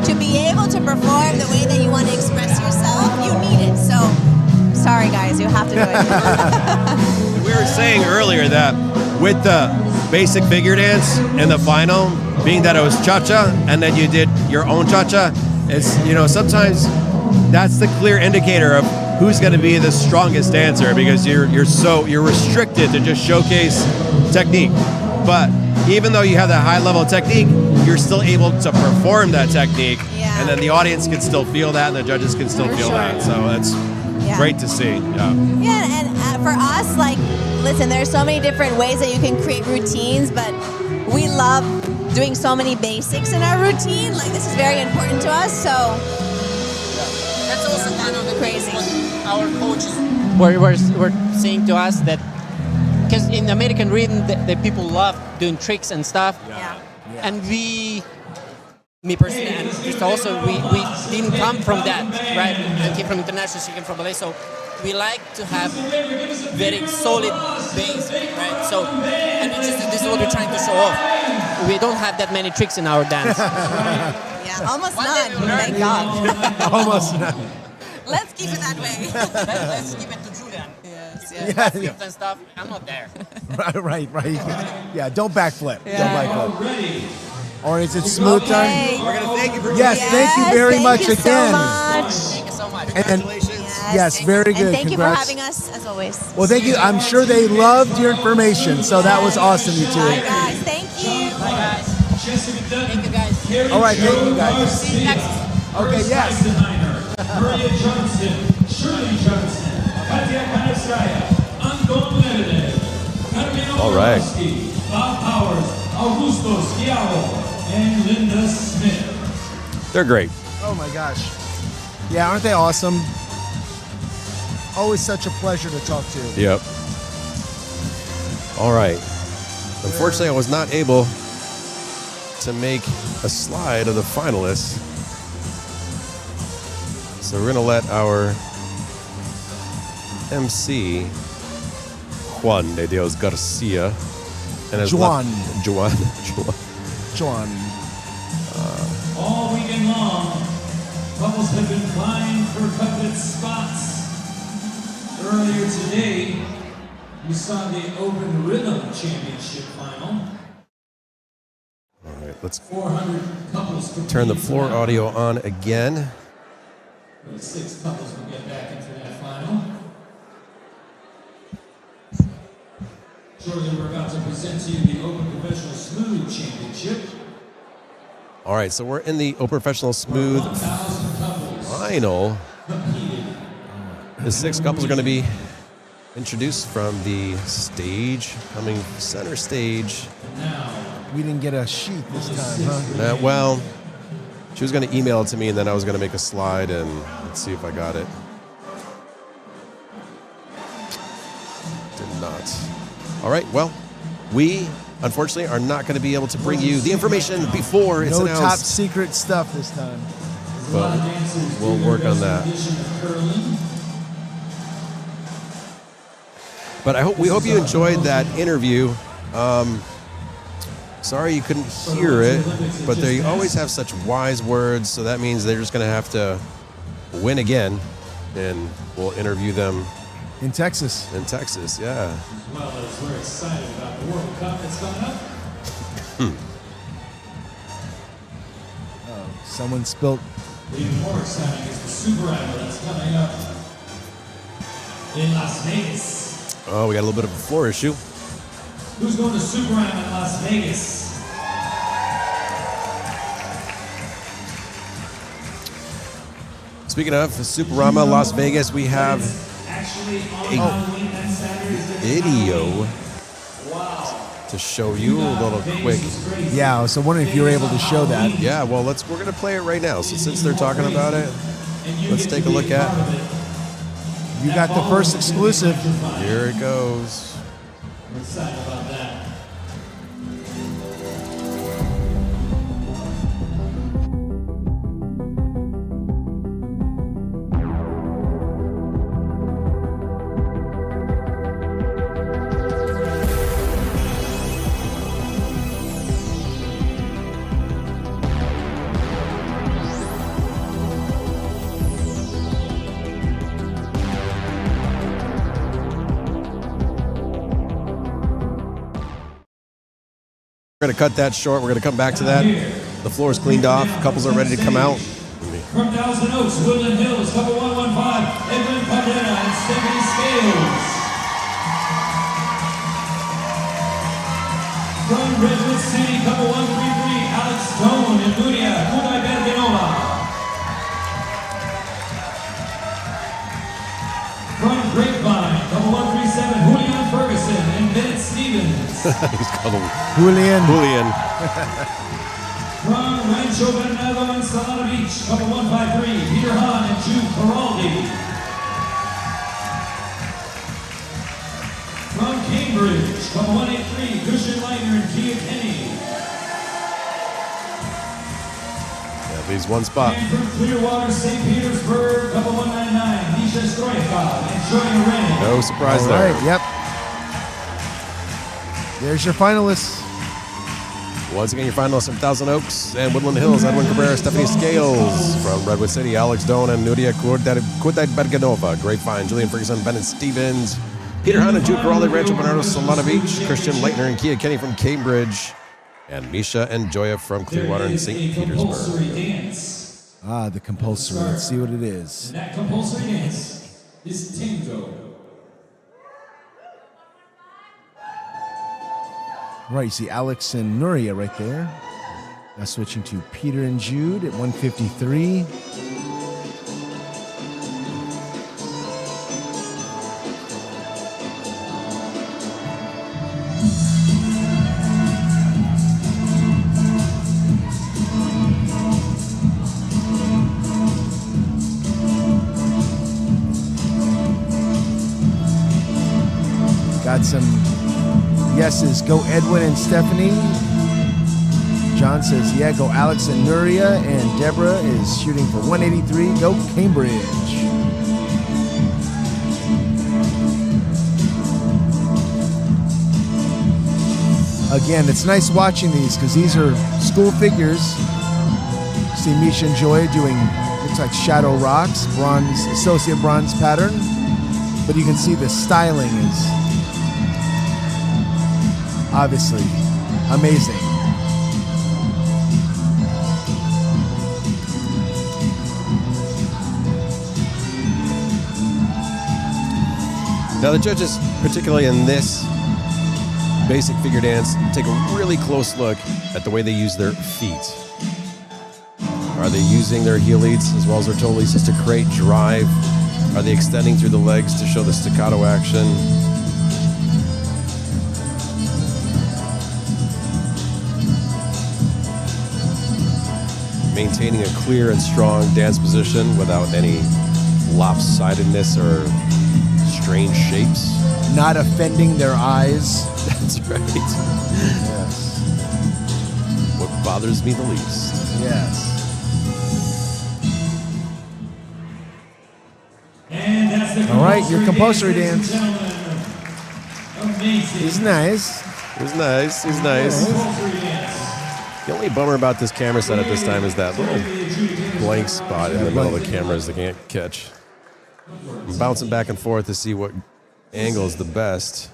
to be able to perform the way that you want to express yourself, you need it. So, sorry guys, you have to do it. We were saying earlier that with the basic figure dance in the final, being that it was cha-cha and then you did your own cha-cha, it's, sometimes that's the clear indicator of who's going to be the strongest dancer because you're restricted to just showcase technique. But even though you have that high level technique, you're still able to perform that technique, Yeah. and then the audience can still feel that, and the judges can still For feel sure. that. So that's Yeah. great to see. Yeah. Yeah, and for us, listen, there's so many different ways that you can create routines, but we love doing so many basics in our routine. Like, this is very important to us, so that's also one of the Crazy. things what our coaches were saying to us, that because in American rhythm the people love doing tricks and stuff, Yeah. and me personally, and just also we didn't come from that, right? I came from international, she came from ballet, so we like to have very solid base, right? So, and it's just this is what we're trying to show off. We don't have that many tricks in our dance. Yeah, almost One day none. we'll learn. Thank God. Almost none. Let's keep it that way. Let's give it to Julian. Yes, Yeah, yes. yeah. And stuff. I'm not there. right. Yeah, don't backflip. Yeah. Don't backflip. Or is it smooth time? Okay. We're gonna thank you for Yes, thank you very thank much you again. So much. Thank you so much. And Congratulations. yes, very good. And thank Congrats. you for having us, as always. Well, thank you. I'm sure they loved your information, so that was awesome, you Bye, two. guys. Thank you. Bye, guys. Thank you, guys. All right, thank you guys. See you next time. Okay, yes. Maria Johnson, Shirley Johnson, Katya Kanevskaya, Anton Lebedev, Carmelo All right. Borowski, Bob Powers, Augusto Schiavo, and Linda Smith. They're great. Oh my gosh. Yeah, aren't they awesome? Always such a pleasure to talk to. Yep. All right. Unfortunately, I was not able to make a slide of the finalists. So we're going to let our MC, Juan de Dios Garcia, and his Juan. Juan. John. All weekend long, couples have been vying for coveted spots. Earlier today, you saw the Open Rhythm Championship final. All right, let's 400 couples turn the competed floor for that. audio on again. The 6 couples will get back into that final. Shortly, we're about to present to you the Open Professional Smooth Championship. All right, so we're in the Open Professional Smooth 1,000 couples final. competed. The 6 couples are going to be introduced from the stage, coming center stage. We didn't get a sheet this time, huh? Well, she was going to email it to me, and then I was going to make a slide, and let's see if I got it. Did not. All right, well, we unfortunately are not going to be able to bring you the information before it's No top announced. secret stuff this time. But we'll work on that. But we hope you enjoyed that interview. Sorry you couldn't hear it, but they always have such wise words, so that means they're just going to have to win again, and we'll interview them In Texas. in Texas. Yeah. As well as we're excited about the World Cup that's coming up. Someone spilt. Even more exciting is the Super Idol that's coming up in Las Vegas. Oh, we got a little bit of a floor issue. Who's going to Super Idol in Las Vegas? Speaking of Superama Las Vegas, we have Actually on a Halloween and Saturday. video to show you a little quick. Yeah, I was wondering if you were able to show that. Yeah, well, we're gonna play it right now. So since they're talking about it, let's take a look at. You got the first exclusive. Here it goes. We're excited about that. We're gonna cut that short. We're gonna come back to that. The floor is cleaned off. Couples are ready to come out. From Thousand Oaks, Woodland Hills, couple 115, Edwin Padrena and Stephanie Scales. From Redwood City, couple 133, Alex Stone and Nuria Bergenova. From Grapevine, couple 137, Julian Ferguson and Bennett Stevens. He's called him Julian. Julian. From Rancho Bernardo and Solana Beach, couple 153, Peter Hahn and Jude Feraldi. From Cambridge, couple 183, Christian Leitner and Kia Kenny. At least one spot. And from Clearwater, St. Petersburg, couple 199, Misha Stroikov and Troy Rennie. No surprise All there. right, yep. There's your finalists. Once again, your finalists from Thousand Oaks and Woodland Hills, Edwin Cabrera, Stephanie Scales. From Redwood City, Alex Doan and Nuria Kudaj-Berganova. Grapevine, Julian Ferguson, Bennett Stevens. Peter Hunt and Jude Corrali, Rancho Bernardo, Solana Beach. Christian Leitner and Kia Kenny from Cambridge. And Misha and Joya from Clearwater and St. Compulsory Petersburg. dance. Ah, the compulsory. Let's see what it is. And that compulsory dance is tango. Right, you see Alex and Nuria right there. Now switching to Peter and Jude at 153. Got some yeses. Go Edwin and Stephanie. John says, yeah, go Alex and Nuria. And Deborah is shooting for 183. Go Cambridge. Again, it's nice watching these because these are school figures. See Misha and Joy doing, looks like Shadow Rocks, bronze, associate bronze pattern. But you can see the styling is obviously amazing. Now the judges, particularly in this basic figure dance, take a really close look at the way they use their feet. Are they using their heel leads as well as their toe leads just to create drive? Are they extending through the legs to show the staccato action? Maintaining a clear and strong dance position without any lopsidedness or strange shapes. Not offending their eyes. That's right. Yes. What bothers me the least. Yes. And that's the All right, your compulsory ladies dance. and gentlemen. Amazing. He's nice. He's nice. He's nice. Compulsory dance. The only bummer about this camera set at this time is that little blank spot in the middle of the cameras they can't catch. I'm bouncing back and forth to see what angle is the best.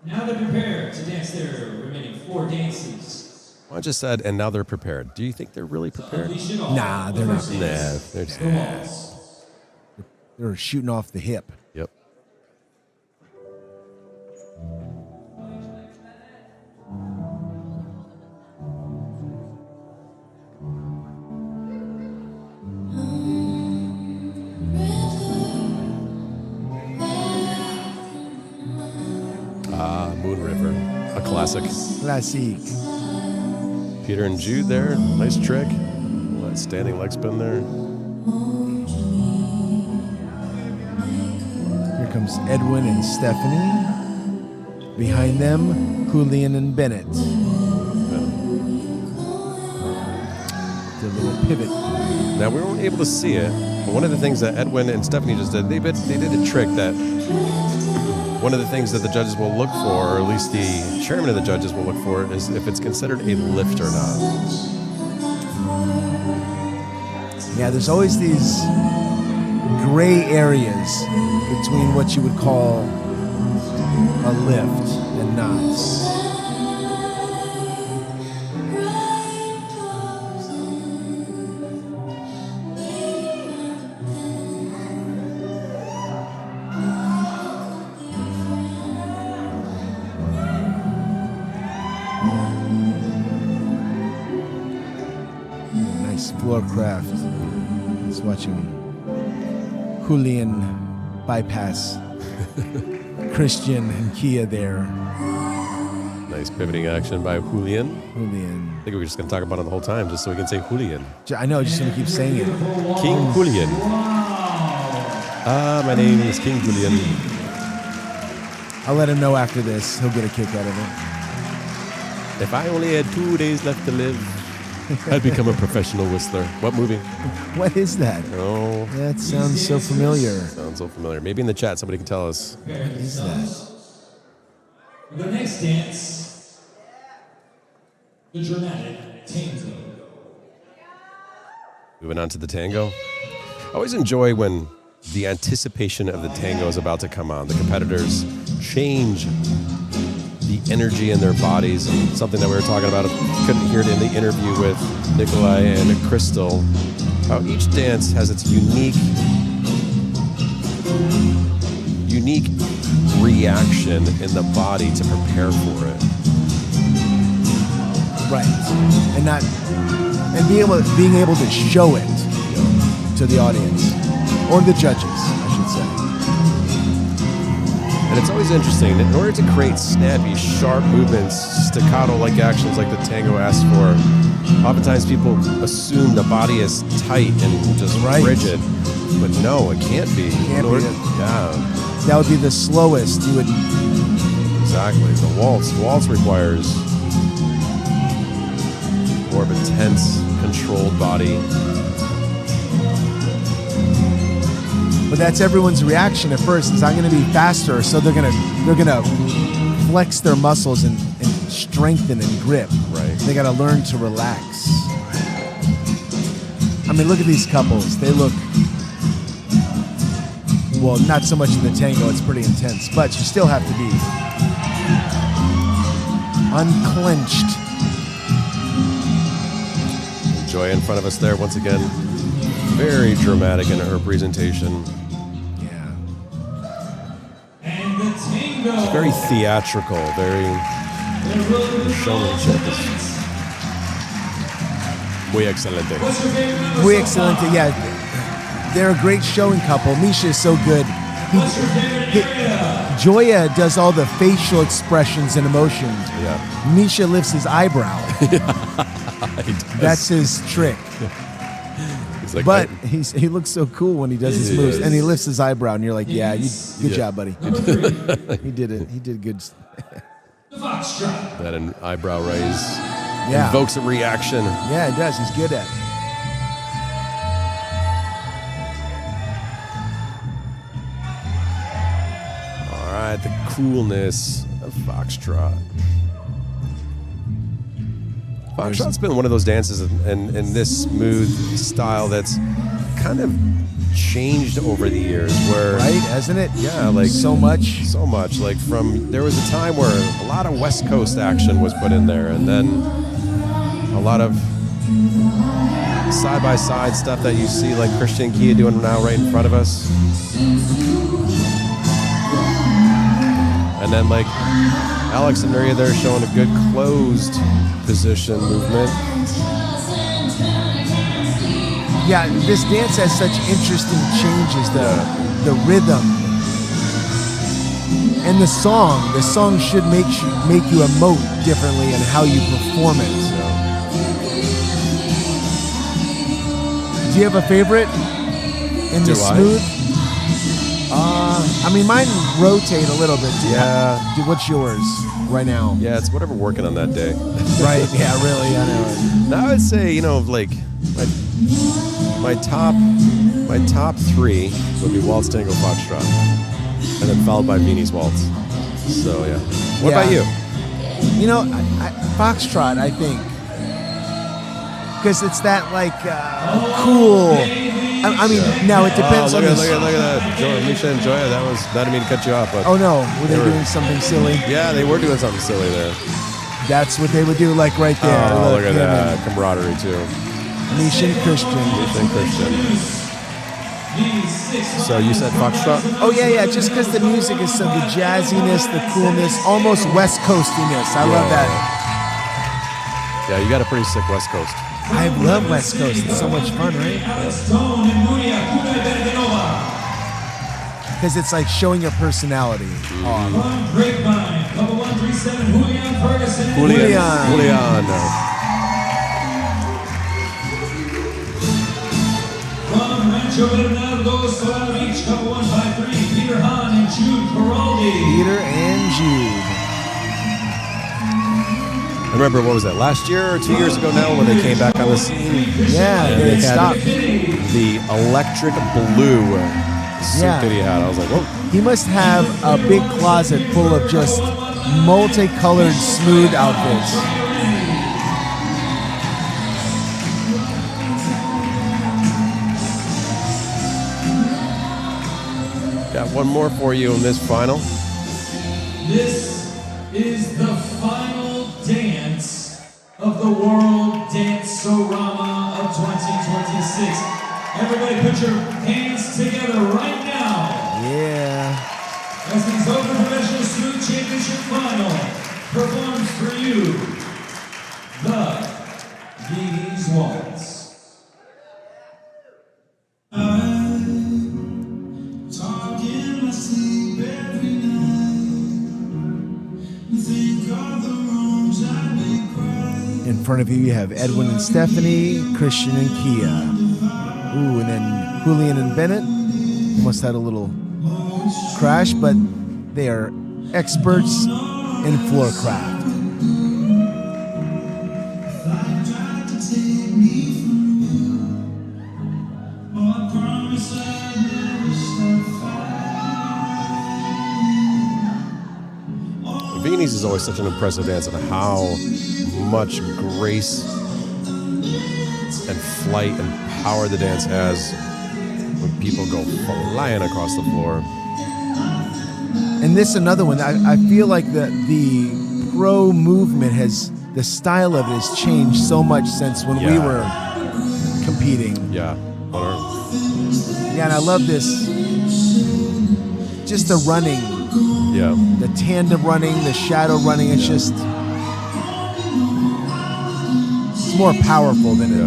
Now they're prepared to dance their remaining 4 dances. I just said, and now they're prepared. Do you think they're really prepared? Unleash it all. Nah, they're not. Nah, they're just, The waltz. They're shooting off the hip. yep. Moon River, a classic. Classic. Peter and Jude there, nice trick. That standing leg spin there. Here comes Edwin and Stephanie. Behind them, Julian and Bennett. Their little pivot. Now we weren't able to see it, but one of the things that Edwin and Stephanie just did, they did a trick that one of the things that the judges will look for, or at least the chairman of the judges will look for, is if it's considered a lift or not. Yeah, there's always these gray areas between what you would call a lift and not. Nice floor craft. Just watching Julian bypass Christian and Kia there. Nice pivoting action by Julian. Julian. I think we're just going to talk about it the whole time, just so we can say Julian. I know, just gonna keep saying it. King Julian. My name is King Julian. I'll let him know after this. He'll get a kick out of it. If I only had 2 days left to live, I'd become a professional whistler. What movie? What is that? Oh, That sounds so familiar. sounds so familiar. Maybe in the chat somebody can tell us. What is that? The next dance, the dramatic tango. Moving on to the tango. I always enjoy when the anticipation of the tango is about to come on. The competitors change the energy in their bodies, and something that we were talking about, couldn't hear it in the interview with Nikolai and Crystal, how each dance has its unique reaction in the body to prepare for it. Right. And being able to show it to the audience or the judges, I should say. And it's always interesting, in order to create snappy, sharp movements, staccato-like actions like the tango asks for, oftentimes people assume the body is tight and just rigid. But no, it can't be. Can't be. Yeah. That would be the slowest. You would. Exactly. The waltz. Waltz requires more of a tense, controlled body. But that's everyone's reaction at first. Is I'm going to be faster, so they're gonna flex their muscles and strengthen and grip. Right. They got to learn to relax. I mean, look at these couples. They look. Well, not so much in the tango. It's pretty intense, but you still have to be unclenched. Joy in front of us there once again. Very dramatic in her presentation. Yeah. And the tango. It's very theatrical, very showmanship. Muy excelente. What's your favorite number? Muy so excelente. far? Yeah. They're a great showing couple. Misha is so good. What's your favorite area? Joya does all the facial expressions and emotions. Yeah. Misha lifts his eyebrow. That's his trick. He's like, But he looks so cool when he does his moves, and he lifts his eyebrow, and you're like, yeah, good job, buddy. He did it. He did good. The foxtrot. that an eyebrow raise Yeah. invokes a reaction. Yeah, it does. He's good at it. All right, the coolness of foxtrot. Foxtrot's been one of those dances in this smooth style that's kind of changed over the years. Where Right, hasn't it? Yeah, like so much. so much. Like there was a time where a lot of West Coast action was put in there, and then a lot of side-by-side stuff that you see like Christian Kia doing now right in front of us. And then like Alex and Nuria there showing a good closed position movement. Yeah, this dance has such interesting changes. The rhythm and the song. The song should make you emote differently in how you perform it. Do you have a favorite in the Do I? smooth? I mean, mine rotate a little bit. Yeah. What's yours right now? Yeah, it's whatever working on that day. Right. Yeah. Really. I know. Now I would say, like my top three would be Waltz, Tango, Foxtrot, and then followed by Beanie's Waltz. So yeah. What about you? You know, Foxtrot, I think, because it's that like cool. I mean, now it depends on look the. at that. Misha and Joya, that didn't mean to cut you off, but Oh no, were they doing something silly? yeah, they were doing something silly there. That's what they would do, like right there. Oh, look at him that camaraderie too. and Misha and Christian. Misha and Christian. So you said Foxtrot? Oh yeah, just because the music is so the jazziness, the coolness, almost West Coastiness. I love that. Yeah, you got a pretty sick West Coast. I love West Coast. It's so much fun, right? Because it's like showing your personality. Grapevine, couple 137, Julian Ferguson. Julian. From Rancho Macho Bernardo Soranovich, couple 153, Peter Hahn and Jude Peraldi. Peter and Jude. I remember, what was that, last year or 2 years ago now, when they came back on the scene? Yeah, And they had stopped. the electric blue suit Yeah. that he had. I was like, whoa. He must have a big closet full of just multicolored, smooth outfits. Got one more for you in this final. This is the final dance of the World Dance-O-Rama of 2026. Everybody put your hands together right now. Yeah. As these Open Professional Smooth Championship final performs for you the Viennese Waltz. In front of you have Edwin and Stephanie, Christian and Kia. Ooh, and then Julian and Bennett. Almost had a little crash, but they are experts in floor craft. Viennese is always such an impressive dance, and how much grace and flight and power the dance has when people go flying across the floor. And this another one. I feel like the pro movement has, the style of it has changed so much since when we Yeah. were competing. Yeah. Yeah, and I love this. Just the running, Yeah. the tandem running, the shadow running. It's just, it's more powerful than it.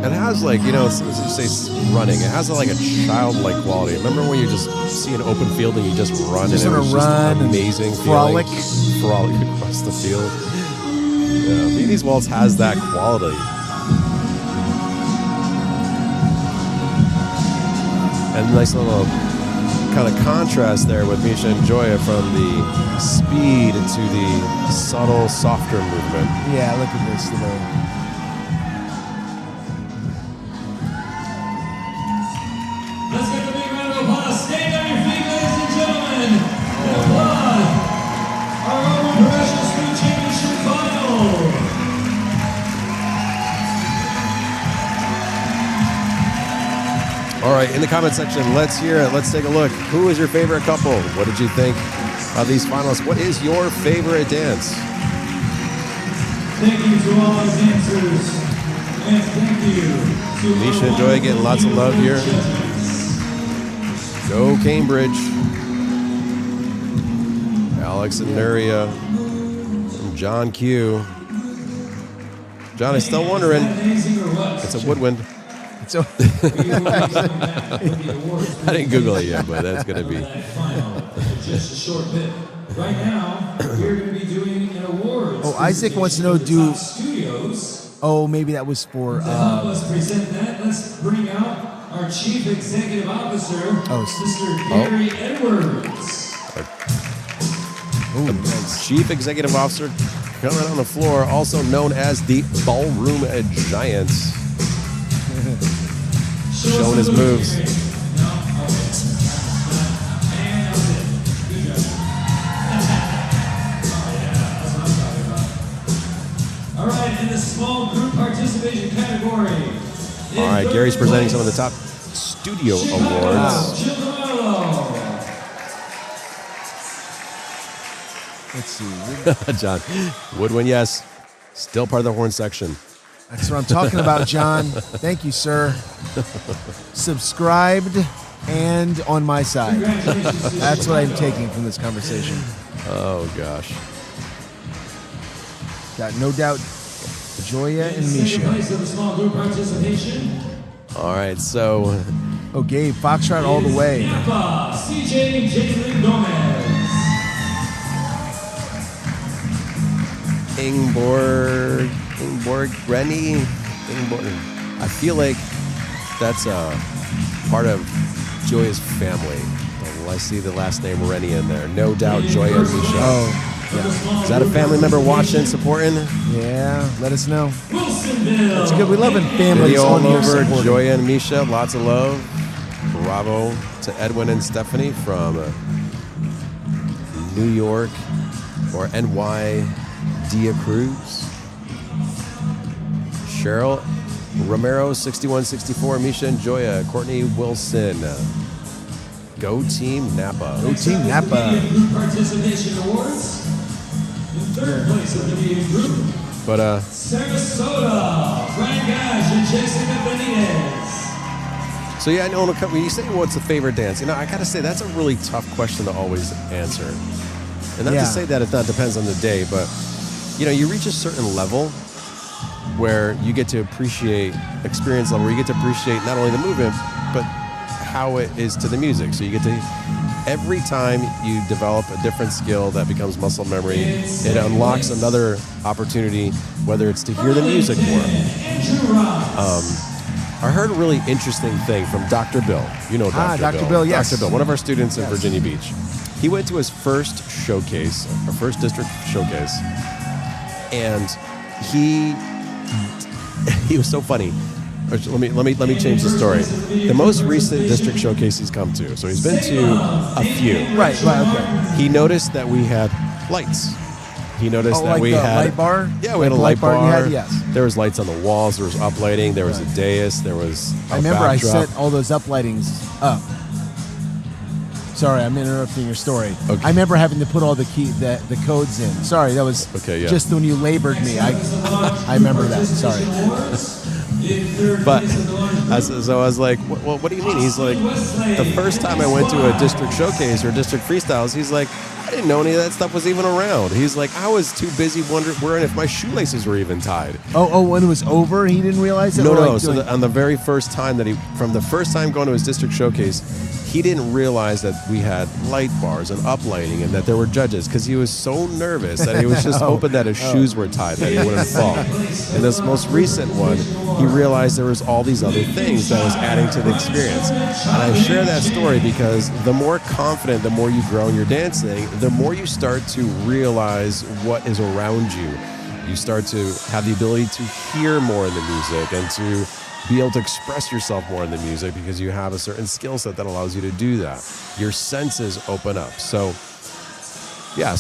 And it has, like, you know, as you say running, it has like a childlike quality. Remember when you just see an open field and you just run, Just and it sort was of run just and amazing frolic. feeling. Frolic across the field. Yeah, Viennese Waltz has that quality. And nice little kind of contrast there with Misha and Joya, from the speed to the subtle, softer movement. Yeah, look at this little. Let's give a big round of applause. Stand on your feet, ladies and gentlemen, and applaud our Open Professional Smooth Championship final. All right, in the comment section, let's hear it. Let's take a look. Who is your favorite couple? What did you think of these finalists? What is your favorite dance? Thank you to all our dancers, and thank you to Misha our and Joy getting lots of love here. Go Cambridge. Alex and Nuria. And John Q. John is still wondering. It's a woodwind. So I didn't Google it yet, but that's going to be. Just a short bit. Right now, we're going to be doing an awards. Oh, Isaac wants to know, Studios. oh, maybe that was for, To help us present that, let's bring out our Chief Executive Officer, Mr. Gary Edwards. nice. Chief Executive Officer coming on the floor, also known as the Ballroom Giant. Showing his moves. All right, in the small group participation category. All right, Gary's presenting some of the top studio awards. Let's see. John, woodwind, yes. Still part of the horn section. That's what I'm talking about, John. Thank you, sir. Subscribed and on my side. That's what I'm taking from this conversation. Oh, gosh. Got no doubt Joya and Misha. Place of the small group participation. All right, so. Oh, Gabe, Foxtrot all the way. Tampa, CJ Jalen Gomez. Ingborg Rennie. I feel like that's part of Joya's family. I see the last name Rennie in there. No doubt, Joya and Misha. Oh, yeah. Is that a family member watching, supporting? Yeah, let us know. That's good. We love when families Video on all here over supporting. Joya and Misha. Lots of love. Bravo to Edwin and Stephanie from New York or NY Dia Cruz. Cheryl Romero, 6164. Misha and Joya. Courtney Wilson. Go Team Napa. Go Team Napa. Participation awards. In third place of the meeting group, But Sarasota, Brian Gash and Jessica Benitez. so yeah, I know when you say what's the favorite dance, I gotta say that's a really tough question to always answer. And not Yeah. to say that it not depends on the day, but you reach a certain level where you get to experience level where you get to appreciate not only the movement, but how it is to the music. So you get to, every time you develop a different skill that becomes muscle memory, it unlocks another opportunity, whether it's to hear the music more. I heard a really interesting thing from Dr. Bill. You know Dr. Bill, yes. Dr. Bill, one of our students in Virginia Beach. He went to his first showcase, our first district showcase, and he was so funny. Let me change the story. The most recent district showcase he's come to, so he's been to a few. Right, okay. He noticed that we had lights. He noticed that like we the had light bar? Yeah, we had a Like light the light bar bar. you had? Yes. There was lights on the walls. There was uplighting. There was a dais. There was a I remember backdrop. I set all those uplightings up. Sorry, I'm interrupting your story. Okay. I remember having to put all the codes in. Sorry, that was Okay, yeah. just when you labored me. I remember that. Sorry. But so I was like, well, what do you mean? He's like, the first time I went to a district showcase or district freestyles, he's like, I didn't know any of that stuff was even around. He's like, I was too busy wondering if my shoelaces were even tied. Oh, when it was over, he didn't realize it? No. Or like So doing- on the very first time from the first time going to his district showcase, he didn't realize that we had light bars and uplighting and that there were judges because he was so nervous that he was just hoping that his shoes were tied, that he wouldn't fall. In this most recent one, he realized there was all these other things that was adding to the experience. And I share that story because the more confident, the more you grow in your dancing, the more you start to realize what is around you. You start to have the ability to hear more in the music and to be able to express yourself more in the music because you have a certain skill set that allows you to do that. Your senses open up. So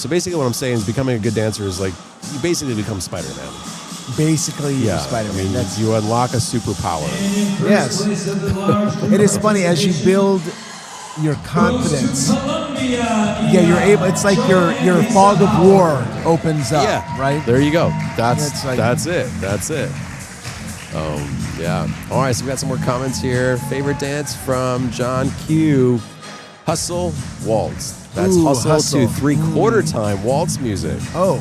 basically what I'm saying is becoming a good dancer is like you basically become Spider-Man. Basically, you're Yeah, Spider-Man. I mean, you unlock a superpower. Yes. It is funny as you build your confidence. Yeah, you're able. It's like your fog of war opens up. Yeah, right. There you go. That's It's like- That's it. Yeah. All right, so we got some more comments here. Favorite dance from John Q. Hustle Waltz. That's Ooh, hustle hustle. to 3/4 time waltz music. Oh,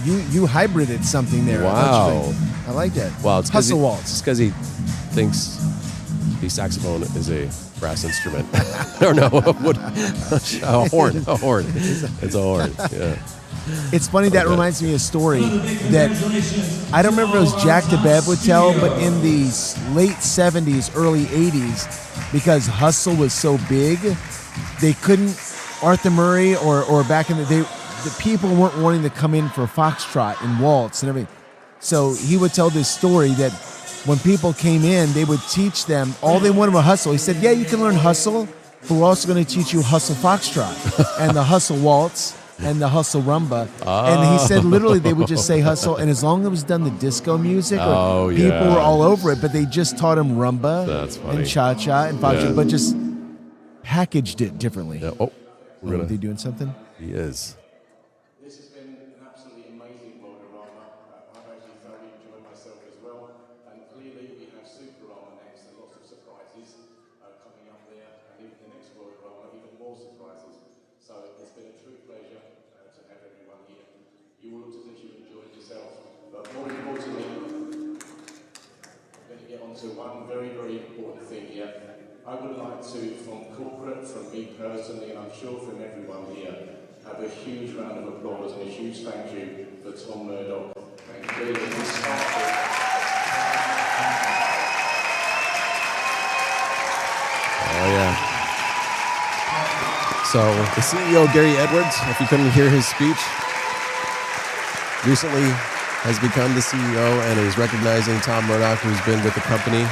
you hybrided something there. Wow. I like that. Well, it's hustle It's waltz. because he thinks the saxophone is a brass instrument. Or no, a horn. A horn. It's a horn. Yeah. It's funny that reminds me of a story that I don't remember if it was Jack DeBev would tell, but in the late 70s, early 80s, because hustle was so big, they couldn't, Arthur Murray or back in the day, the people weren't wanting to come in for foxtrot and waltz and everything. So he would tell this story that when people came in, they would teach them, all they wanted was hustle. He said, yeah, you can learn hustle, but we're also going to teach you hustle foxtrot and the hustle waltz and the hustle rumba. And he said literally they would just say hustle, and as long as it was done the disco music, people were all over it, but they just taught them rumba That's funny. and cha-cha and foxtrot, Yeah. but just packaged it differently. Yeah. Oh, we're Are gonna. they doing something? He is. This has been an absolutely amazing Ballroom. I've actually thoroughly enjoyed myself as well. And clearly we have Super Armor next and lots of surprises coming up there. And even the next Ballroom, even more surprises. So it's been a true pleasure to have everyone here. You all looked as if you enjoyed yourself. But more importantly, I'm going to get on to one very, very important thing here. I would like to, from corporate, from me personally, and I'm sure from everyone here, have a huge round of applause and a huge thank you for Tom Murdoch. And clearly he started. So the CEO, Gary Edwards, if you couldn't hear his speech, recently has become the CEO and is recognizing Tom Murdoch, who's been with the company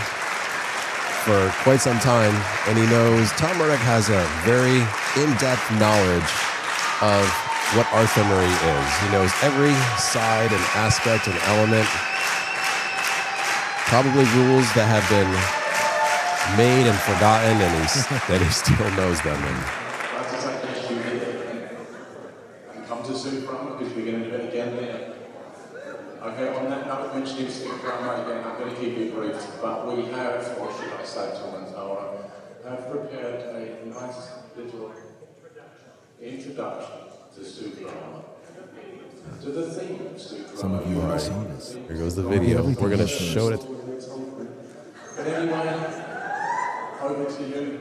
for quite some time. And he knows Tom Murdoch has a very in-depth knowledge of what artillery is. He knows every side and aspect and element, probably rules that have been made and forgotten, and that he still knows them. And come to Super Armor because we're going to do it again there. Okay, on that note, mentioning Super Armor again, I'm going to keep it brief, but we have, or should I say, have prepared a nice little introduction to Super Armor. To the theme of Super Armor. Some of you haven't seen this. here goes the video. We're going to show it. But anyway, over to you.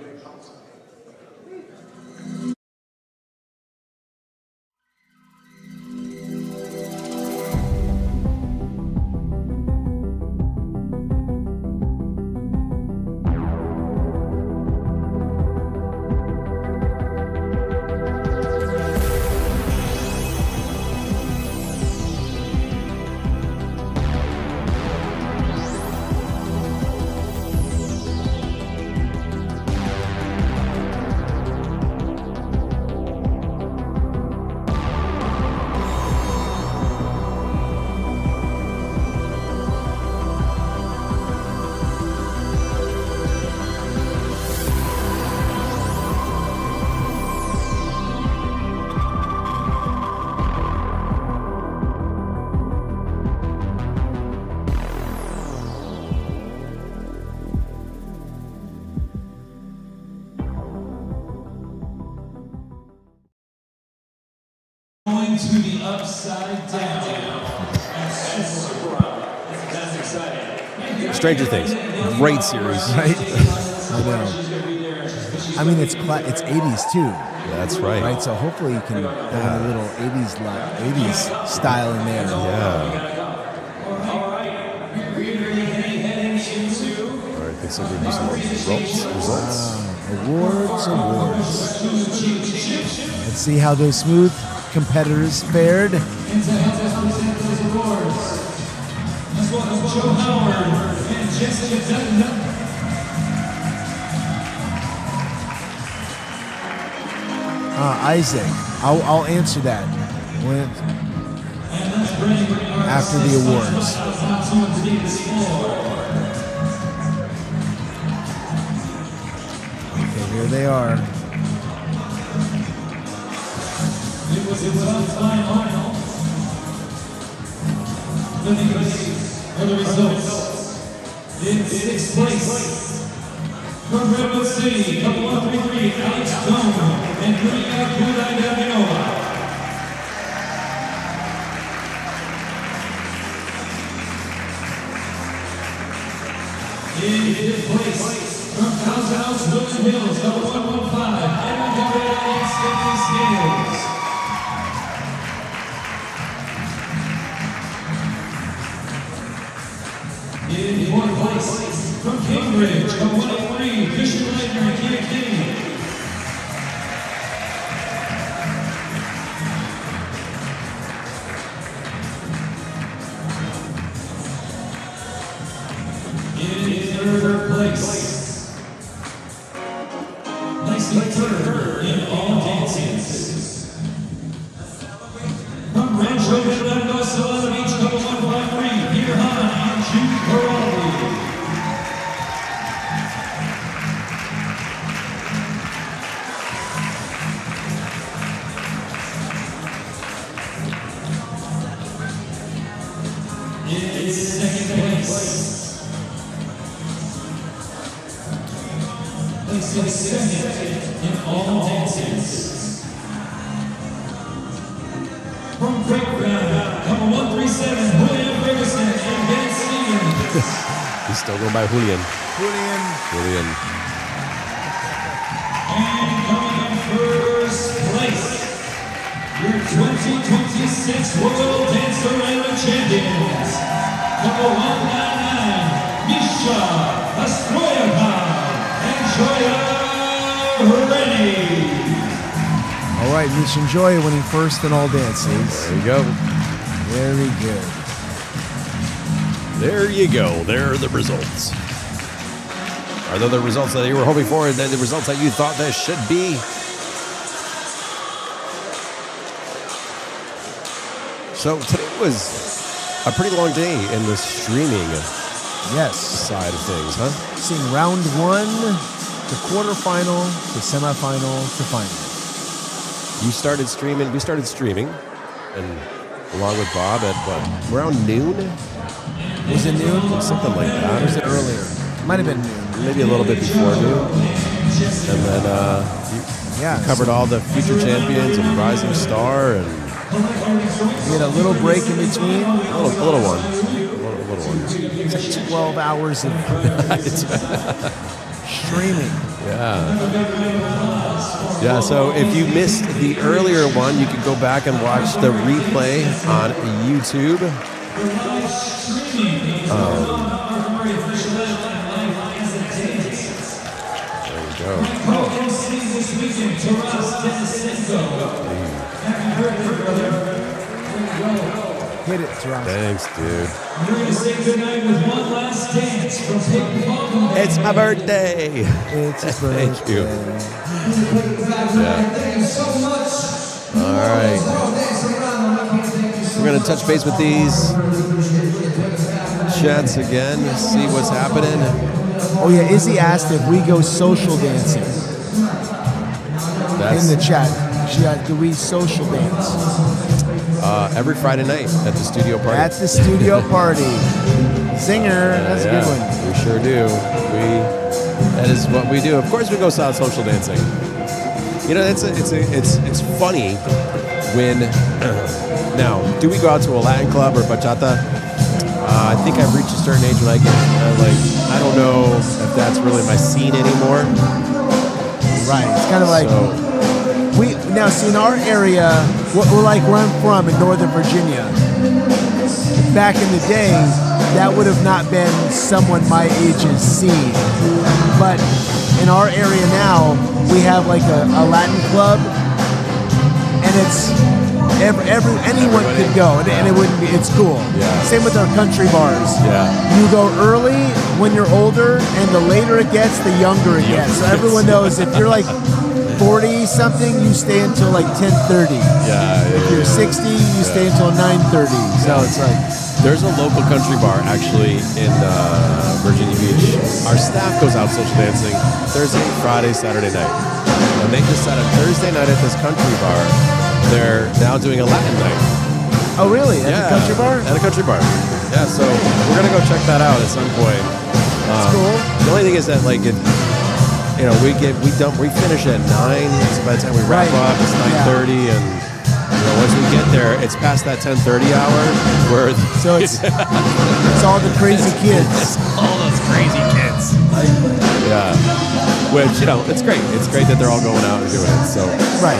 Going to the upside down. That's exciting. Stranger Things. Great series. Right? I know. I mean, it's 80s too. That's right. Right, so hopefully you can have a little 80s style in there. Yeah. All right, heading into. All right, think so. We'll do some more results. Awards. Let's see how those smooth competitors fared. Let's welcome Joe Howard and Jessica Dutton. Isaac, I'll answer that after the awards. Okay, here they are. It was a final. The results. In sixth place, from Redwood City, couple 133, Alex Dome and Maria Kudai. In fifth place, from House, Woodland Hills, number 115, Edwin Gabriel and Stephanie Scales. In fourth place, from Cambridge, number 183, Bishop Leitner and Kia King. In third place, nicely third in all dances. From Rancho Fernando, Solana Beach, number 153, Peter Hahn and Jude Corrali. In second place, placing second in all dances. From Craiground, number 137, Julian Ferguson and Ben Stevens. He's still going by Julian. Julian. And coming in first place, your 2026 World Dance Arena champions, number 199, Misha Astroyeva and Joya Rennie. All right, Mish enjoy winning first in all dances. There you go. Very good. There you go. There are the results. Are they the results that you were hoping for? Are they the results that you thought they should be? So today was a pretty long day in the streaming side of things, huh? Seeing round 1 to quarterfinal to semifinal to final. You started streaming. We started streaming, and along with Bob at what, around noon? Was it noon? Something like that. Or was it earlier? Might have been noon. Maybe a little bit before noon. And then you covered all the future champions and Rising Star, and we had a little break in between. A little one. It's like 12 hours of streaming. Yeah, so if you missed the earlier one, you can go back and watch the replay on YouTube. There you go. Hit it, Todd. Thanks, dude. We're going to say goodnight with one last dance from Big Mama. It's my birthday. It's his birthday. Thank you. Thank you so much. All right. We're going to touch base with these chats again, see what's happening. Oh, yeah. Izzy asked if we go social dancing in the chat. She asked, do we social dance? Every Friday night at the studio party. At the studio party. Zinger. That's a good one. We sure do. That is what we do. Of course, we go social dancing. You know, it's funny when. Now, do we go out to a Latin club or bachata? I think I've reached a certain age when I get I don't know if that's really my scene anymore. Right. It's kind of like. We now see in our area, we're like where I'm from in Northern Virginia. Back in the day, that would have not been someone my age's scene. But in our area now, we have like a Latin club, and it's anyone could go, and it wouldn't be. It's cool. Yeah. Same with our country bars. Yeah. You go early when you're older, and the later it gets, the younger it gets. So everyone knows if you're like 40 something, you stay until like 10:30. If you're 60, you stay until 9:30. So it's like there's a local country bar actually in Virginia Beach. Our staff goes out social dancing Thursday, Friday, Saturday night. And they just said on Thursday night at this country bar, they're now doing a Latin night. Oh really? At the country bar? At a country bar. Yeah, so we're gonna go check that out at some point. That's cool. The only thing is that like we finish at 9. So by the time we wrap up, it's 9:30, and once we get there, it's past that 10:30 hour. Where so it's all the crazy kids, all those crazy kids. Yeah, which it's great. It's great that they're all going out and doing it. So right.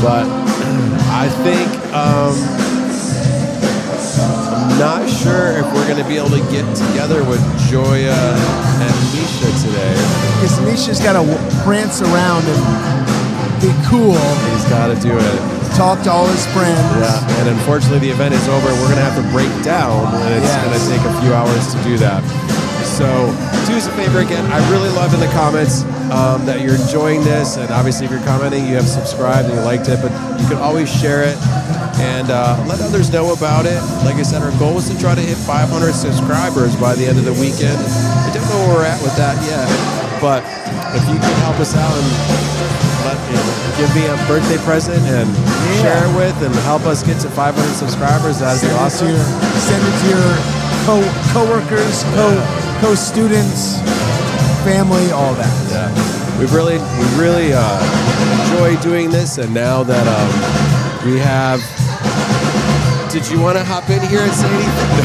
But I think I'm not sure if we're going to be able to get together with Joya and Misha today. Because Misha's got to prance around and be cool. He's got to do it. Talk to all his friends. Yeah, and unfortunately the event is over. We're going to have to break down, and it's going to take a few hours to do that. So do us a favor again. I really love in the comments that you're enjoying this, and obviously if you're commenting, you have subscribed and you liked it, but you can always share it and let others know about it. Like I said, our goal is to try to hit 500 subscribers by the end of the weekend. I don't know where we're at with that yet, but if you can help us out and give me a birthday present and share it with and help us get to 500 subscribers, that'd be awesome. Send it to your co-workers, co-students, family, all that. Yeah, we really enjoy doing this, and now that we have. Did you want to hop in here and say anything?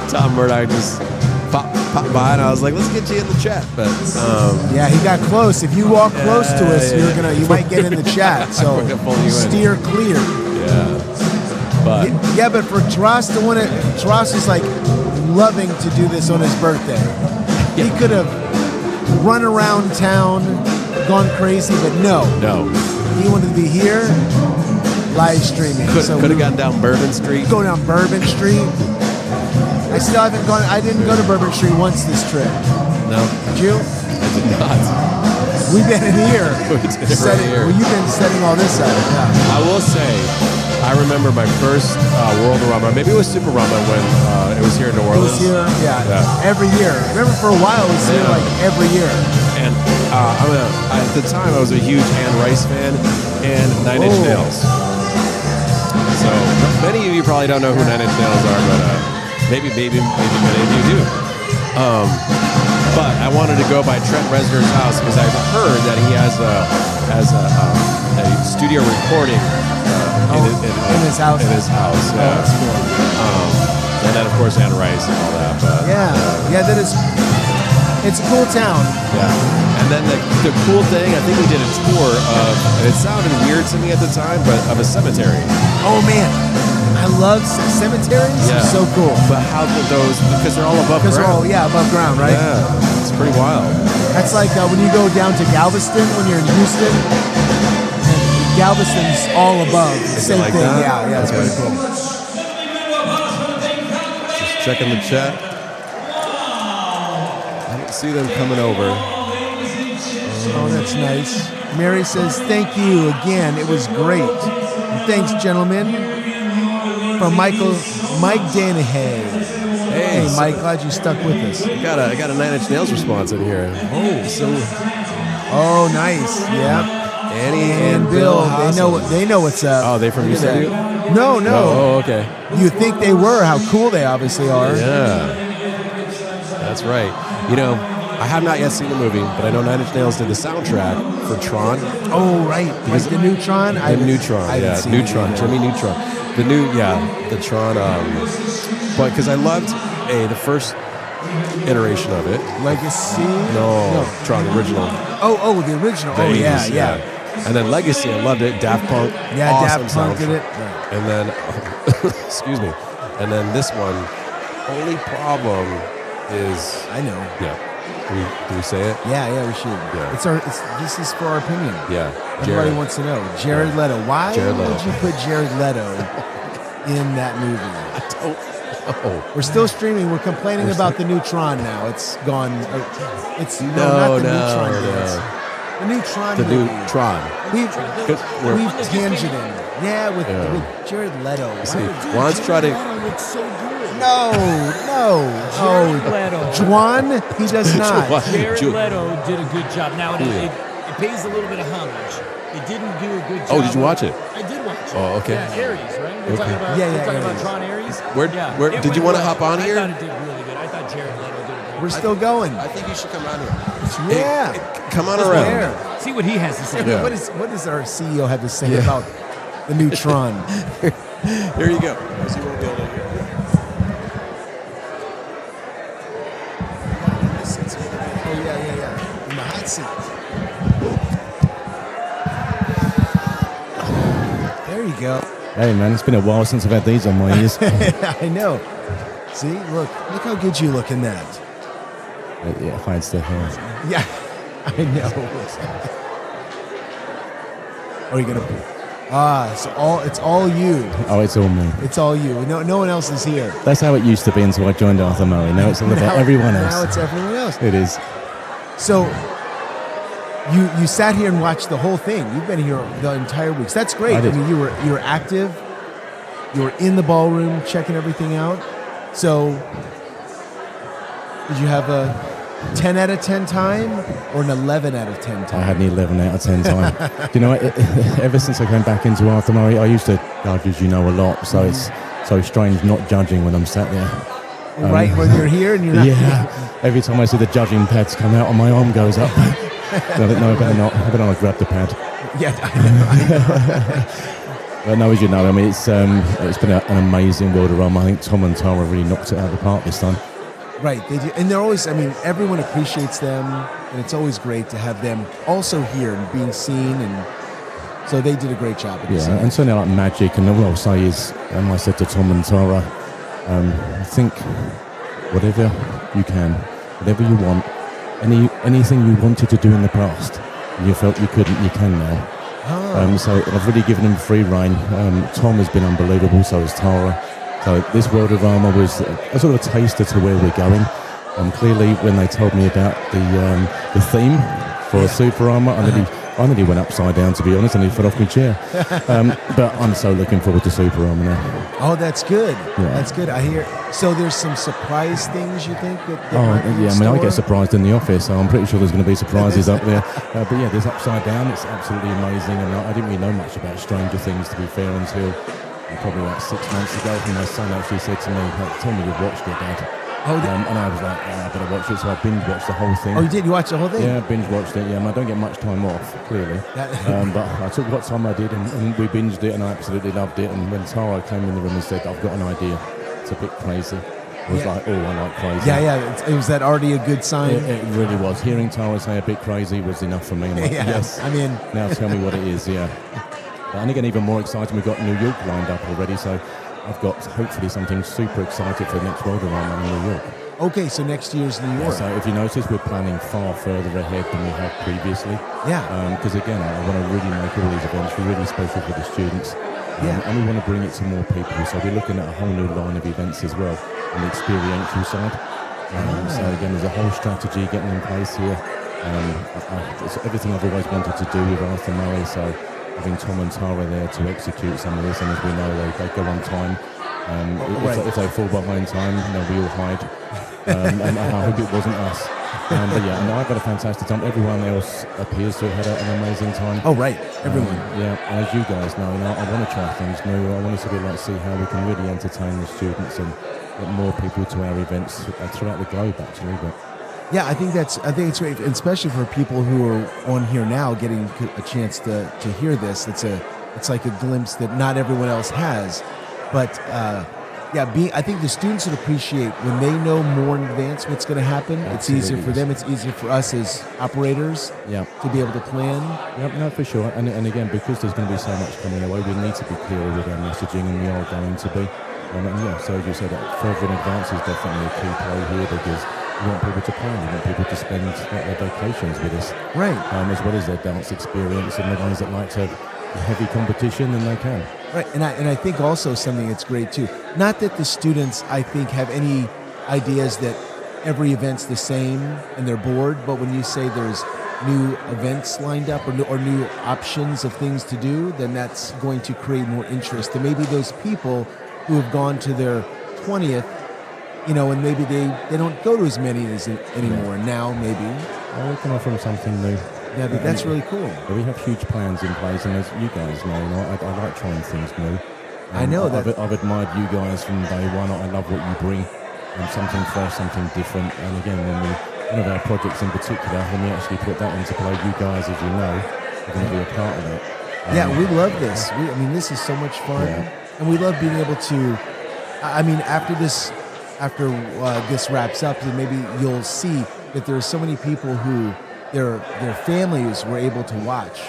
Tom Murdoch just popped by, and I was like, "Let's get you in the chat." But yeah, he got close. If you walk close to us, you might get in the chat. So steer clear. Yeah, but for Taras to win it, Taras is like loving to do this on his birthday. He could have run around town, gone crazy, but no. He wanted to be here, live streaming. Could have gone down Bourbon Street. Go down Bourbon Street. I still haven't gone. I didn't go to Bourbon Street once this trip. No. Did you? I did not. We've been in here. Here. Well, you've been setting all this up. Yeah. I will say, I remember my first World-A-Rama. Maybe it was Super-Rama when it was here in New It Orleans. was here, every year. Remember, for a while, it was here like every year. And at the time, I was a huge Anne Rice fan and Nine Inch Nails. So many of you probably don't know who Nine Inch Nails are, but maybe many of you do. But I wanted to go by Trent Reznor's house because I've heard that he has a studio recording in his house. In his house, yeah. Oh, that's cool. And then of course Anne Rice and all that. But that is. It's a cool town. Yeah. And then the cool thing, I think we did a tour of, and it sounded weird to me at the time, but of a cemetery. Oh man, I love cemeteries. Yeah. They're so cool. But how did those? Because they're all above ground. They're all above ground, right? Yeah, it's pretty wild. That's like when you go down to Galveston when you're in Houston. And Galveston's all above. Same like thing. that? Yeah, it's pretty cool. Just checking the chat. I don't see them coming over. Oh, that's nice. Mary says, thank you again. It was great. And thanks, gentlemen. From Mike Danahay. Hey, Mike, glad you stuck with us. I got a Nine Inch Nails response in here. Oh, nice. Yep. Annie and Bill. They know what's up. Oh, they from Houston? No. Oh, okay. You think they were? How cool they obviously are. Yeah. That's right. You know, I have not yet seen the movie, but I know Nine Inch Nails did the soundtrack for Tron. Oh, right. Like the new Tron? Neutron, Jimmy Neutron. The Tron. But because I loved the first iteration of it. Legacy? No. Tron original. Oh, the original. The 80s, yeah. And then Legacy, I loved it. Daft Punk. Yeah, awesome Daft Punk soundtrack. did it. Right. And then, excuse me. And then this one, only problem is. I know. Yeah. Do we say it? Yeah, we should. Yeah. This is for our opinion. Yeah. Everybody wants to know. Jared Leto. Why Jared Leto. would you put Jared Leto in that movie? I don't know. We're still streaming. We're complaining about the new Tron now. It's gone. It's not the new Tron. The new Tron. The movie. new Tron. We've tangented. Yeah, with Jared Leto. See, Juan's trying to. No. Oh, Juan, he does not. Jared Leto did a good job. Now, it pays a little bit of homage. It didn't do a good job. Oh, did you watch it? I did watch it. Oh, okay. Yeah, Aries, right? We're Okay. talking about Tron Aries. Where did you want to hop on here? I thought it did really good. I thought Jared Leto did a great. We're still going. I think you should come on here. Yeah. Hey, come on around. Where? See what he has to say. Yeah. What does our CEO have to say about the new Tron? Here you go. Because you won't be able to hear. Oh, yeah. In the hot seat. There you go. Hey man, it's been a while since I've had these on my ears. I know. See, look how good you look in that. Yeah, fine stuff. Yeah, I know. Are you gonna? It's all you. Oh, it's all me. It's all you. No one else is here. That's how it used to be until I joined Arthur Murray. Now it's all about everyone else. Now it's everyone else. It is. So you sat here and watched the whole thing. You've been here the entire week. So that's great. I did. I mean, you were active. You were in the ballroom checking everything out. So did you have a 10 out of 10 time or an 11 out of 10 time? I had an 11 out of 10 time. You know, ever since I came back into Arthur Murray, I used to judge, as you know, a lot. So it's so strange not judging when I'm sat there. Right, when you're here and you're not. Yeah. Every time I see the judging pads come out and my arm goes up. No, I better not. I better not grab the pad. Yeah, I know. But no, as you know, I mean, it's been an amazing World of Rum. I think Tom and Tara really knocked it out of the park this time. Right, they do. And they're always, I mean, everyone appreciates them, and it's always great to have them also here and being seen, and so they did a great job. Yeah, and certainly like Magic, and all I'll say is, I said to Tom and Tara, I think whatever you can, whatever you want, anything you wanted to do in the past, and you felt you couldn't, you can now. So I've really given them free rein. Tom has been unbelievable, so has Tara. So this World of Armour was a sort of a taster to where we're going. Clearly, when they told me about the theme for Super Armour, I nearly went upside down, to be honest, and he fell off my chair. But I'm so looking forward to Super Armour now. Oh, that's good. Yeah. That's good. I hear. So there's some surprise things you think that might be in yeah. I mean, I store? get surprised in the office, so I'm pretty sure there's going to be surprises up there. But yeah, there's Upside Down. It's absolutely amazing, and I didn't really know much about Stranger Things, to be fair, until probably about 6 months ago. And my son actually said to me, "Tell me you've watched it, Dad." And I was like, I better watch it, so I binge watched the whole thing. Oh, you did? You watched the whole thing? Yeah, binge watched it. Yeah, I don't get much time off, clearly. But I took what time I did, and we binged it, and I absolutely loved it. And when Tara came in the room and said, "I've got an idea," it's a bit crazy. I was like, "Oh, I like crazy." Yeah. Was that already a good sign? It really was. Hearing Tara say a bit crazy was enough for me. I'm like, yes. I mean, now tell me what it is. Yeah. And again, even more exciting, we've got New York lined up already, so I've got hopefully something super excited for the next World of Armour in New York. Okay, so next year's New York. So if you notice, we're planning far further ahead than we have previously. Yeah. Because again, I want to really make all these events really special for the students. And we want to bring it to more people. So we're looking at a whole new line of events as well on the experiential side. So again, there's a whole strategy getting in place here. It's everything I've always wanted to do with Arthur Murray. So having Tom and Tara there to execute some of this, and as we know, they go on time. If they fall behind time, we all hide. And I hope it wasn't us. But yeah, no, I've had a fantastic time. Everyone else appears to have had an amazing time. Oh, right. Everyone. Yeah, and as you guys know, I want to try things new. I want us to be like see how we can really entertain the students and get more people to our events throughout the globe, actually. But yeah, I think it's great, and especially for people who are on here now, getting a chance to hear this. It's like a glimpse that not everyone else has, but. I think the students would appreciate when they know more in advance what's going to happen. Absolutely. It's easier for them. It's easier for us as operators to be able to plan. Yep, no, for sure. And again, because there's going to be so much coming our way, we need to be clearer with our messaging, and we are going to be. So as you said, further in advance is definitely a key play here, because we want people to plan. We want people to spend their vacations with us. Right. As well as their dance experience, and the ones that like to have heavy competition, then they can. Right, and I think also something that's great too. Not that the students, I think, have any ideas that every event's the same and they're bored, but when you say there's new events lined up or new options of things to do, then that's going to create more interest. And maybe those people who have gone to their 20th, and maybe they don't go to as many anymore. Now maybe. We can offer them something new. Yeah, but that's really cool. We have huge plans in place, and as you guys know, I like trying things new. I know that. I've admired you guys from day one. I love what you bring, and something fresh, something different. And again, one of our projects in particular, when we actually put that into play, you guys, as you know, are going to be a part of it. We love this. This is so much fun, and we love being able to. After this wraps up, then maybe you'll see that there are so many people who. Their families were able to watch,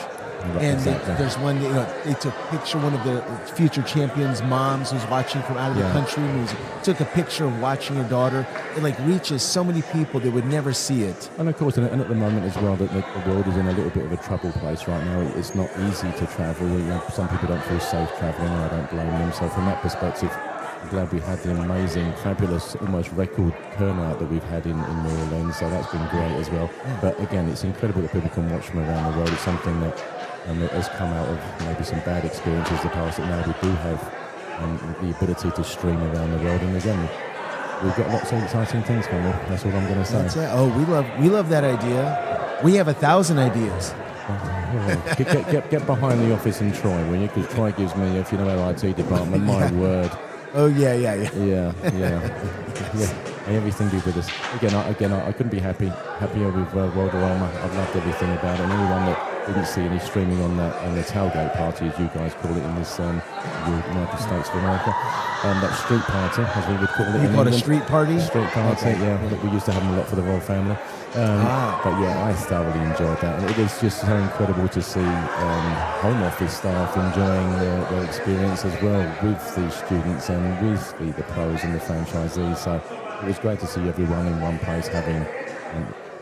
and there's one. They took a picture. One of the future champions' moms who's watching from out of the country, and took a picture of watching her daughter. It reaches so many people that would never see it. And of course, and at the moment as well, that the world is in a little bit of a trouble place right now. It's not easy to travel. Some people don't feel safe traveling, and I don't blame them. So from that perspective, I'm glad we had the amazing, fabulous, almost record turnout that we've had in New Orleans, so that's been great as well. But again, it's incredible that people can watch from around the world. It's something that has come out of maybe some bad experiences in the past, that now we do have the ability to stream around the world. And again, we've got lots of exciting things coming. That's all I'm going to say. That's it. Oh, we love that idea. We have 1,000 ideas. Get behind the office and try, will you? Because Troy gives me, if you know our IT department, my word. Oh yeah. May everything be with us. Again, I couldn't be happier with World of Armour. I've loved everything about it. And anyone that didn't see any streaming on the tailgate party, as you guys call it in this United States of America, that street party, as we would call it. You call it a street party? Street party, okay. We used to have them a lot for the royal family. But yeah, I thoroughly enjoyed that. And it was just so incredible to see home office staff enjoying their experience as well with the students and with the pros and the franchisees. So it was great to see everyone in one place having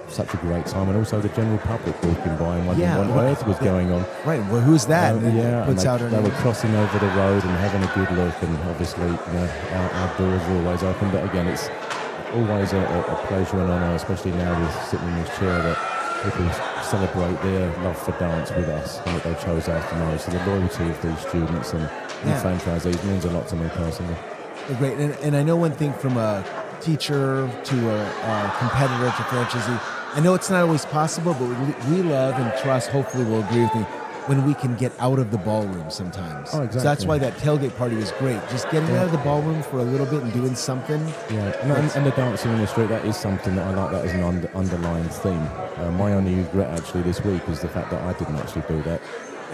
such a great time, and also the general public walking by and wondering Yeah, what on earth was going on. Right. Well, who's that? And Yeah, puts out they were crossing over the road and having a good look, and obviously, our doors are always open. But again, it's always a pleasure and honour, especially now we're sitting in this chair, that people celebrate their love for dance with us and that they chose us to know. So the loyalty of these students and franchisees means a lot to me personally. Great. And I know one thing from a teacher to a competitor to franchisee, I know it's not always possible, but we love and trust, hopefully will agree with me, when we can get out of the ballroom sometimes. Oh, exactly. So that's why that tailgate party was great. Just getting out of the ballroom for a little bit and doing something. Yeah, and the dancing in the street, that is something that I like that as an underlying theme. My only regret actually this week is the fact that I didn't actually do that.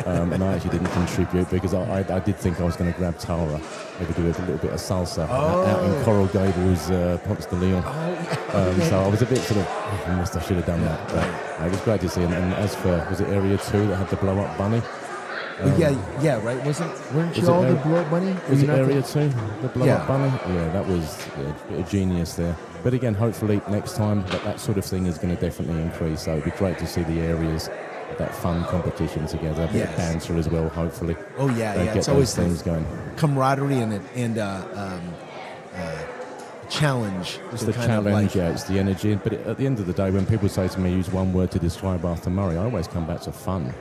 And I actually didn't contribute because I did think I was going to grab Tara, maybe do a little bit of salsa out in Coral Gables, Ponce de Leon. So I was a bit sort of, I should have done that. But it was great to see. And as for, was it Area 2 that had the blow up bunny? Yeah, right. Weren't you all the blow up bunny? Was it Area 2, the blow up bunny? Yeah, that was a bit of genius there. But again, hopefully next time that sort of thing is going to definitely increase. So it'd be great to see the areas, that fun competition together, a bit of banter as well, hopefully. Oh yeah, Get it's those always things going. Camaraderie and challenge. It's the challenge, it's the energy. But at the end of the day, when people say to me, use one word to describe Arthur Murray, I always come back to fun.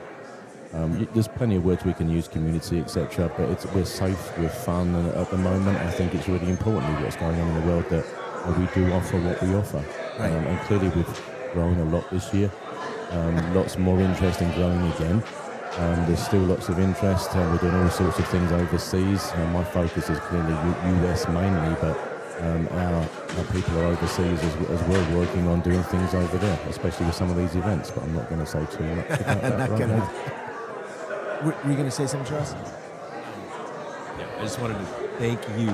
There's plenty of words we can use, community, etc. But we're safe, we're fun, and at the moment, I think it's really important with what's going on in the world that we do offer what we offer. Right. And clearly, we've grown a lot this year. Lots more interest in growing again. There's still lots of interest. We're doing all sorts of things overseas. My focus is clearly US mainly, but our people are overseas as well, working on doing things over there, especially with some of these events. But I'm not going to say too much about that right now. Were you going to say something, Charles? Yeah, I just wanted to thank you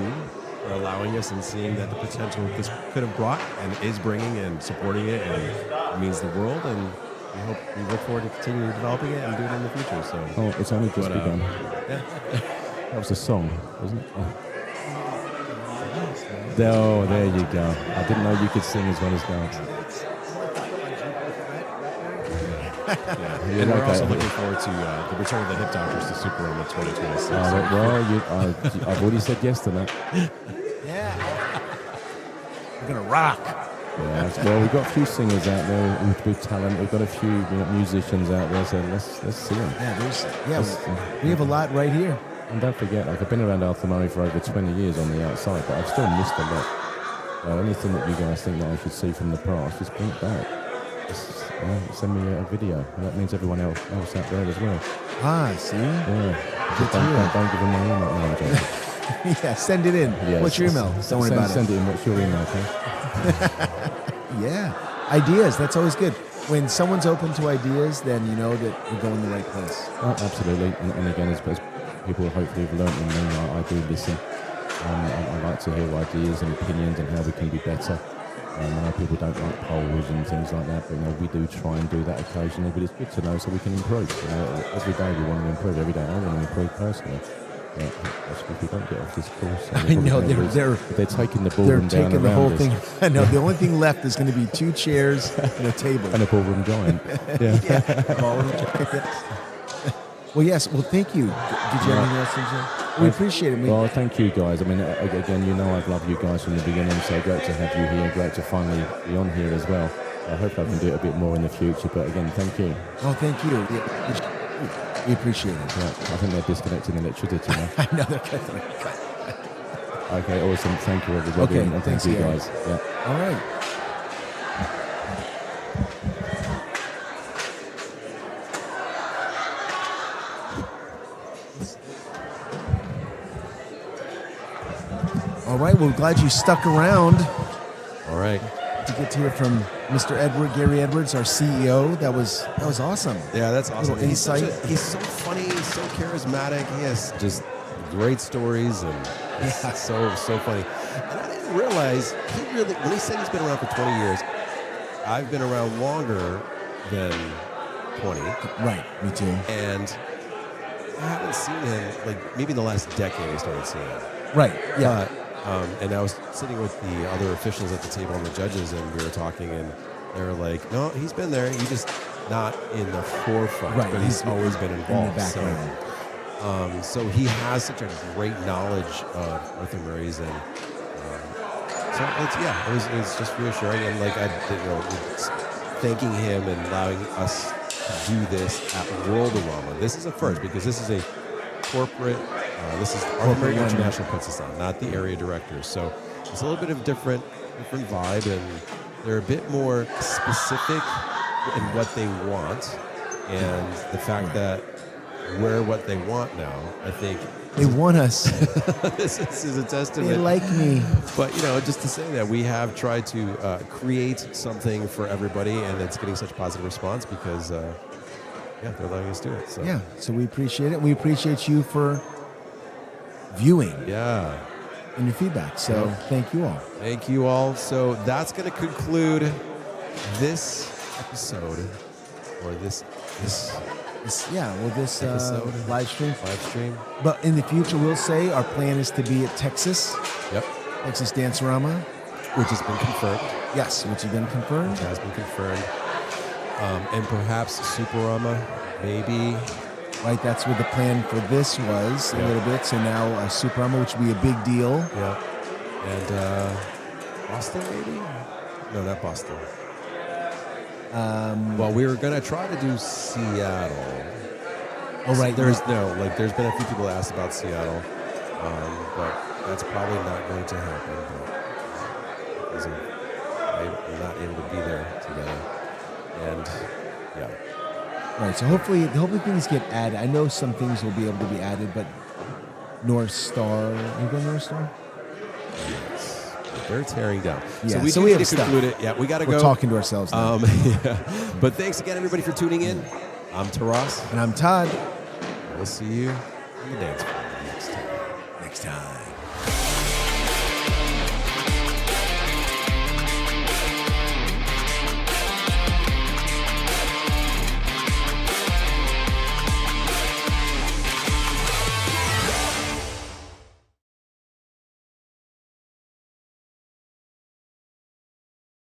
for allowing us and seeing that the potential this could have brought and is bringing and supporting it, and it means the world. And we look forward to continuing developing it and doing it in the future. So, it's only just begun. Yeah. That was a song, wasn't it? Oh, there you go. I didn't know you could sing as well as dance. And we're also looking forward to the return of the Hip Doctors to Super Roma 2026. I've already said yes to that. Yeah. We're going to rock. Yeah, well, we've got a few singers out there with talent. We've got a few musicians out there, so let's see them. We have a lot right here. And don't forget, I've been around Arthur Murray for over 20 years on the outside, but I've still missed a lot. Anything that you guys think that I should see from the past, just bring it back. Just send me a video. And that means everyone else out there as well. See? Yeah. Don't give them my email. No, I'm joking. Yeah, send it in. Yeah, what's your email? Don't worry about it. Send it in. What's your email, okay? Yeah. Ideas. That's always good. When someone's open to ideas, then you know that you're going the right place. Oh, absolutely. And again, as people hopefully have learned in me, I do listen. I like to hear ideas and opinions and how we can be better. I know people don't like polls and things like that, but we do try and do that occasionally. But it's good to know so we can improve. Every day we want to improve. Every day I want to improve personally. If we don't get off this course, I know they're taking the ballroom down. They're taking the whole thing. I know the only thing left is going to be 2 chairs and a table and a ballroom giant. Yeah. Ballroom giant. Well, yes. Well, thank you. Did you have anything else to say? We appreciate it. Well, thank you guys. I mean, again, I've loved you guys from the beginning. So great to have you here. Great to finally be on here as well. I hope I can do it a bit more in the future. But again, thank you. Oh, thank you. We appreciate it. Yeah, I think they're disconnecting electricity now. I know they're cutting. Okay, awesome. Thank you, everybody. Okay, and thank you guys. Yeah. All right. All right. Well, glad you stuck around. All right. To get to hear from Mr. Gary Edwards, our CEO. That was awesome. Yeah, that's awesome. He's so funny, he's so charismatic. He has just great stories, and he's so funny. And I didn't realize when he said he's been around for 20 years, I've been around longer than 20. Right, me too. And I haven't seen him, like maybe in the last decade I started seeing him. Right, yeah. And I was sitting with the other officials at the table and the judges, and we were talking, and they were like, no, he's been there. He just not in the forefront, Right, but he's he's always been in the involved. background. So he has such a great knowledge of Arthur Murray's, and so it was just reassuring, and like it's thanking him and allowing us to do this at Worldorama. This is a first because this is a corporate. This is Arthur Murray International puts this on, not the area directors. So it's a little bit of different vibe, and they're a bit more specific in what they want, and the fact that we're what they want now, I think. They want us. This is a testament. They like me. But, just to say that we have tried to create something for everybody, and it's getting such positive response because, they're letting us do it. So. Yeah, so we appreciate it. We appreciate you for viewing. Yeah. And your feedback. So thank you all. Thank you all. So that's going to conclude this episode, or this episode. Live stream. Live stream. But in the future, we'll say our plan is to be at Texas. Yep. Texas Dancerama. Which has been confirmed. Yes, which has been confirmed. Which has been confirmed. And perhaps Superama, maybe. Right, that's what the plan for this was a little bit. So now Superama, which would be a big deal. Yeah. And Boston, maybe? No, not Boston. Well, we were going to try to do Seattle. Oh, right. There's been a few people asked about Seattle, but that's probably not going to happen. Because we're not able to be there together. And, Right, so hopefully things get added. I know some things will be able to be added, but North Star, you go North Star? Yes. They're tearing down. Yeah, So we have need to conclude it. Yeah, we got to go. We're talking to ourselves now. But thanks again, everybody, for tuning in. I'm Taras. And I'm Todd. We'll see you on the dance floor.